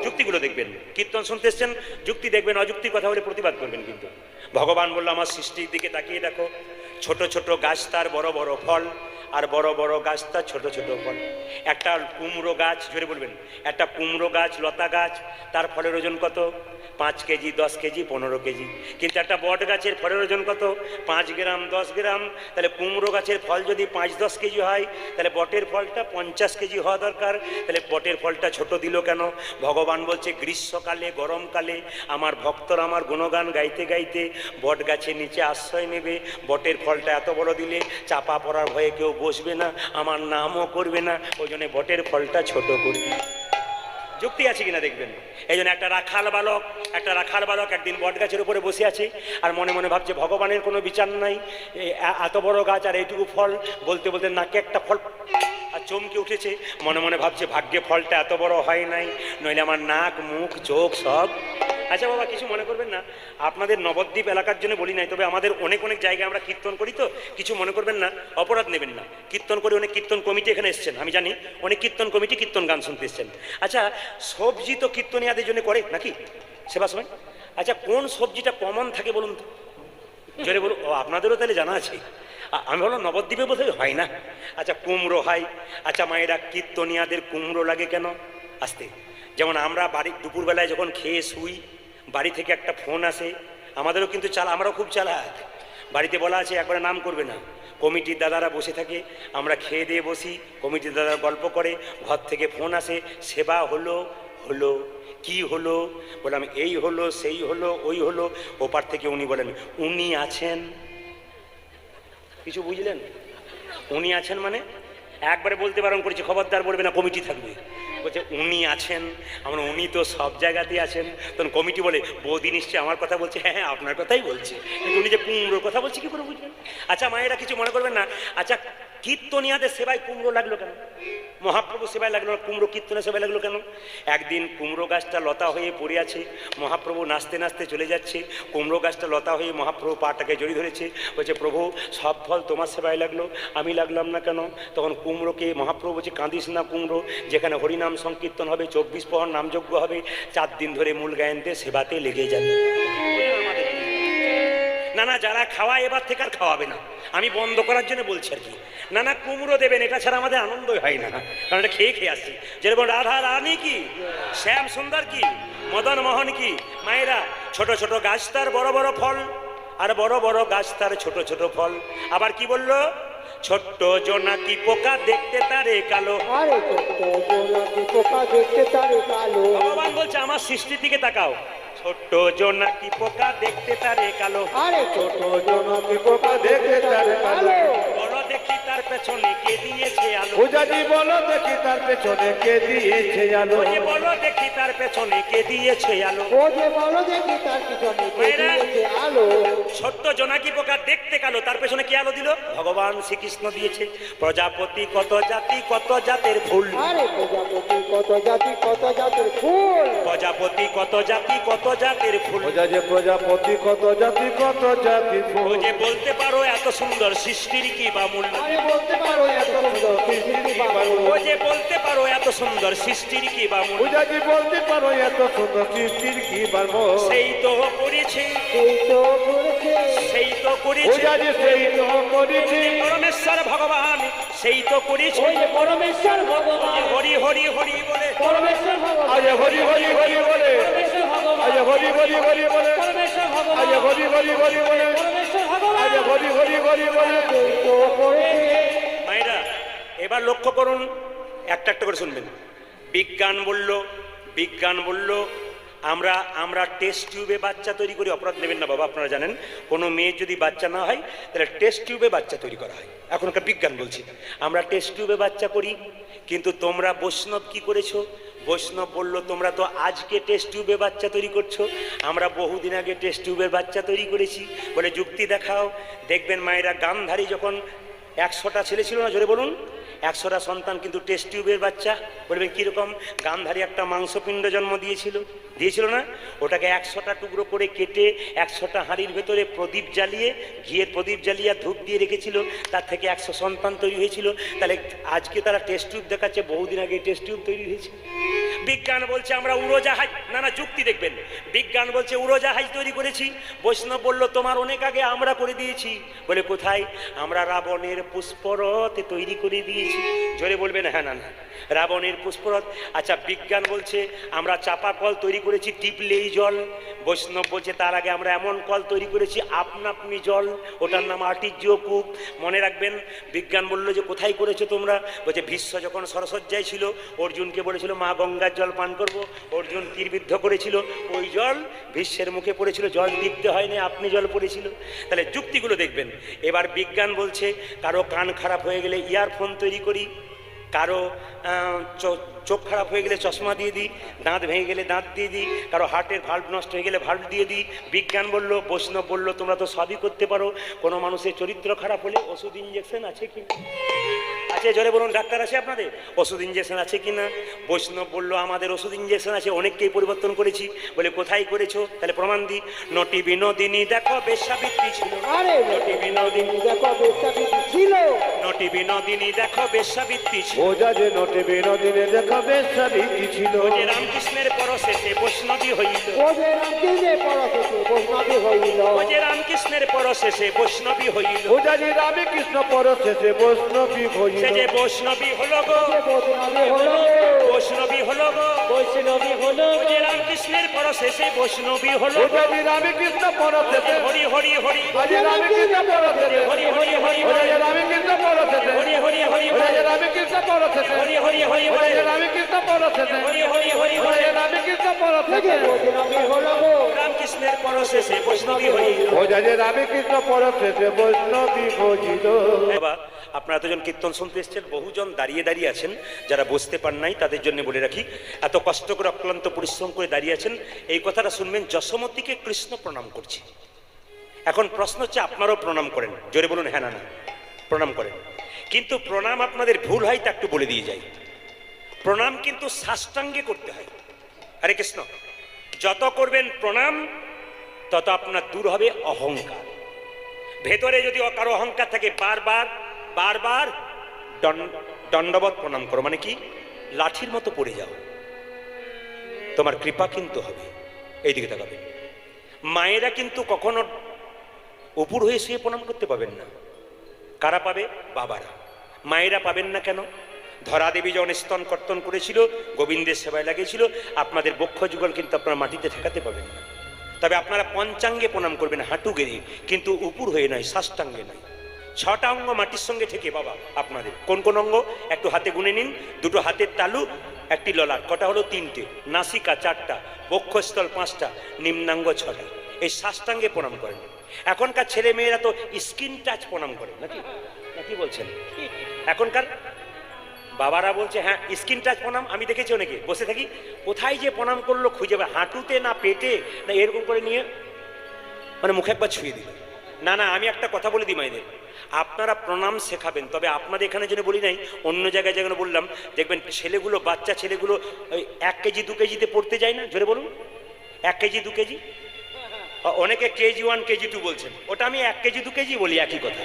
যুক্তিগুলো দেখবেন, কীর্তন শুনতে এসছেন, যুক্তি দেখবেন, অযুক্তি কথা বলে প্রতিবাদ করবেন। কিন্তু ভগবান বলল আমার সৃষ্টির দিকে তাকিয়ে দেখো, ছোট ছোট গাছ তার বড় বড় ফল, আর বড় বড় গাছ তার ছোট ছোট ফল। একটা কুমড়ো গাছ, জোরে বলবেন, একটা কুমড়ো গাছ, লতা গাছ, তার ফলের ওজন কত? 5 কেজি, 10 কেজি, 15 কেজি। কিন্তু একটা বট গাছের ফলের ওজন কত? 5 গ্রাম, 10 গ্রাম। তাহলে কুমড়ো গাছের ফল যদি 5-10 কেজি হয়, তাহলে বটের ফলটা 50 কেজি হওয়া দরকার। তাহলে বটের ফলটা ছোট দিল কেন? ভগবান বলছে গ্রীষ্মকালে, গরমকালে আমার ভক্তরা আমার গুণগান গাইতে গাইতে বট গাছের নিচে আশ্রয় নেবে। বটের ফলটা এত বড় দিলে চাপা পড়ার ভয়ে কেউ বসবে না, আমার নামও করবে না, ওই জন্য বটের ফলটা ছোট করবে। যুক্তি আছে কিনা দেখবেন। এই জন্য একটা রাখাল বালক একদিন বট গাছের উপরে বসে আছে, আর মনে মনে ভাবছে ভগবানের কোনো বিচার নাই, এত বড় গাছ আর এইটুকু ফল। বলতে বলতে নাকে একটা ফল আর চমকে উঠেছে, মনে মনে ভাবছে ভাগ্যে ফলটা এত বড় হয় নাই, নইলে আমার নাক, মুখ, চোখ সব। আচ্ছা বাবা, কিছু মনে করবেন না, আপনাদের নবদ্বীপ এলাকার জন্য বলি নাই, তবে আমাদের অনেক অনেক জায়গায় আমরা কীর্তন করি, তো কিছু মনে করবেন না, অপরাধ নেবেন না। কীর্তন করে অনেক কীর্তন কমিটি এখানে এসছেন, আমি জানি অনেক কীর্তন কমিটি কীর্তন গান শুনতে এসছেন। আচ্ছা, সবজি তো কীর্তনিয়াদের জন্য করে নাকি সেবা সময়? আচ্ছা, কোন সবজিটা কমন থাকে বলুন তো, জোরে বলুন। ও, আপনাদেরও তাহলে জানা আছে। আমি বললাম নবদ্বীপে বোধহয় হয় না। আচ্ছা, কুমড়ো হয়। আচ্ছা মায়েরা, কীর্তনিয়াদের কুমড়ো লাগে কেন? আসতে, যেমন আমরা বাড়ি দুপুরবেলায় যখন খেয়ে শুই, বাড়ি থেকে একটা ফোন আসে, আমাদেরও কিন্তু আমরাও খুব চালাক। বাড়িতে বলা আছে একবারে নাম করবে না, কমিটির দাদারা বসে থাকে, আমরা খেয়ে দিয়ে বসি, কমিটির দাদারা গল্প করে, ঘর থেকে ফোন আসে, সেবা হলো হলো কি হলো? বললাম এই হলো, সেই হলো, ওই হলো। ওপার থেকে উনি বলেন উনি আছেন। কিছু বুঝলেন? উনি আছেন মানে একবারে বলতে বারণ করেছি, খবরদার বলবে না কমিটি থাকবে। বলছে উনি আছেন, আমরা উনি তো সব জায়গাতেই আছেন। তখন কমিটি বলে বৌদি নিশ্চয়ই আমার কথা বলছে। হ্যাঁ, আপনার কথাই বলছে, কিন্তু উনি যে কুমড়োর কথা বলছে কি করে বুঝবেন? আচ্ছা মায়েরা, কিছু মনে করবেন না। আচ্ছা, কীর্তনিয়াদের সেবায় কুমড়ো লাগলো কেন? মহাপ্রভু সেবায় লাগলো না, কুমড়ো কীর্তনের সেবায় লাগলো কেন? একদিন কুমড়ো গাছটা লতা হয়ে পড়ে আছে, মহাপ্রভু নাচতে নাচতে চলে যাচ্ছে, কুমড়ো গাছটা লতা হয়ে মহাপ্রভু পাটাকে জড়িয়ে ধরেছে, বলছে প্রভু সব ফল তোমার সেবায় লাগলো, আমি লাগলাম না কেন? তখন কুমড়োকে মহাপ্রভু বলছে কাঁদিস না কুমড়ো, যেখানে হরিনাম সংকীর্তন হবে, 24 প্রহর নামযজ্ঞ হবে, 4 দিন ধরে মূল গায়নদের সেবাতে লেগে যাবে। না না, যারা খাওয়ায় এবার থেকে আর খাওয়াবে না, আমি বন্ধ করার জন্য বলছি আর কি। না না, কুমড়ো দেবেন, এটা ছাড়া আমাদের আনন্দই হয় না, কারণ এটা খেয়ে খেয়ে আসছি। যেরকম রাধা রানী কি, শ্যাম সুন্দর কি, মদন মোহন কি। মায়েরা, ছোট ছোট গাছ তার বড় বড় ফল, আর বড় বড় গাছ তার ছোট ছোট ফল। আবার কি বললো? ছোট্ট জোনাকি পোকা দেখতে তারে কালো। আরে ছোট্ট জোনাকি পোকা দেখতে তারে কালো। ভগবান বলছে আমার সৃষ্টির দিকে তাকাও, ছোট্ট জোনাকি পোকা দেখতে তারে কালো। আরে ছোট জোনাকি পোকা দেখতে তারে কালো। বলো দেখি তার পেছনে কে দিয়েছে আলো। পূজাজি বলো দেখি তার পেছনে কে দিয়েছে আলো। ওই যে বলো দেখি তার পেছনে কে দিয়েছে আলো। ও যে বলো দেখি তার পিছনে কে দিয়েছে আলো। ছোট্ট জোনাকি পোকা দেখতে কালো, তার পেছনে কি আলো দিল? ভগবান শ্রীকৃষ্ণ দিয়েছে। প্রজাপতি কত জাতি কত জাতের ফুল। আরে প্রজাপতি কত জাতি কত জাতের ফুল। প্রজাপতি কত জাতি কত জাতের ফুল। পূজাজি প্রজাপতি কত জাতি কত জাতি ও ফুল। যে বলতে পারো এত সুন্দর সৃষ্টির কি বা মূল। আরে বলতে পারো এত সুন্দর সৃষ্টির কি বা মূল। ও যে বলতে পারো এত সুন্দর সৃষ্টির কি বা মূল। পূজাজি বলতে পারো এত সুন্দর সৃষ্টির কি বার্ম। সেই তো করেছে, সেই তো করেছে, সেই তো করেছে। পূজাজি সেই তো করেছে। পরমেশ্বর ভগবান সেই তো করেছে। ওই যে পরমেশ্বর ভগবান। হরি হরি হরি বলে পরমেশ্বর ভগবান। আজ হরি হরি হরি বলে। পরমেশ্বর ভগবান। আজ হরি হরি হরি বলে। পরমেশ্বর ভগবান। আজ হরি হরি হরি বলে। পরমেশ্বর ভগবান। আজ হরি হরি হরি বলে। সেই তো করেছে। মায়েরা, এবার লক্ষ্য করুন, একটা একটা করে শুনবেন। বিজ্ঞান বলল আমরা টেস্ট টিউবে বাচ্চা তৈরি করি। অপরাধ নেবেন না বাবা, আপনারা জানেন কোনো মেয়ে যদি বাচ্চা না হয় তাহলে টেস্ট টিউবে বাচ্চা তৈরি করা হয়। এখনকার বিজ্ঞান বলছি, আমরা টেস্ট টিউবে বাচ্চা করি। কিন্তু তোমরা বৈষ্ণব কি করেছো? বৈষ্ণব বলল তোমরা তো আজকে টেস্ট টিউবে বাচ্চা তৈরি করছো, আমরা বহুদিন আগে টেস্ট টিউবের বাচ্চা তৈরি করেছি। বলে যুক্তি দেখাও। দেখবেন মায়েরা, গান্ধারী যখন 100টা ছেলে ছিল না, জোরে বলুন, 100টা সন্তান কিন্তু টেস্ট টিউবের বাচ্চা। বলবেন কীরকম? গান্ধারী একটা মাংসপিণ্ড জন্ম দিয়েছিল না? ওটাকে 100টা টুকরো করে কেটে 100টা হাঁড়ির ভেতরে প্রদীপ জ্বালিয়ে, ঘিয়ের প্রদীপ জ্বালিয়ে ধূপ দিয়ে রেখেছিল, তার থেকে 100 সন্তান তৈরি হয়েছিল। তাহলে আজকে তারা টেস্ট টিউব দেখাচ্ছে, বহুদিন আগে টেস্ট টিউব তৈরি হয়েছে। বিজ্ঞান বলছে আমরা উড়োজাহাজ, না যুক্তি দেখবেন, বিজ্ঞান বলছে উড়োজাহাজ তৈরি করেছি। বৈষ্ণব বলল তোমার অনেক আগে আমরা করে দিয়েছি। বলে কোথায়? আমরা রাবণের পুষ্পরথ তৈরি করে দিয়েছি। জোরে বলবেন হ্যাঁ না? রাবণের পুষ্পরথ। আচ্ছা, বিজ্ঞান বলছে আমরা চাপা কল তৈরি করেছি, টিপলেই জল। বৈষ্ণব বলছে তার আগে আমরা এমন কল তৈরি করেছি আপনা আপনি জল, ওটার নাম আর্টিজিও কূপ। মনে রাখবেন, বিজ্ঞান বলল যে কোথায় করেছো তোমরা? বলছে ভীষ্ম যখন সরসজ্জায় ছিল, অর্জুনকে বলেছিল মা গঙ্গার জল পান করব, অর্জুন তীরবিদ্ধ করেছিল, ওই জল ভীষ্মের মুখে পড়েছিল, জল দিতে হয়নি, আপনি জল পড়েছিল। তাহলে যুক্তিগুলো দেখবেন। এবার বিজ্ঞান বলছে কারো কান খারাপ হয়ে গেলে ইয়ারফোন তৈরি করি, কারো চোখ খারাপ হয়ে গেলে চশমা দিয়ে দিই, দাঁত ভেঙে গেলে দাঁত দিয়ে দিই, কারো হার্টের ভাল্ব নষ্ট হয়ে গেলে ভাল্ব দিয়ে দিই। বিজ্ঞান বলল, বৈষ্ণব বলল তোমরা তো সবই করতে পারো, কোনো মানুষের চরিত্র খারাপ হলে ওষুধ ইঞ্জেকশন আছে কি? আছে, জোরে বলুন। ডাক্তার আছে আপনাদের? ওষুধ ইঞ্জেকশন আছে কি না? বৈষ্ণব বলল আমাদের ওষুধ ইঞ্জেকশন আছে, অনেককেই পরিবর্তন করেছি। বলে কোথায় করেছো? তাহলে প্রমাণ দিই। নটি বিনোদিনী দেখো বেশ্যাবৃত্তি ছিল, আরে নটি বিনোদিনী দেখো বেশ্যাবৃত্তি ছিল, নটি বিনোদিনী দেখো বেশ্যাবৃত্তি ছিল। ওজা যে নটে বিনোদিনে দেখা বেশ্যাবৃত্তি ছিল। ও যে রামকৃষ্ণের পরশেষে বৈষ্ণবী হইল, ও যে রামকৃষ্ণের পরশেষে বৈষ্ণবী হইল, ও যে রামকৃষ্ণের পরশেষে বৈষ্ণবী হইল, ওজা যে রামে কৃষ্ণ পরশেষে বৈষ্ণবী হইল। সে যে বৈষ্ণবী হলো গো, যে বৈষ্ণবী হলো, বৈষ্ণবী হলো গো, বৈষ্ণবী হলো, ও যে রামকৃষ্ণের পরশেষে বৈষ্ণবী হলো গো। ওজা যে রামে কৃষ্ণ পরশেষে, হরি হরি হরি ওজা যে রামে কৃষ্ণ পরশেষে, হরি হরি হরি ওজা যে রামে কৃষ্ণ পরশেষে, হরি হরি হরি ওজা যে রামে কৃষ্ণ পরশেষে, হরি হরি হরি ওজা যে রামে কৃষ্ণ পরশেষে, হরি হরি হরি ওজা যে রামে কৃষ্ণ পরশেষে, যে বৈষ্ণবী হলো গো, রামকৃষ্ণের পরশেষে বৈষ্ণবী হইল। ওজা যে রামে কৃষ্ণ পরশেষে বৈষ্ণবী হইল। বাবা, আপনারা এতজন কীর্তন শুনতে এসছেন, বহুজন দাঁড়িয়ে দাঁড়িয়ে আছেন, যারা বসতে পান নাই তাদের জন্য বলে রাখি, এত কষ্ট করে অক্লান্ত পরিশ্রম করে দাঁড়িয়ে আছেন, এই কথাটা শুনবেন। যশোমতীকে কৃষ্ণ প্রণাম করছে। এখন প্রশ্ন হচ্ছে আপনারাও প্রণাম করেন? জোরে বলুন হ্যাঁ না? প্রণাম করেন, কিন্তু প্রণাম আপনাদের ভুল হয় তা একটু বলে দিয়ে যাই। প্রণাম কিন্তু সাষ্টাঙ্গে করতে হয়। হরে কৃষ্ণ। যত করবেন প্রণাম তত আপনার দূর হবে অহংকার। ভেতরে যদি কারো অহংকার থাকে, বারবার বারবার দণ্ডবত প্রণাম করো, মানে কি? লাঠির মতো পড়ে যাও, তোমার কৃপা কিন্তু হবে। এইদিকে তাকাবে। মায়েরা কিন্তু কখনো উপর হয়ে শুয়ে প্রণাম করতে পাবেন না। কারা পাবে? বাবারা। মায়েরা পাবেন না কেন? ধরা দেবী যখন স্তন কর্তন করেছিল, গোবিন্দের সেবায় লাগিয়েছিল, আপনাদের বক্ষ যুগল কিন্তু আপনারা মাটিতে ঠেকাতে পাবেন না। তবে আপনারা পঞ্চাঙ্গে প্রণাম করবেন, হাঁটু গেড়ে, কিন্তু উপর হয়ে নয়, সাষ্টাঙ্গে নয়। 6টা অঙ্গ মাটির সঙ্গে ঠেকে বাবা আপনাদের। কোন কোন অঙ্গ একটু হাতে গুনে নিন। 2টো হাতের তালু, একটি ললাট, কটা হলো? 3টে। নাসিকা 4টা, বক্ষস্থল 5টা, নিম্নাঙ্গ 6টা। এই সাষ্টাঙ্গে প্রণাম করেন। এখনকার ছেলে মেয়েরা তো স্কিন টাচ প্রণাম করে, নাকি নাকি বলছেন? এখনকার বাবারা বলছে হ্যাঁ স্কিন টাচ প্রণাম। আমি দেখেছি অনেকে বসে থাকি, কোথায় যে প্রণাম করলো খুঁজে পাবে, হাঁটুতে না পেটে না এরকম করে নিয়ে মানে মুখে একবার ছুঁয়ে দিল। না না, আমি একটা কথা বলে দিই মায়েদের, আপনারা প্রণাম শেখাবেন, তবে আপনাদের এখানে যেন বলি নাই, অন্য জায়গায় যেখানে বললাম, দেখবেন ছেলেগুলো, বাচ্চা ছেলেগুলো ওই 1 কেজি 2 কেজিতে পড়তে যায় না? জোরে বলুন, 1 কেজি 2 কেজি। অনেকে কেজি 1 কেজি 2 বলছেন, ওটা আমি 1 কেজি 2 কেজি বলি, একই কথা।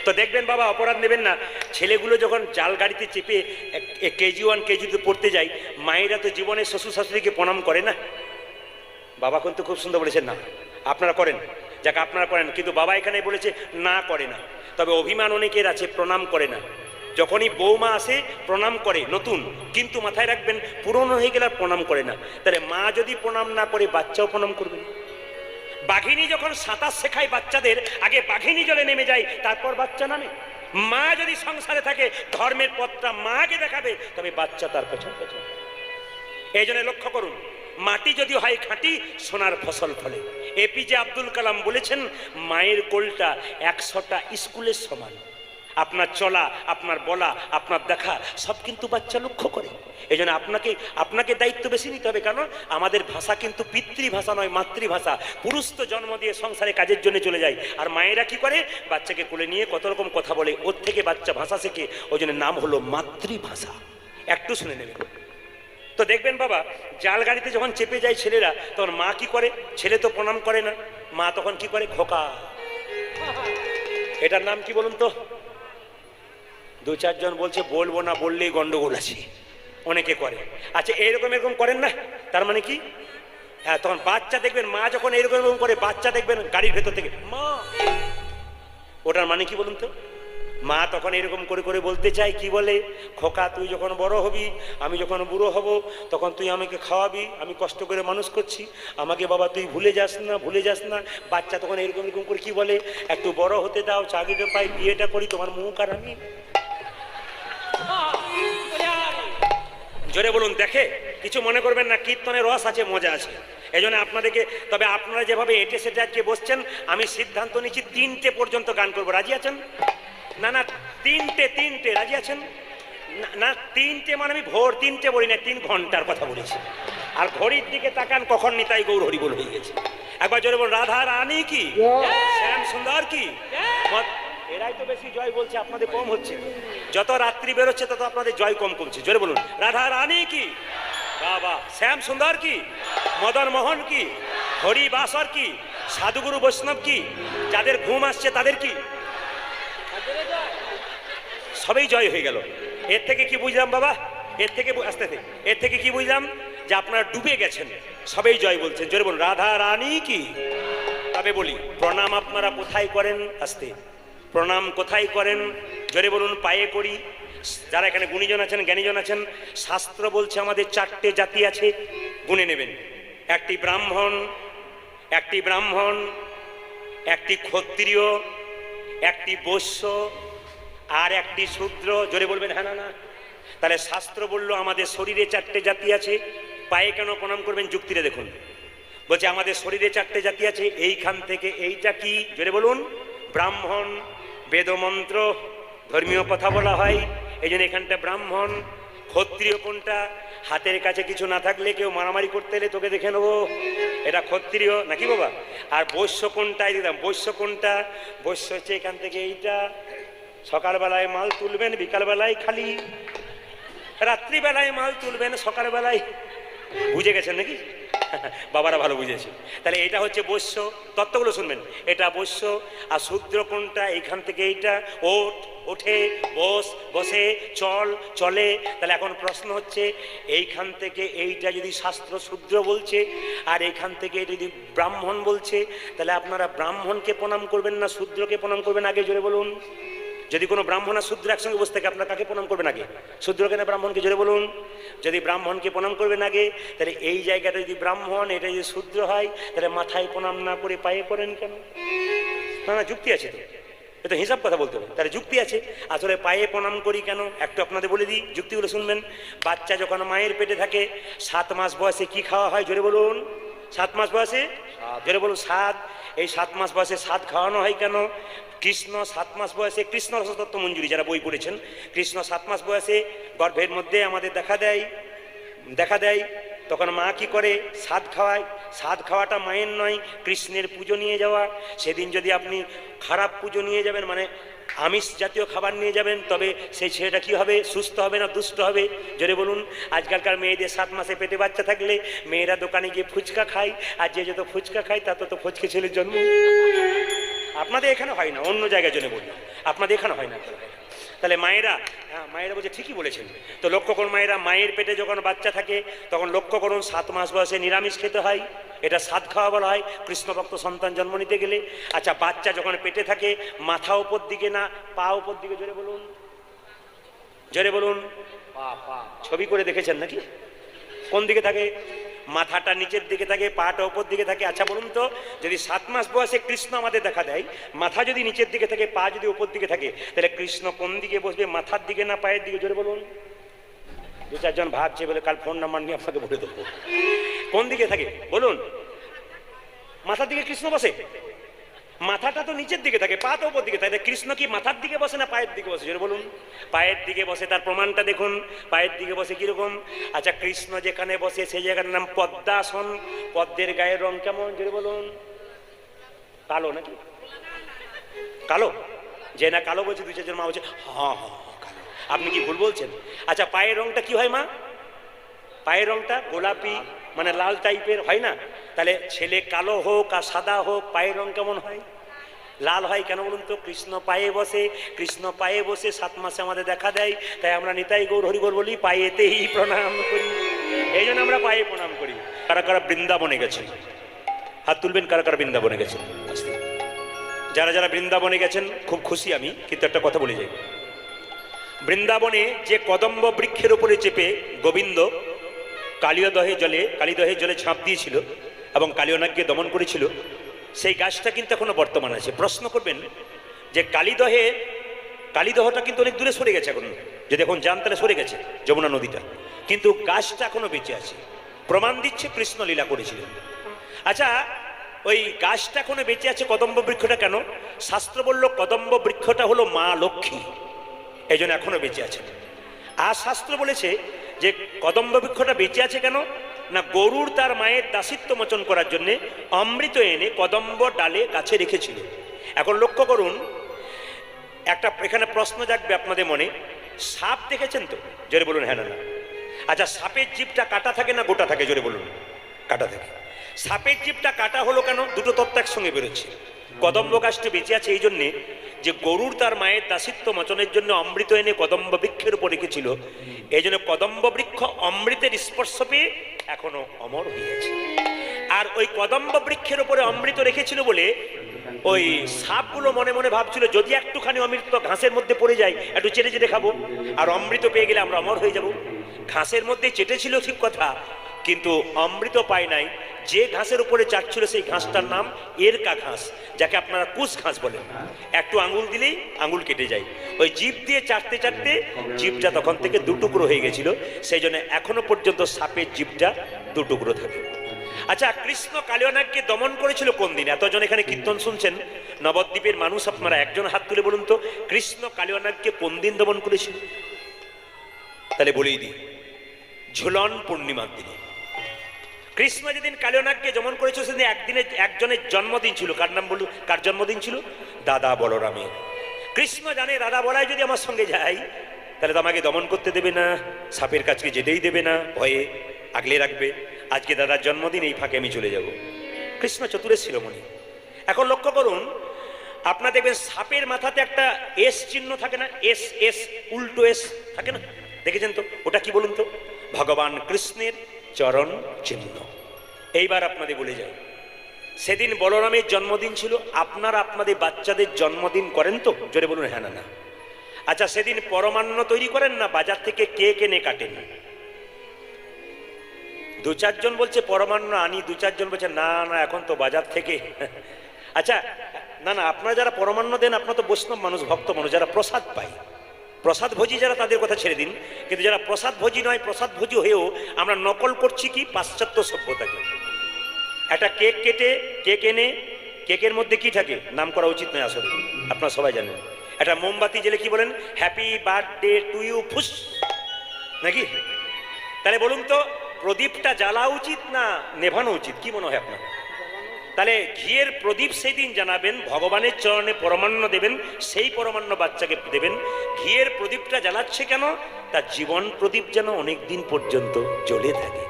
তো দেখবেন বাবা, অপরাধ নেবেন না। ছেলেগুলো যখন জাল গাড়িতে চেপে কেজি 1 কেজি 2 পড়তে যায়, মায়েরা তো জীবনে শ্বশুর শাশুড়িকে প্রণাম করে না। বাবা কিন্তু খুব সুন্দর বলেছেন, না আপনারা করেন, যাকে আপনারা করেন, কিন্তু বাবা এখানে বলেছে না করে না। তবে অভিমান অনেকের আছে, প্রণাম করে না। যখনই বৌমা আসে প্রণাম করে নতুন, কিন্তু মাথায় রাখবেন পুরনো হয়ে গেলে আর প্রণাম করে না। তাহলে মা যদি প্রণাম না করে, বাচ্চাও প্রণাম করবে না। বাঘিনী যখন সাঁতার শেখায় বাচ্চাদের, আগে বাঘিনী জলে নেমে যায়, তারপর বাচ্চা নামে। মা যদি সংসারে থাকে, ধর্মের পথটা মাকে দেখাবে, তবে বাচ্চা তার পেছন পেছন। এই জন্য লক্ষ্য করুন, মাটি যদি হয় খাঁটি, সোনার ফসল ফলে। এপিজে আব্দুল কালাম বলেছেন, মায়ের কোলটা 100টা স্কুলের সমান। আপনার চলা, আপনার বলা, আপনার দেখা সব কিন্তু বাচ্চা লক্ষ্য করে। এই জন্য আপনাকে দায়িত্ব বেশি নিতে হবে, কারণ আমাদের ভাষা কিন্তু পিতৃভাষা নয়, মাতৃভাষা। পুরুষ তো জন্ম দিয়ে সংসারে কাজের জন্য চলে যায়, আর মায়েরা কি করে, বাচ্চাকে কোলে নিয়ে কত রকম কথা বলে, ওর থেকে বাচ্চা ভাষা শেখে, ওই জন্য নাম হলো মাতৃভাষা। একটু শুনে নেবেন। তো দেখবেন বাবা, জাল গাড়িতে যখন চেপে যায় ছেলেরা, তখন মা কি করে, ছেলে তো প্রণাম করে না, মা তখন কি করে, খোকা। এটার নাম কি বলুন তো? দু চারজন বলছে বলবো না, বললেই গন্ডগোল আছে, অনেকে করে। আচ্ছা, এরকম করেন না, তার মানে কি? হ্যাঁ, তখন বাচ্চা দেখবেন, মা যখন এরকম করে, বাচ্চা দেখবেন গাড়ির ভেতর থেকে মা, ওটার মানে কি বলুন তো? মা তখন এরকম করে করে বলতে চায়, কি বলে, খোকা তুই যখন বড় হবি, আমি যখন বুড়ো হব, তখন তুই আমাকে খাওয়াবি, আমি কষ্ট করে মানুষ করছি, আমাকে বাবা তুই ভুলে যাস না, ভুলে যাস না। বাচ্চা তখন এরকম করে কি বলে, একটু বড় হতে দাও, চাকরিটা পাই, বিয়েটা করি, তোমার মুখ আর আমি। জোরে বলুন। দেখে কিছু মনে করবেন না, কীর্তনের রস আছে, মজা আছে। এই জন্য আপনাদেরকে, তবে আপনারা যেভাবে এটে সেটে আজকে বসছেন, আমি সিদ্ধান্ত নিচ্ছি 3টে পর্যন্ত গান করবো। রাজি আছেন? না, 3টে রাজি আছেন? না 3টে মানে আমি ভোর 3টে বলি না, 3 ঘন্টার কথা বলেছি। আর ঘড়ির দিকে তাকান, কখন নিতাই গৌর হরিবোল হয়ে গেছে। একবার জোরে বলুন, রাধা রানী কি, শ্যাম সুন্দর কি। এরাই তো বেশি জয় বলছে, আপনাদের কম হচ্ছে। যত রাত্রি বেরোচ্ছে তত আপনাদের জয় কমছে। জোরে বলুন, রাধা রানী কি, বাবা শ্যাম সুন্দর কি, মদন মোহন কি, হরি বাসর কি, সাধুগুরু বৈষ্ণব কি, যাদের ঘুম আসছে তাদের কি, সবই জয় হয়ে গেল। এর থেকে কি বুঝলাম বাবা? এর থেকে এর থেকে কি বুঝলাম? যে আপনারা ডুবে গেছেন, সবাই জয় বলছেন। জোরে বলুন, রাধা রানী কি। তবে বলি, প্রণাম আপনারা কোথায় করেন? আসতে প্রণাম কোথায় করেন? জোরে বলুন, পায়ে করি। যারা এখানে গুণীজন আছেন, জ্ঞানীজন আছেন, শাস্ত্র বলছে আমাদের 4টে জাতি আছে, গুনে নেবেন। একটি ব্রাহ্মণ, একটি ক্ষত্রিয়, একটি বৈশ্য, আর একটি শূদ্র। জোরে বলবেন হ্যাঁ না? তাহলে শাস্ত্র বললো আমাদের শরীরে 4টে জাতি আছে। পায়ে কেন প্রণাম করবেন? যুক্তিটা দেখুন। বলছে আমাদের শরীরে 4টে জাতি আছে, এইখান থেকে এইটা কি? জোরে বলুন, ব্রাহ্মণ। বেদমন্ত্র, ধর্মীয় কথা বলা হয়, এই জন্য এখানটা ব্রাহ্মণ। ক্ষত্রিয় কোনটা? হাতের কাছে কিছু না থাকলে, কেউ মারামারি করতে এলে তোকে দেখে নেবো, এটা ক্ষত্রিয় নাকি বাবা? আর বৈশ্য কোনটাই দিলাম, বৈশ্য কোনটা? বৈশ্য হচ্ছে এখান থেকে এইটা। সকালবেলায় মাল তুলবেন, বিকালবেলায় খালি, রাত্রিবেলায় মাল তুলবেন, সকালবেলায়। বুঝে গেছেন নাকি? বাবারা ভালো বুঝেছে। তাহলে এটা হচ্ছে বৈশ্য, তত্ত্বগুলো শুনবেন, এটা বৈশ্য। আর শূদ্র কোনটা? এইখান থেকে এইটা, ওঠে, বসে, চলে। তাহলে এখন প্রশ্ন হচ্ছে, এইখান থেকে এইটা যদি শাস্ত্র শূদ্র বলছে, আর এইখান থেকে এটা যদি ব্রাহ্মণ বলছে, তাহলে আপনারা ব্রাহ্মণকে প্রণাম করবেন না শূদ্রকে প্রণাম করবেন আগে? জোরে বলুন। যদি কোনো ব্রাহ্মণ আর শূদ্র একসঙ্গে বসে থাকে, আপনার কাকে প্রণাম করবেন আগে? শূদ্রকে না ব্রাহ্মণকে? জোরে বলুন। যদি ব্রাহ্মণকে প্রণাম করবেন আগে, তাহলে এই জায়গাটা যদি ব্রাহ্মণ, এটা যদি শূদ্র হয়, তাহলে মাথায় প্রণাম না করে পায়ে করেন কেন? না, যুক্তি আছে তো, এটা হিসাব কথা বলতে হবে। তাহলে যুক্তি আছে। আসলে পায়ে প্রণাম করি কেন, একটু আপনাদের বলে দিই, যুক্তিগুলো শুনবেন। বাচ্চা যখন মায়ের পেটে থাকে, 7 মাস বয়সে কি খাওয়া হয়? জোরে বলুন। 7 মাস বয়সে, জোরে বলুন, 7। এই 7 মাস বয়সে 7 খাওয়ানো হয় কেন? কৃষ্ণ 7 মাস বয়সে, কৃষ্ণ রসতত্ত্ব মঞ্জুরি যারা বই পড়েছেন, কৃষ্ণ 7 মাস বয়সে গর্ভের মধ্যে আমাদের দেখা দেয়। তখন মা কি করে? 7 খাওয়ায়। 7 খাওয়াটা মায়ের নয়, কৃষ্ণের পুজো নিয়ে যাওয়া। সেদিন যদি আপনি খারাপ পুজো নিয়ে যাবেন, মানে আমিষ জাতীয় খাবার নিয়ে যাবেন, তবে সেই ছেলেটা কি হবে? সুস্থ হবে না দুষ্ট হবে? জোরে বলুন। আজকালকার মেয়েদের 7 মাসে পেটে বাচ্চা থাকলে মেয়েরা দোকানে গিয়ে ফুচকা খায়, আর যে যত ফুচকা খায় তা তত ফুচকে ছেলের জন্ম। আপনাদের এখানে হয় না, অন্য জায়গায় জন্য বললাম, আপনাদের এখানে হয় না। তাহলে মায়েরা বলছে ঠিকই বলেছেন। তো লক্ষ্য করুন, মায়েরা মায়ের পেটে যখন বাচ্চা থাকে, তখন লক্ষ্য করুন 7 মাস বয়সে নিরামিষ খেতে হয়, এটা 7 খাওয়া বলা হয় কৃষ্ণ ভক্ত সন্তান জন্ম নিতে গেলে। আচ্ছা, বাচ্চা যখন পেটে থাকে, মাথা উপর দিকে না পা উপর দিকে? জোরে বলুন, জোরে বলুন। ছবি করে দেখেছেন নাকি? কোন দিকে থাকে? মাথাটা নিচের দিকে থাকে, পাটা উপর দিকে থাকে। আচ্ছা বলুন তো, যদি 7 মাস বয়সে কৃষ্ণ আমাদের দেখা দেয়, মাথা যদি নিচের দিকে থাকে, পা যদি উপর দিকে থাকে, তাহলে কৃষ্ণ কোন দিকে বসবে? মাথার দিকে না পায়ের দিকে? জোরে বলুন। 2-4 জন ভাবছে বলে, কাল ফোন নাম্বার নিয়ে আপনাকে বলে দেবো। কোন দিকে থাকে বলুন? মাথার দিকে কৃষ্ণ বসে। মাথাটা তো নিচের দিকে থাকে, পা তো উপর দিকে থাকে। কৃষ্ণ কি মাথার দিকে বসে না পায়ের দিকে বসে? জোরে বলুন। পায়ের দিকে বসে, তার প্রমাণটা দেখুন। পায়ের দিকে বসে কিরকম? আচ্ছা, কৃষ্ণ যেখানে বসে সেই জায়গার নাম পদ্মাসন। পদ্মের গায়ের রং কেমন? জোরে বলুন। কালো নাকি? কালো? যে না কালো বলছে, দুই চারজন মা বলছে হ্যাঁ হ্যাঁ কালো। আপনি কি ভুল বলছেন? আচ্ছা, পায়ের রংটা কি হয় মা? পায়ের রংটা গোলাপি মানে লাল টাইপের হয় না? তাহলে ছেলে কালো হোক আর সাদা হোক, পায়ের রং কেমন হয়? লাল হয়। কেন বলুন তো? কৃষ্ণ পায়ে বসে। কৃষ্ণ পায়ে বসে 7 মাসে আমাদের দেখা দেয়, তাই আমরা নিতাই গৌর হরিগৌর বলি, পায়েতেই প্রণাম করি। এই জন্য আমরা পায়ে প্রণাম করি। কারা কারা বৃন্দাবনে গেছেন হাত তুলবেন? কারা কারা বৃন্দাবনে গেছেন? যারা যারা বৃন্দাবনে গেছেন খুব খুশি আমি, কিন্তু একটা কথা বলে যাই। বৃন্দাবনে যে কদম্ব বৃক্ষের উপরে চেপে গোবিন্দ কালিদহের জলে ঝাঁপ দিয়েছিল এবং কালিয়নাগকে দমন করেছিল, সেই গাছটা কিন্তু এখনো বর্তমান আছে। প্রশ্ন করবেন যে কালিদহটা কিন্তু অনেক দূরে সরে গেছে, এখন যদি এখন যান তাহলে সরে গেছে যমুনা নদীটা, কিন্তু গাছটা এখনো বেঁচে আছে। প্রমাণ দিচ্ছে কৃষ্ণ লীলা করেছিলেন। আচ্ছা, ওই গাছটা এখনো বেঁচে আছে, কদম্ব বৃক্ষটা কেন? শাস্ত্র বলল কদম্ব বৃক্ষটা হলো মা লক্ষ্মী, এই জন্য এখনো বেঁচে আছে। আর শাস্ত্র বলেছে যে কদম্ব বৃক্ষটা বেঁচে আছে কেন না, গরুর তার মায়ের দাসিত্ব মোচন করার জন্য অমৃত এনে কদম্ব ডালে গাছে রেখেছিল। এখন লক্ষ্য করুন, একটা এখানে প্রশ্ন জাগবে আপনাদের মনে। সাপ দেখেছেন তো? জোরে বলুন হ্যাঁ না না। আচ্ছা, সাপের জিভটা কাটা থাকে না গোটা থাকে? জোরে বলুন। কাটা থাকে। সাপের জিভটা কাটা হলো কেন? দুটো তত্ত্ব একসঙ্গে বেরোচ্ছে। কদম্ব গাছটি বেঁচে আছে এই জন্যে যে গরুর তার মায়ের দাসিত্ব মোচনের জন্য অমৃত এনে কদম্ব বৃক্ষের উপর রেখেছিল, এই জন্য কদম্ব বৃক্ষ অমৃতের স্পর্শ পেয়ে এখনো অমর হয়েছে। আর ওই কদম্ব বৃক্ষের উপরে অমৃত রেখেছিল বলে ওই সাপগুলো মনে মনে ভাবছিল যদি একটুখানি অমৃত ঘাসের মধ্যে পড়ে যায়, একটু চেটে চেটে খাবো, আর অমৃত পেয়ে গেলে আমরা অমর হয়ে যাব। ঘাসের মধ্যে চেটেছিল ঠিক কথা, কিন্তু অমৃত পায় নাই। যে ঘাসের উপরে চাটছিল সেই ঘাসটার নাম এরকা ঘাস, যাকে আপনারা কুশ ঘাস বলেন। একটু আঙুল দিলেই আঙুল কেটে যায়। ওই জিভ দিয়ে চাটতে চাটতে জিভটা তখন থেকে দুটুকরো হয়ে গেছিল, সেই জন্য এখনো পর্যন্ত সাপের জিভটা দুটুকরো থাকে। আচ্ছা, কৃষ্ণ কালিয়নাগকে দমন করেছিল কোন দিন? এতজন এখানে কীর্তন শুনছেন, নবদ্বীপের মানুষ আপনারা একজন হাত তুলে বলুন তো, কৃষ্ণ কালিয়নাগকে কোন দিন দমন করেছিল? তাহলে বলেই দিই, ঝুলন পূর্ণিমার দিনে। কৃষ্ণ যেদিন কালিয়নাগকে দমন করেছিল সেদিন একজনের জন্মদিন ছিল। কার নাম বলুন? কার জন্মদিন ছিল? দাদা বলরামের। কৃষ্ণ জানে দাদা বলাই যদি আমার সঙ্গে যাই তাহলে তো আমাকে দমন করতে দেবে না, সাপের কাছকে যেতেই দেবে না, ভয়ে আগলে রাখবে। আজকে দাদার জন্মদিন, এই ফাঁকে আমি চলে যাব। কৃষ্ণ চতুরের শিরোমণি। এখন লক্ষ্য করুন, আপনার দেখবেন সাপের মাথাতে একটা এস চিহ্ন থাকে না? এস এস উল্টো এস থাকে না? দেখেছেন তো? ওটা কি বলুন তো? ভগবান কৃষ্ণের চরণ চিহ্ন। এইবার আপনাদের বলে যাই, সেদিন বলরামের জন্মদিন ছিল। আপনারা আপনাদের বাচ্চাদের জন্মদিন করেন তো? জোরে বলুন হ্যাঁ না না। আচ্ছা, সেদিন পরমান্ন তৈরি করেন না বাজার থেকে কেক এনে কাটেন? দু চারজন বলছে পরমান্ন আনি, দু চারজন বলছে না না এখন তো বাজার থেকে। আচ্ছা, না না, আপনারা যারা পরমান্ন দেন আপনারা তো বৈষ্ণব মানুষ, ভক্ত মানুষ, যারা প্রসাদ পায়, প্রসাদ ভোজী যারা, তাদের কথা ছেড়ে দিন। কিন্তু যারা প্রসাদ ভোজী নয়, প্রসাদ ভোজী হয়েও আমরা নকল করছি কি? পাশ্চাত্য সভ্যতাকে। একটা কেক কেটে কেক এনে, কেকের মধ্যে কি থাকে নাম করা উচিত নয় আসলে, আপনারা সবাই জানেন। একটা মোমবাতি জেলে কি বলেন? হ্যাপি বার্থডে টু ইউ ফুস, নাকি? তাহলে বলুন তো, প্রদীপটা জ্বালা উচিত না নেভানো উচিত? কি মনে হয় আপনার? তাহলে ঘিয়ের প্রদীপ সেই দিন জানাবেন, ভগবানের চরণে পরমান্ন দেবেন, সেই পরমান্ন বাচ্চাকে দেবেন। ঘিয়ের প্রদীপটা জ্বালাচ্ছে কেন? তার জীবন প্রদীপ যেন অনেক দিন পর্যন্ত জ্বলে থাকে।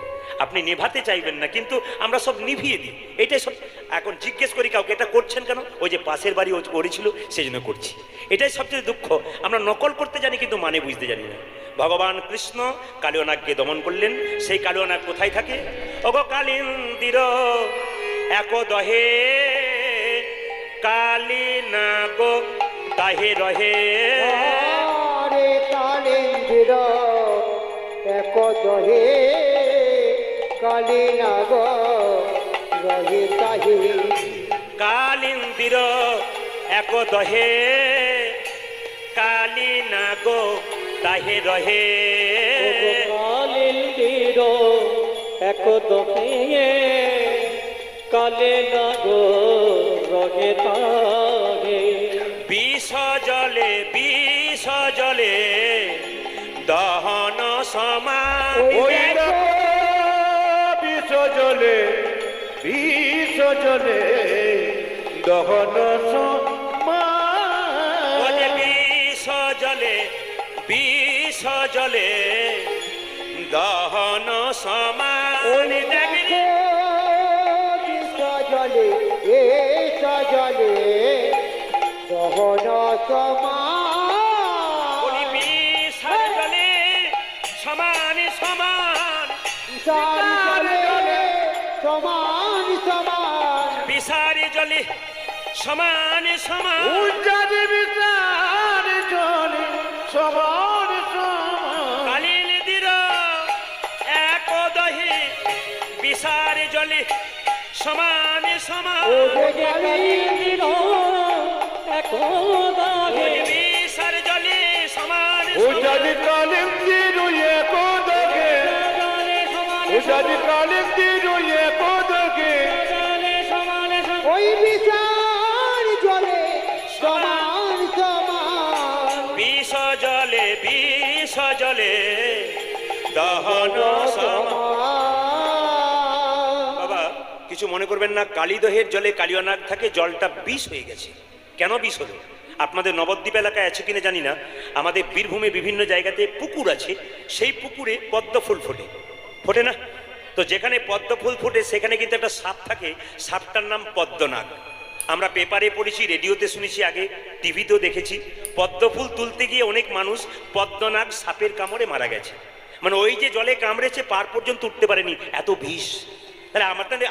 আপনি নেভাতে চাইবেন না, কিন্তু আমরা সব নিভিয়ে দিই। এটাই সব। এখন জিজ্ঞেস করি কাউকে, এটা করছেন কেন? ওই যে পাশের বাড়ি করেছিল সেই জন্য করছি। এটাই সবচেয়ে দুঃখ, আমরা নকল করতে জানি কিন্তু মানে বুঝতে জানি না। ভগবান কৃষ্ণ কালিয়নাগকে দমন করলেন। সেই কালিয়নাগ কোথায় থাকে? ওগো কালিন্দির এক দহে কালী নাগ তাহে রহে। রে কালিন্দির এক দহে কালী নাগ রহে তাহে। কালিন্দির এক দহে কালী নাগ তাহে রহে। কালিন্দির এক দহে কালী নাগ রগে তাগে বিষ জলে দহন সমান ওই দেখো বিষ জলে দহন সমান বিষ জলে দহন সমান ওই দেখো বিষ জলে এ জলে দহন সমান বিষার জলে সমান সমান জলে সমান সমান বিষার জলে সমান সমান উজ্জাদি বিচার জলে সমান সমান কালিল দির এক দহে বিষার জলে সমান সমান ও যে কালিন্দির একদাগে বিষার জলে সমান উজ্জাদি কালিন্দির একদাগে উজ্জাদি কালিন্দির একদাগে ওই বিচার জলে সমান সমান বিষ জলে দহন সমান বাবা কিছু মনে করবেন না, কালীদহের জলে কালীয় নাগ থাকে, জলটা বিষ হয়ে গেছে। কেন বিষ হলো? আপনাদের নবদ্বীপ এলাকায় আছে কিনা জানি না, আমাদের বীরভূমে বিভিন্ন জায়গাতে পুকুর আছে, সেই পুকুরে পদ্ম ফুল ফোটে না? তো যেখানে পদ্ম ফুল ফোটে সেখানে কিন্তু একটা সাপ থাকে, সাপটার নাম পদ্মনাগ। আমরা পেপারে পড়েছি, রেডিওতে শুনেছি, আগে টিভিতেও দেখেছি। পদ্ম ফুল তুলতে গিয়ে অনেক মানুষ পদ্মনাগ সাপের কামড়ে মারা গেছে। মানে ওই যে জলে কামড়েছে পার পর্যন্ত উঠতে পারেনি, এত বিষ। তাহলে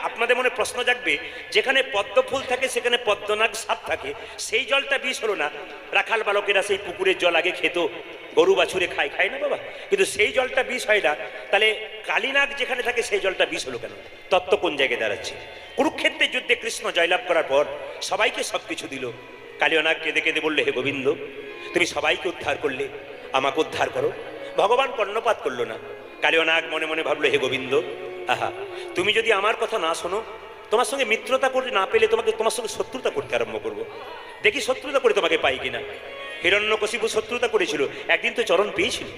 আপনাদের মনে প্রশ্ন জাগবে, যেখানে পদ্ম ফুল থাকে সেখানে পদ্মনাগ সাপ থাকে, সেই জলটা বিষ হলো না? রাখাল বালকেরা সেই পুকুরের জল আগে খেত, গরু বাছুরে খায় না বাবা, কিন্তু সেই জলটা বিষ হয় না। তাহলে কালীনাগ যেখানে থাকে সেই জলটা বিষ হলো কেন? তত্ত্ব কোন জায়গায় দাঁড়াচ্ছে? কুরুক্ষেত্রের যুদ্ধে কৃষ্ণ জয়লাভ করার পর সবাইকে সবকিছু দিল। কালীনাগ কেঁদে কেঁদে বললে, হে গোবিন্দ, তুমি সবাইকে উদ্ধার করলে, আমাকে উদ্ধার করো। ভগবান কর্ণপাত করলো না। কালীনাগ মনে মনে ভাবলো, হে গোবিন্দ, আহা, তুমি যদি আমার কথা না শোনো, তোমার সঙ্গে মিত্রতা করতে না পেলে তোমার সঙ্গে শত্রুতা করতে আরম্ভ করবো। দেখি শত্রুতা করে তোমাকে পাই কিনা। হিরণ্যকশিপু শত্রুতা করেছিল, একদিন তো চরণ পেয়েছিল,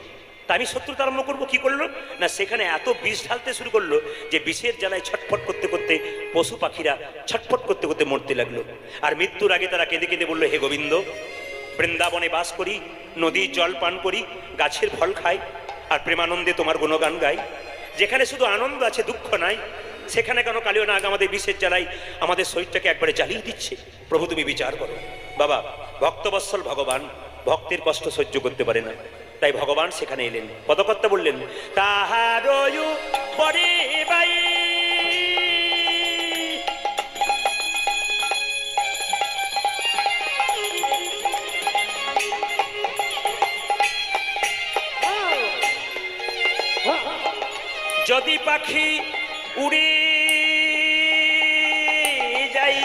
তা আমি শত্রুতা আরম্ভ করবো। কি করলো না, সেখানে এত বিষ ঢালতে শুরু করলো যে বিষের জ্বালায় ছটফট করতে করতে পশু পাখিরা ছটফট করতে করতে মরতে লাগলো। আর মৃত্যুর আগে তারা কেঁদে কেঁদে বললো, হে গোবিন্দ, বৃন্দাবনে বাস করি, নদীর জল পান করি, গাছের ফল খাই, আর প্রেমানন্দে তোমার গুণগান গাই। যেখানে শুধু আনন্দ আছে, দুঃখ নাই, সেখানে কেন কালীনাগ আমাদের বিষের জ্বালাই আমাদের শরীরটাকে একবারে জ্বালিয়ে দিচ্ছে? প্রভু তুমি বিচার করো। বাবা, ভক্তবৎসল ভগবান ভক্তের কষ্ট সহ্য করতে পারে না, তাই ভগবান সেখানে এলেন। পদকর্তা বললেন, তাহার পরে বাই যদি পাখি উড়ে যাই,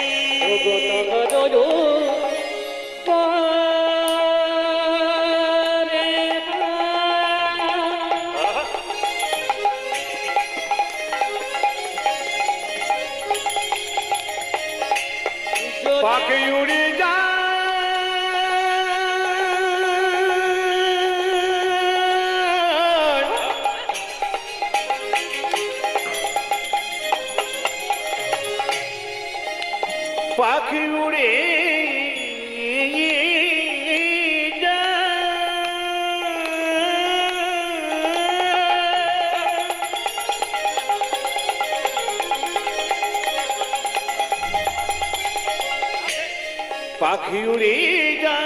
পাখি উড়ে যায় পাখি উড়ে পাখি উড়ে যায়,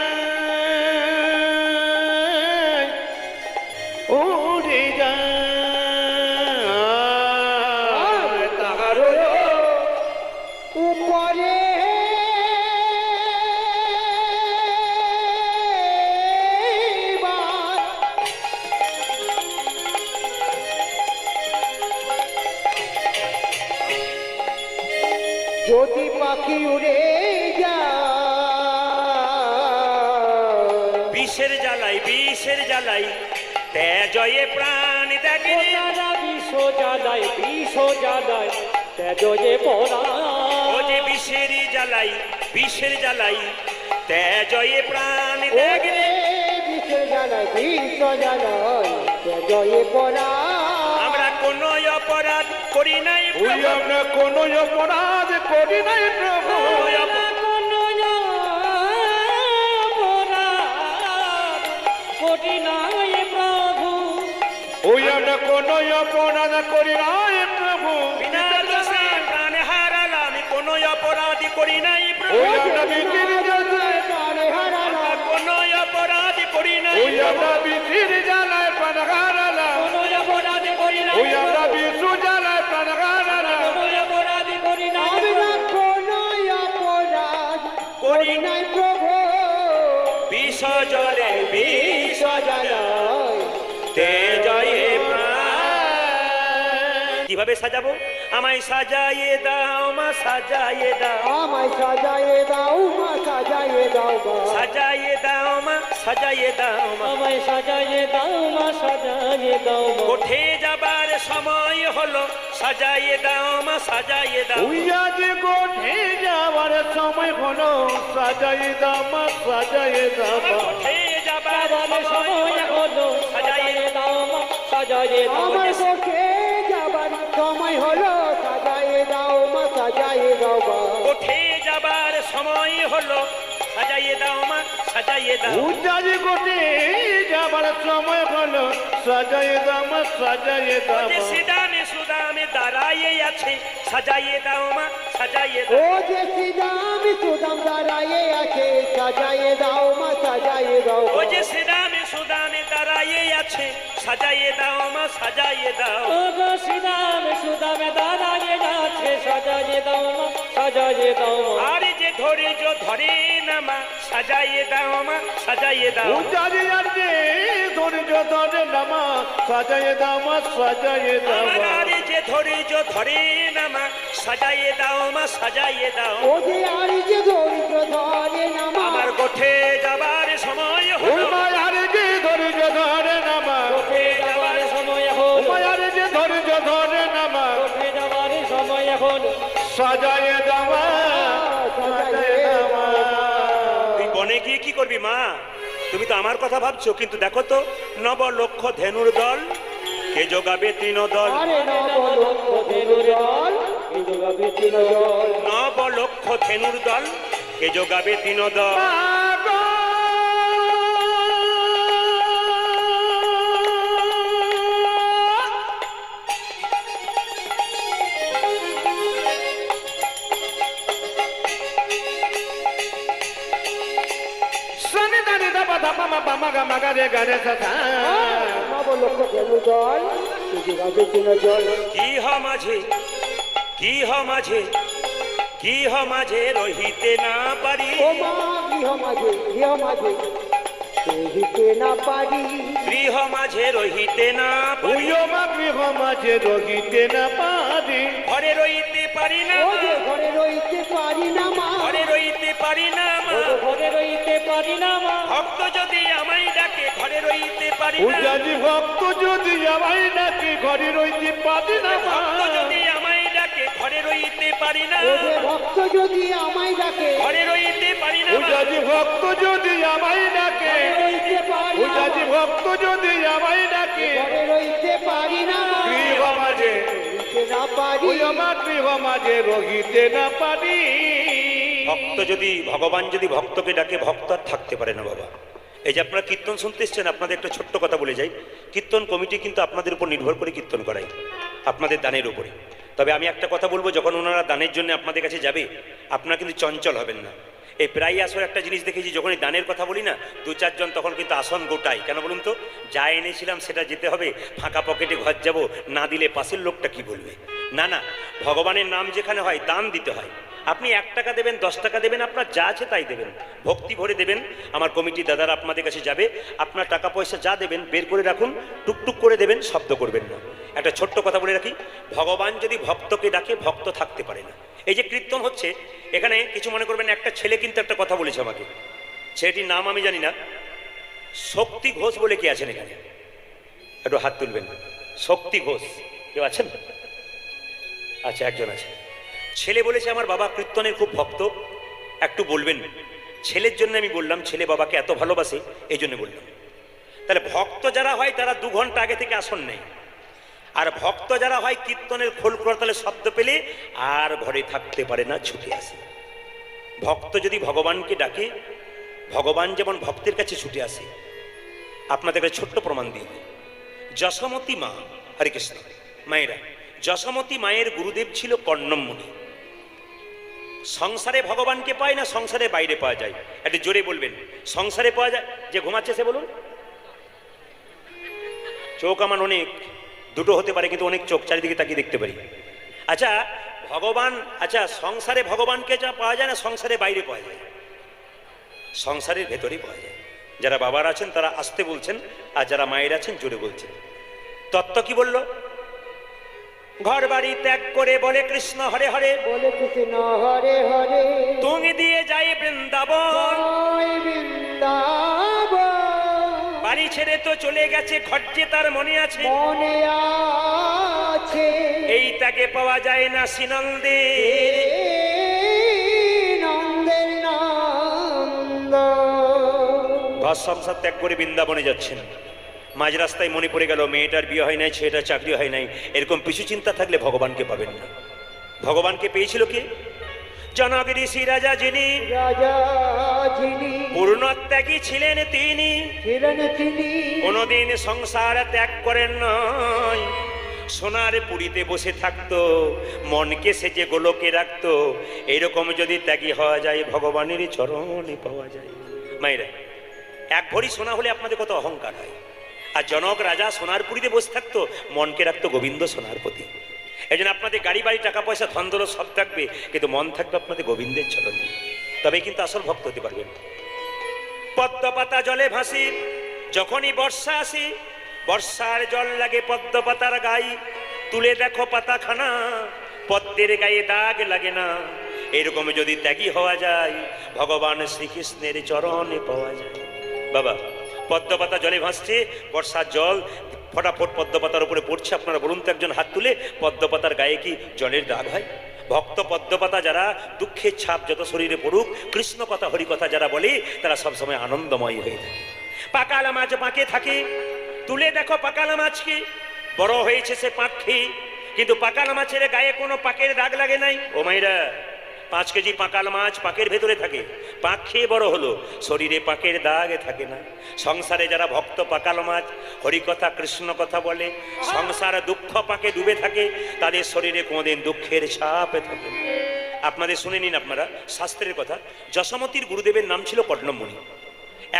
উড়ে যায় তাহার উপরে যদি পাখি উড়ে যায়, বিষের জ্বালাই তেজয়ে প্রাণ ত্যাগে, বিষ জ্বালায় তেজয়ে পড়া, ও যে বিষের জ্বালাই বিষের জ্বালাই তেজয়ে প্রাণ ওরে দেখলে বিষের জ্বালায় বিষ জ্বালায় জয়ে পড়া আমরা কোনো অপরাধ করি নাই ওই প্রভু। আমরা কোনো অপরাধ করি নাই প্রভু কোনো অপরাধ ওই আমরা কোনো অপরাধ করি নাই প্রভু বিনা দোষে প্রাণ হারালাম কোনো অপরাধ করি নাই প্রভু। ওই আমরা বিচির জ্বালায় প্রাণে হারালাম কোনো অপরাধ করি নাই ওই আমরা বিচির জ্বালায় প্রাণ হারালাম ওই আমরা বিষ্ণু জ্বালায় প্রাণ হারালাম আমরা কোনো অপরাধ করি নাই প্রভু বিষ জলে বিষ জ্বালায় তেজয়ে প্রাণ। কিভাবে সাজাবো? আমায় সাজাইয়ে দাও মা, সাজাইয়ে দাও, আমায় সাজায়ে দাও মা সাজায়ে দাও গো সাজাইয়ে দাও মা, সাজাইয়ে দাও মা। আমায় সাজাইয়ে দাও মা সাজাইয়ে দাও মা উঠে যাবার সময় হলো, সাজাইয়ে দাও মা, সাজাইয়ে দাও। ওই আজ গোঠে যাওয়ার সময় হলো সাজাই দামা সাজাই দামা উঠে যাবার বাবার সময় সময় হলো, হলো সাজাইয়ে সাজাইয়ে দাও মা সাজাইয়ে দাও আমার পক্ষে যাবার সময় হলো সাজায়ে দাও মা সাজায়ে দাও গো উঠে যাবার সময় হলো, সাজাইয়ে দাও মা, সাজাইয়ে দাও। উজাজ গোটে যাবার সময় হলো সাজাই দামা সাজাই যে দামা সিদামে সুদামে দাঁড়াইয়ে আছে, সাজাইয়ে দাও মা, সাজাইয়ে ও দাও। যে সিদাম সুদাম দাঁড়ায়ে আছে সাজায়ে দাও মা সাজায়ে দাও ও গো যে সিদামে সুদামে দাঁড়াইয়ে আছে, সাজাইয়ে দাও মা, সাজাইয়ে দাও। ও গো সিদামে সুদামে দাঁড়াইয়ে যাচ্ছে সাজাইয়ে দাও মা সাজাইয়ে দাও মা আর যে ধৈর্য ধরে না মা, সাজাইয়ে দাও মা, সাজাইয়ে দাও। উজাজ আজে ধৈর্য ধরে নামা সাজাই দামা সাজাই আমার দামা আর যে ধৈর্য ধরে না মা, সাজাইয়ে দাও মা, সাজাইয়ে দাও। ও যে আর যে ধৈর্য ধরে নামা আমার গোঠে যাবার সময় ওই হলো, মায়ার যে ধৈর্য ধরে নামা উঠে যাবার সময় হলো মায়ার যে ধৈর্য ধরে নামা উঠে যাবার সময় হলো সাজাই দামা সাজাই দামা তুই বনে গিয়ে কি করবি মা? তুমি তো আমার কথা ভাবছো, কিন্তু দেখো তো নব লক্ষ ধেনুর দল কে যোগাবে তৃণ দল, আরে না বলো ধেনুর জল এই জগাবে তিন জল নব লক্ষ ধেনুর দল কে যোগাবে তৃণ দল। নবলক্ষ ধেনু জল এই জগাবে তিন জল কি হ মাঝে, কি হ মাঝে, কি হ মাঝে রহিতে না পারি, ও মা গৃহ মাঝে দেখিতে না পারি গৃহ মাঝে রহিতে না পারি, গৃহ মাঝে রহিতে না পারি ঘরে রইতে পারি না ও মা, যে ঘরে রইতে পারি না মা ঘরে রইতে পারি না মা। ঘরে রইতে পারি না মা ভক্ত যদি আমায় ডাকে ঘরে রইতে পারি না, উজাজি ভক্ত যদি আমায় নাকি ঘরে রইতে পারি না মা। ভক্ত যদি আমায় ডাকে ঘরে রইতে পারি না, ও যে ভক্ত যদি আমায় ডাকে ঘরে রইতে পারি না মা। উজাজি ভক্ত যদি আমায় ডাকে রইতে পারি না উজাজি ভক্ত যদি আমায় ডাকে ঘরে রইতে পারি না মা গৃহ মাঝে রইতে না পারি ওই আমার গৃহ মাঝে রহিতে না পারি ভক্ত যদি, ভগবান যদি ভক্তকে ডাকে, ভক্ত আর থাকতে পারে না বাবা। এই যে আপনারা কীর্তন শুনতে এসছেন, আপনাদের একটা ছোট্ট কথা বলে যাই, কীর্তন কমিটি কিন্তু আপনাদের উপর নির্ভর করে কীর্তন করায়, আপনাদের দানের উপরে। তবে আমি একটা কথা বলবো, যখন ওনারা দানের জন্য আপনাদের কাছে যাবে, আপনারা কিন্তু চঞ্চল হবেন না। এই প্রায় আসর একটা জিনিস দেখেছি, যখনই দানের কথা বলি না, দু চারজন তখন কিন্তু আসন গোটাই। কেন বলুন তো? যা এনেছিলাম সেটা যেতে হবে, ফাঁকা পকেটে ঘর যাব, না দিলে পাশের লোকটা কি বলবে। না না, ভগবানের নাম যেখানে হয় দান দিতে হয়। আপনি 1 টাকা দেবেন, 10 টাকা দেবেন, আপনার যা আছে তাই দেবেন, ভক্তি ভরে দেবেন। আমার কমিটি দাদারা আপনাদের কাছে যাবে, আপনার টাকা পয়সা যা দেবেন বের করে রাখুন, টুকটুক করে দেবেন, শব্দ করবেন না। একটা ছোট্ট কথা বলে রাখি, ভগবান যদি ভক্তকে ডাকে, ভক্ত থাকতে পারে না। এই যে কীর্তন হচ্ছে এখানে, কিছু মনে করবেন, একটা ছেলে কিন্তু একটা কথা বলেছে আমাকে, ছেলেটির নাম আমি জানি না, শক্তি ঘোষ বলে কে আছেন এখানে? একটু হাত তুলবেন। শক্তি ঘোষ কেউ আছেন? আচ্ছা, একজন আছে। ছেলে বলেছে আমার বাবা কীর্তনের খুব ভক্ত, একটু বলবেন। ছেলের জন্য আমি বললাম, ছেলে বাবাকে এত ভালোবাসে এই জন্য বললাম। তাহলে ভক্ত যারা হয় তারা 2 ঘন্টা আগে থেকে আসন নেই, আর ভক্ত যারা হয় কীর্তনের খোল করতালে শব্দ পেলে আর ঘরে থাকতে পারে না, ছুটে আসে। ভক্ত যদি ভগবানকে ডাকে, ভগবান যেমন ভক্তের কাছে ছুটে আসে। আপনাদের কাছে ছোট্ট প্রমাণ দিয়ে দিই। যশোমতী মা, হরে কৃষ্ণ, মায়েরা, যশোমতী মায়ের গুরুদেব ছিল কর্ণম মুনি। সংসারে ভগবানকে পায় না সংসারে বাইরে পাওয়া যায়? একটু জোরে বলবেন। সংসারে পাওয়া যায়, যে ঘুমাচ্ছে সে বলুন। চোখ আমার অনেক, দুটো হতে পারে, কিন্তু অনেক চোখ চারিদিকে তাকিয়ে দেখতে পারি। আচ্ছা ভগবান, আচ্ছা সংসারে ভগবানকে যা পাওয়া যায় না সংসারে বাইরে পাওয়া যায়? সংসারের ভেতরেই পাওয়া যায়। যারা বাবার আছেন তারা আসতে বলছেন, আর যারা মায়ের আছেন জোরে বলছেন। তত্ত্ব কি বলল? ঘর বাড়ি ত্যাগ করে বলে কৃষ্ণ হরে হরে, বলে কৃষ্ণ হরে হরে, তুমি দিয়ে যাই বৃন্দাবন। জয় বৃন্দাবন। বাড়ি ছেড়ে তো চলে গেছে, ঘর যে তার মনে আছে, মনে আছে, এই ত্যাগে পাওয়া যায় না শ্রীনন্দে। নন্দের নন্দ। ঘর সংসার ত্যাগ করে বৃন্দাবনে যাচ্ছেন, মাঝ রাস্তায় মনে পড়ে গেল মেয়েটার বিয়ে হয় নাই, ছেলেটার চাকরি হয় নাই। এরকম পিছু চিন্তা থাকলে ভগবানকে পাবেন না। ভগবানকে পেয়েছিল কে? জনক ঋষি রাজা যিনি, রাজা যিনি, পূর্ণত্যাগী ছিলেন তিনি, ছিলেন তিনি, কোনদিন সংসার ত্যাগ করেন নয়। সোনার পুরীতে বসে থাকতো, মনকে সেজে গোলকে রাখতো। এইরকম যদি ত্যাগী হওয়া যায় ভগবানের চরণে পাওয়া যায়। মায়েরা, 1 ভরি সোনা হলে আপনাদের কত অহংকার হয়। আর জনক রাজা সোনার পুরীতে বসে থাকতো, মনকে রাখতো গোবিন্দ সোনার প্রতি। এই জন্য আপনাদের গাড়ি বাড়ি টাকা পয়সা ধন দৌলত সব থাকবে, কিন্তু মন থাকবে আপনাদের গোবিন্দের চরণে। তবেই কিন্তু আসল ভক্ত হতে পারবেন। পদ্ম পাতা জলে ভাসি, যখনই বর্ষা আসি, বর্ষার জল লাগে পদ্ম পাতার গায়ে। তুলে দেখো পাতাখানা, পদ্মের গায়ে দাগ লাগে না। এরকম যদি ত্যাগী হওয়া যায় ভগবান শ্রীকৃষ্ণের চরণে পাওয়া যায়। বাবা, পদ্ম পাতা জলে ভাসছে, বর্ষার জল ফটাফট পদ্ম পাতার উপরে পড়ছে। আপনারা বলুন তো, একজন হাত তুলে পদ্ম পাতার গায়ে কি জলের দাগ হয়? ভক্ত পদ্ম পাতা যারা, দুঃখের ছাপ যত শরীরে পড়ুক, কৃষ্ণ কথা হরি কথা যারা বলে, তারা সবসময় আনন্দময় হয়ে থাকে। পাকালা মাছ পাকে থাকে, তুলে দেখো পাকালা মাছকে, বড় হয়েছে সে পাখি, কিন্তু পাকালা মাছের গায়ে কোনো পাকের দাগ লাগে নাই। ও মাইরা, 5 কেজি পাকাল মাছ পাকের ভেতরে থাকে, পাক খেয়ে বড় হলো, শরীরে পাকের দাগ থাকে না। সংসারে যারা ভক্ত পাকাল মাছ হরিকথা কৃষ্ণ কথা বলে, সংসার দুঃখ পাকে ডুবে থাকে, তাদের শরীরে কোনোদিন দুঃখের ছাপ থাকে না। আপনাদের শুনে নিন আপনারা শাস্ত্রের কথা। যশোমতীর গুরুদেবের নাম ছিল কর্ণম মুনি।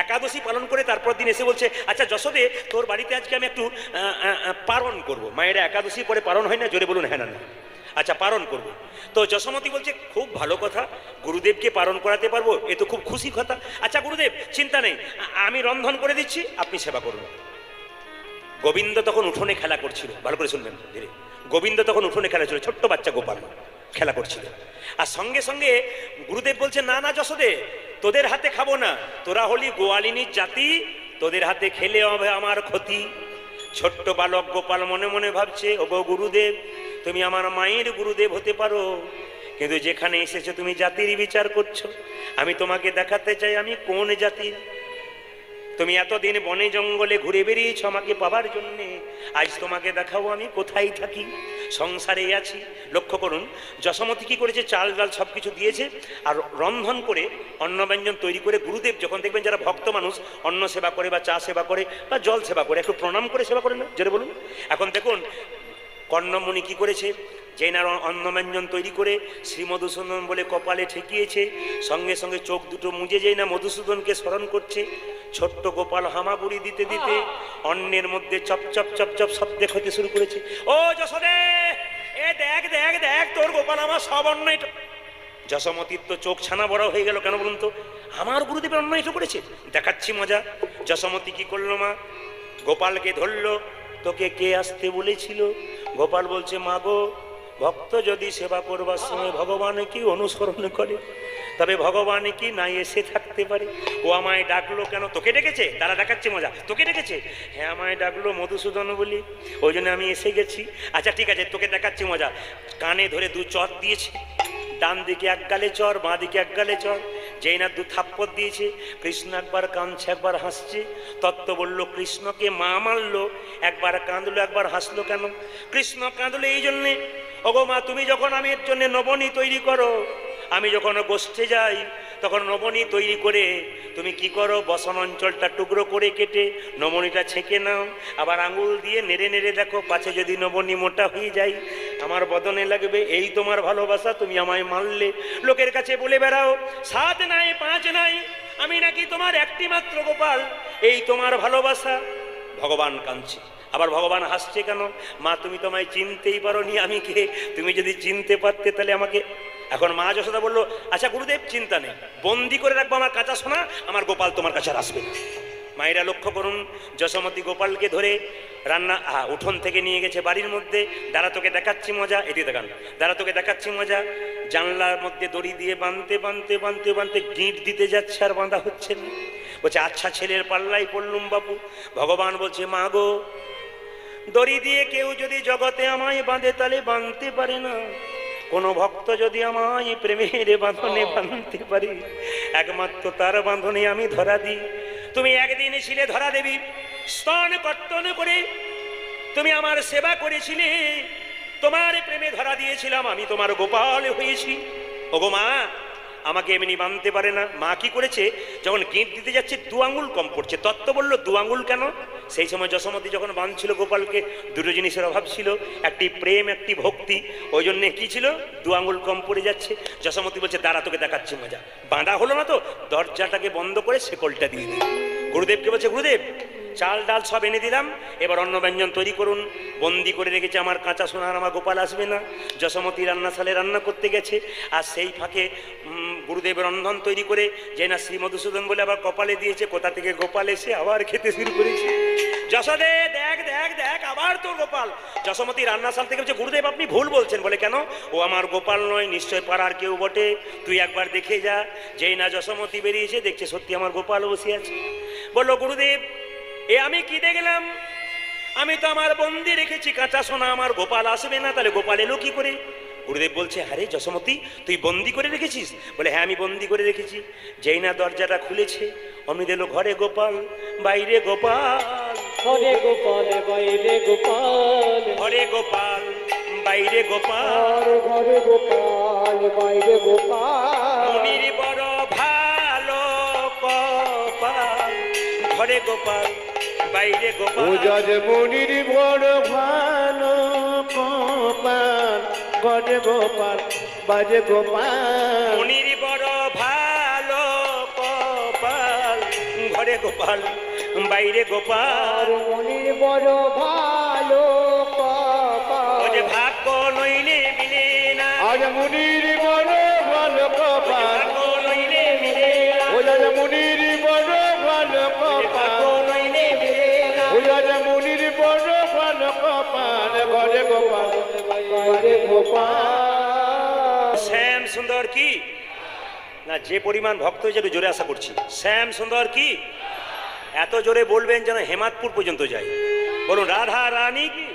একাদশী পালন করে তারপর দিন এসে বলছে, আচ্ছা যশোদে, তোর বাড়িতে আজকে আমি একটু পালন করব। মায়েরা একাদশী পরে পালন হয় না? জোরে বলুন হ্যাঁ না। আচ্ছা পালন করব। তো যশোমতী বলছে, খুব ভালো কথা, গুরুদেবকে পালন করাতে পারবো, এ তো খুব খুশি কথা। আচ্ছা গুরুদেব চিন্তা নেই, আমি রন্ধন করে দিচ্ছি, আপনি সেবা করুন। গোবিন্দ তখন উঠোনে খেলা করছিল, ভালো করে শুনবেন ধীরে। গোবিন্দ তখন উঠোনে খেলা ছিল, ছোট্ট বাচ্চা গোপাল খেলা করছিল। আর সঙ্গে সঙ্গে গুরুদেব বলছে, না না যশোদে, তোদের হাতে খাবো না, তোরা হলি গোয়ালিনীর জাতি, তোদের হাতে খেলে হবে আমার ক্ষতি। ছোট্ট বালক গোপাল মনে মনে ভাবছে, ও গো গুরুদেব, তুমি আমার মায়ের গুরুদেব হতে পারো, কিন্তু যেখানে এসেছো তুমি জাতির বিচার করছো। আমি তোমাকে দেখাতে চাই আমি কোন জাতির। তুমি এতদিন বনে জঙ্গলে ঘুরে বেরিয়েছ আমাকে পাবার জন্যে, আজ তোমাকে দেখাবো আমি কোথায় থাকি, সংসারে আছি। লক্ষ্য করুন যশোমতী কি করেছে, চাল ডাল সব কিছু দিয়েছে, আর রন্ধন করে অন্ন ব্যঞ্জন তৈরি করে গুরুদেব যখন দেখবেন যারা ভক্ত মানুষ অন্ন সেবা করে বা চা সেবা করে বা জল সেবা করে, একটু প্রণাম করে সেবা করে না, যেটা বলুন। এখন দেখুন কর্ণমুনি কি করেছে, যে না অন্নব্যঞ্জন তৈরি করে শ্রী মধুসূদন বলে কপালে ঠেকিয়েছে, সঙ্গে সঙ্গে চোখ দুটো মুজে যেই না মধুসূদনকে স্মরণ করছে, ছোট্ট গোপাল হামাগুড়ি দিতে দিতে অন্নের মধ্যে চপ চপ চপ চপ শব্দে হতে শুরু করেছে। ও যশোদে, এ দেখ দেখ দেখ, তোর গোপাল আমার সব অন্ন এটা। যশোমতীর তো চোখ ছানা বড় হয়ে গেল, কেন বলুন তো, আমার গুরুদেবের অন্য এটা করেছে, দেখাচ্ছি মজা। যশোমতী কি করলো মা, গোপালকে ধরলো, তোকে কে আসতে বলেছিল? গোপাল বলছে, মা গো, ভক্ত যদি সেবা করবার সময় ভগবান কি অনুসরণ করে, তবে ভগবান কি না এসে থাকতে পারে। ও আমায় ডাকলো কেন? তোকে ডেকেছে? তারা দেখাচ্ছে মজা, তোকে ডেকেছে? হ্যাঁ আমায় ডাকলো মধুসূদন বলি, ওই জন্য আমি এসে গেছি। আচ্ছা ঠিক আছে, তোকে দেখাচ্ছি মজা। কানে ধরে 2 চট দিয়েছে, ডান দিকে এক গালে চর, বাঁ দিকে এক গালে চর। যেই না 2 থাপ্পড় দিয়েছে, কৃষ্ণ একবার কাঁদছে একবার হাসছে। তত্ত্ব বলল কৃষ্ণকে মা মারলো, একবার কাঁদলো একবার হাসলো কেন? কৃষ্ণ কাঁদলো এই জন্যে, ওগো মা তুমি যখন আমি এর জন্য নবনী তৈরি করো, আমি যখন গোষ্ঠে যাই তখন নবনী তৈরি করে তুমি কি করো, বসন অঞ্চলটা টুকরো করে কেটে নবনীটা ছেঁকে নাও, আবার আঙুল দিয়ে নেড়ে নেড়ে দেখো, পাছে যদি নবনী মোটা হয়ে যায় আমার বদনে লাগবে। এই তোমার ভালোবাসা, তুমি আমায় মারলে। লোকের কাছে বলে বেড়াও 7 নাই 5 নাই, আমি নাকি তোমার একটি মাত্র গোপাল, এই তোমার ভালোবাসা। ভগবান কাঁদছে, আবার ভগবান হাসছে কেন? মা তুমি তোমায় চিনতেই পারোনি, আমি কে? তুমি যদি চিনতে পারতে তাহলে আমাকে। এখন মা যশোদা বলল, আচ্ছা গুরুদেব চিন্তা নেই, বন্দি করে রাখবো আমার কাঁচা সোনা, আমার গোপাল তোমার কাছে আর আসবে না। মায়েরা লক্ষ্য করুন, যশোমতী গোপালকে ধরে উঠোন থেকে নিয়ে গেছে বাড়ির মধ্যে। দাঁড়া তোকে দেখাচ্ছি মজা, এটি দেখান, দাঁড়া তোকে দেখাচ্ছি মজা। জানলার মধ্যে দড়ি দিয়ে বাঁধতে বাঁধতে বাঁধতে বাঁধতে গিঁট দিতে যাচ্ছে আর বাঁধা হচ্ছে না। বলছে আচ্ছা ছেলের পাল্লাই পড়লুম বাপু। ভগবান বলছে মা গো, দড়ি দিয়ে কেউ যদি জগতে আমায় বাঁধে তাহলে বাঁধতে পারে না, কোন ভক্ত যদি আমায় প্রেমের বাঁধনে বাঁধতে পারে, একমাত্র তার বাঁধনে আমি ধরা দিই। তুমি একদিন ছিলে ধরা দেবী, স্তন কর্তন করে তুমি আমার সেবা করেছিলে, তোমার প্রেমে ধরা দিয়েছিলাম, আমি তোমার গোপাল হয়েছি। ওগো মা, আমাকে এমনি বাঁধতে পারে না। মা কি করেছে, যখন গিঁট দিতে যাচ্ছে 2 আঙুল কম পড়ছে। তত্ত্ব বলল 2 আঙুল কেন? সেই সময় যশোমতী যখন বাঁধছিল গোপালকে, 2টো জিনিসের অভাব ছিল, একটি প্রেম একটি ভক্তি। ওই জন্য কি ছিল, 2 আঙুল কম পড়ে যাচ্ছে। যশোমতী বলছে দাঁড়া তোকে দেখাচ্ছি মজা। বাঁধা হলো না তো, দরজাটাকে বন্ধ করে শেকলটা দিয়ে দিই। গুরুদেবকে বলছে গুরুদেব চাল ডাল সব এনে দিলাম, এবার অন্ন ব্যঞ্জন তৈরি করুন। বন্দি করে রেখেছে আমার কাঁচা সোনার, আমার গোপাল আসবে না। যশোমতী রান্নাশালে রান্না করতে গেছে, আর সেই ফাঁকে গুরুদেব রন্ধন তৈরি করে যে না শ্রী মধুসূদন বলে আবার কপালে দিয়েছে, কোথা থেকে গোপাল এসে আবার খেতে শুরু করেছে। যশোদে দেখ দেখ দেখ, আবার তোর গোপাল। যশোমতী রান্নাশাল থেকে বলছে গুরুদেব আপনি ভুল বলছেন। বলে কেন? ও আমার গোপাল নয়, নিশ্চয় পাড়ার কেউ বটে, তুই একবার দেখে যা। যেই না যশোমতী বেরিয়েছে, দেখছে সত্যি আমার গোপাল বসে আছে। বললো গুরুদেব এ আমি কি দেখলাম, আমি তো আমার বন্দি রেখেছি কাঁচা সোনা, আমার গোপাল আসবে না, তাহলে গোপাল এলো কি করে? গুরুদেব বলছে আরে যশোমতী তুই বন্দি করে রেখেছিস? বলে হ্যাঁ আমি বন্দি করে রেখেছি। যেই না দরজাটা খুলেছে, অমনি দিল ঘরে গোপাল বাইরে গোপাল, ঘরে গোপাল বাইরে গোপাল, ঘরে গোপাল বাইরে গোপাল, ঘরে গোপাল বাইরে গোপাল, মনির বড় ভালো কপাল, ঘরে গোপাল বাইরে গোপাল। ওজাজ মনির বড় ভালো গোপাল, ঘরে গোপাল বাজে গোপাল, মনির বড় ভালো কপাল, ঘরে গোপাল বাইরে গোপাল। মনির বড় ভালো কপাল, ও যে ভাগ্য নইলে মিলে না, আজ মনির বড় ভালো গোপাল, ভাগ্য নইলে মিলে না, ওজাজ মনির বড় ভালো ভাগ্য গোপাল, নইলে মিলে না। ওজাজ মনির বড় ভালো গোপাল, ঘরে গোপাল বাইরে গোপাল। শ্যাম সুন্দর কি না, যে পরিমাণ ভক্ত হয়েছে একটু জোরে আশা করছি। শ্যাম সুন্দর কি, এত জোরে বলবেন যেন হেমাদপুর পর্যন্ত যায়। বলুন রাধা রানী কি।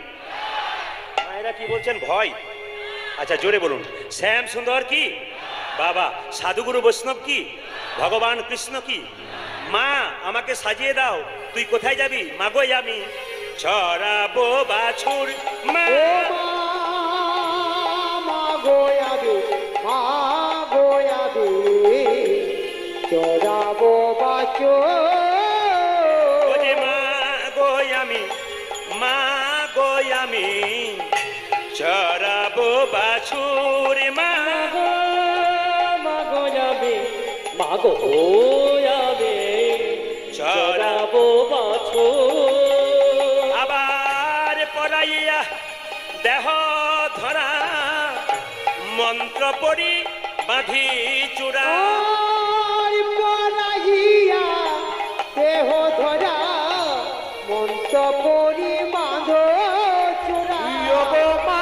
মায়েরা কি বলছেন ভয়? আচ্ছা জোরে বলুন শ্যাম সুন্দর কি। বাবা সাধুগুরু বৈষ্ণব কি, ভগবান কৃষ্ণ কি। মা আমাকে সাজিয়ে দাও, তুই কোথায় যাবি? মাগো আমি চড়াবো বাছুর। মা ও মা গোয়াবে, মা গোয়াবে, চড়াবো বাছুর। ও যে মা গোয়ামি, মা গোয়ামি চড়াবো বাছুর। মা মাগো যাবে, মাগো যাবে, চড়াবো চড়াবো বাছুর। আবার পড়াইয়া দেহ ধরা, মন্ত্র পড়ি বাঁধি চূড়া। আর পরাইয়া দেহ ধরা, মন্ত্র পরি বাঁধ চূড়া। উলধ্বনি।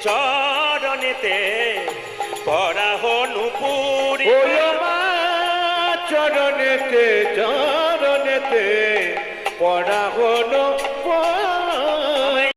চরণেতে পরা হনুপুরি ওই আমার চরণেতে চরণেতে পড়া হলো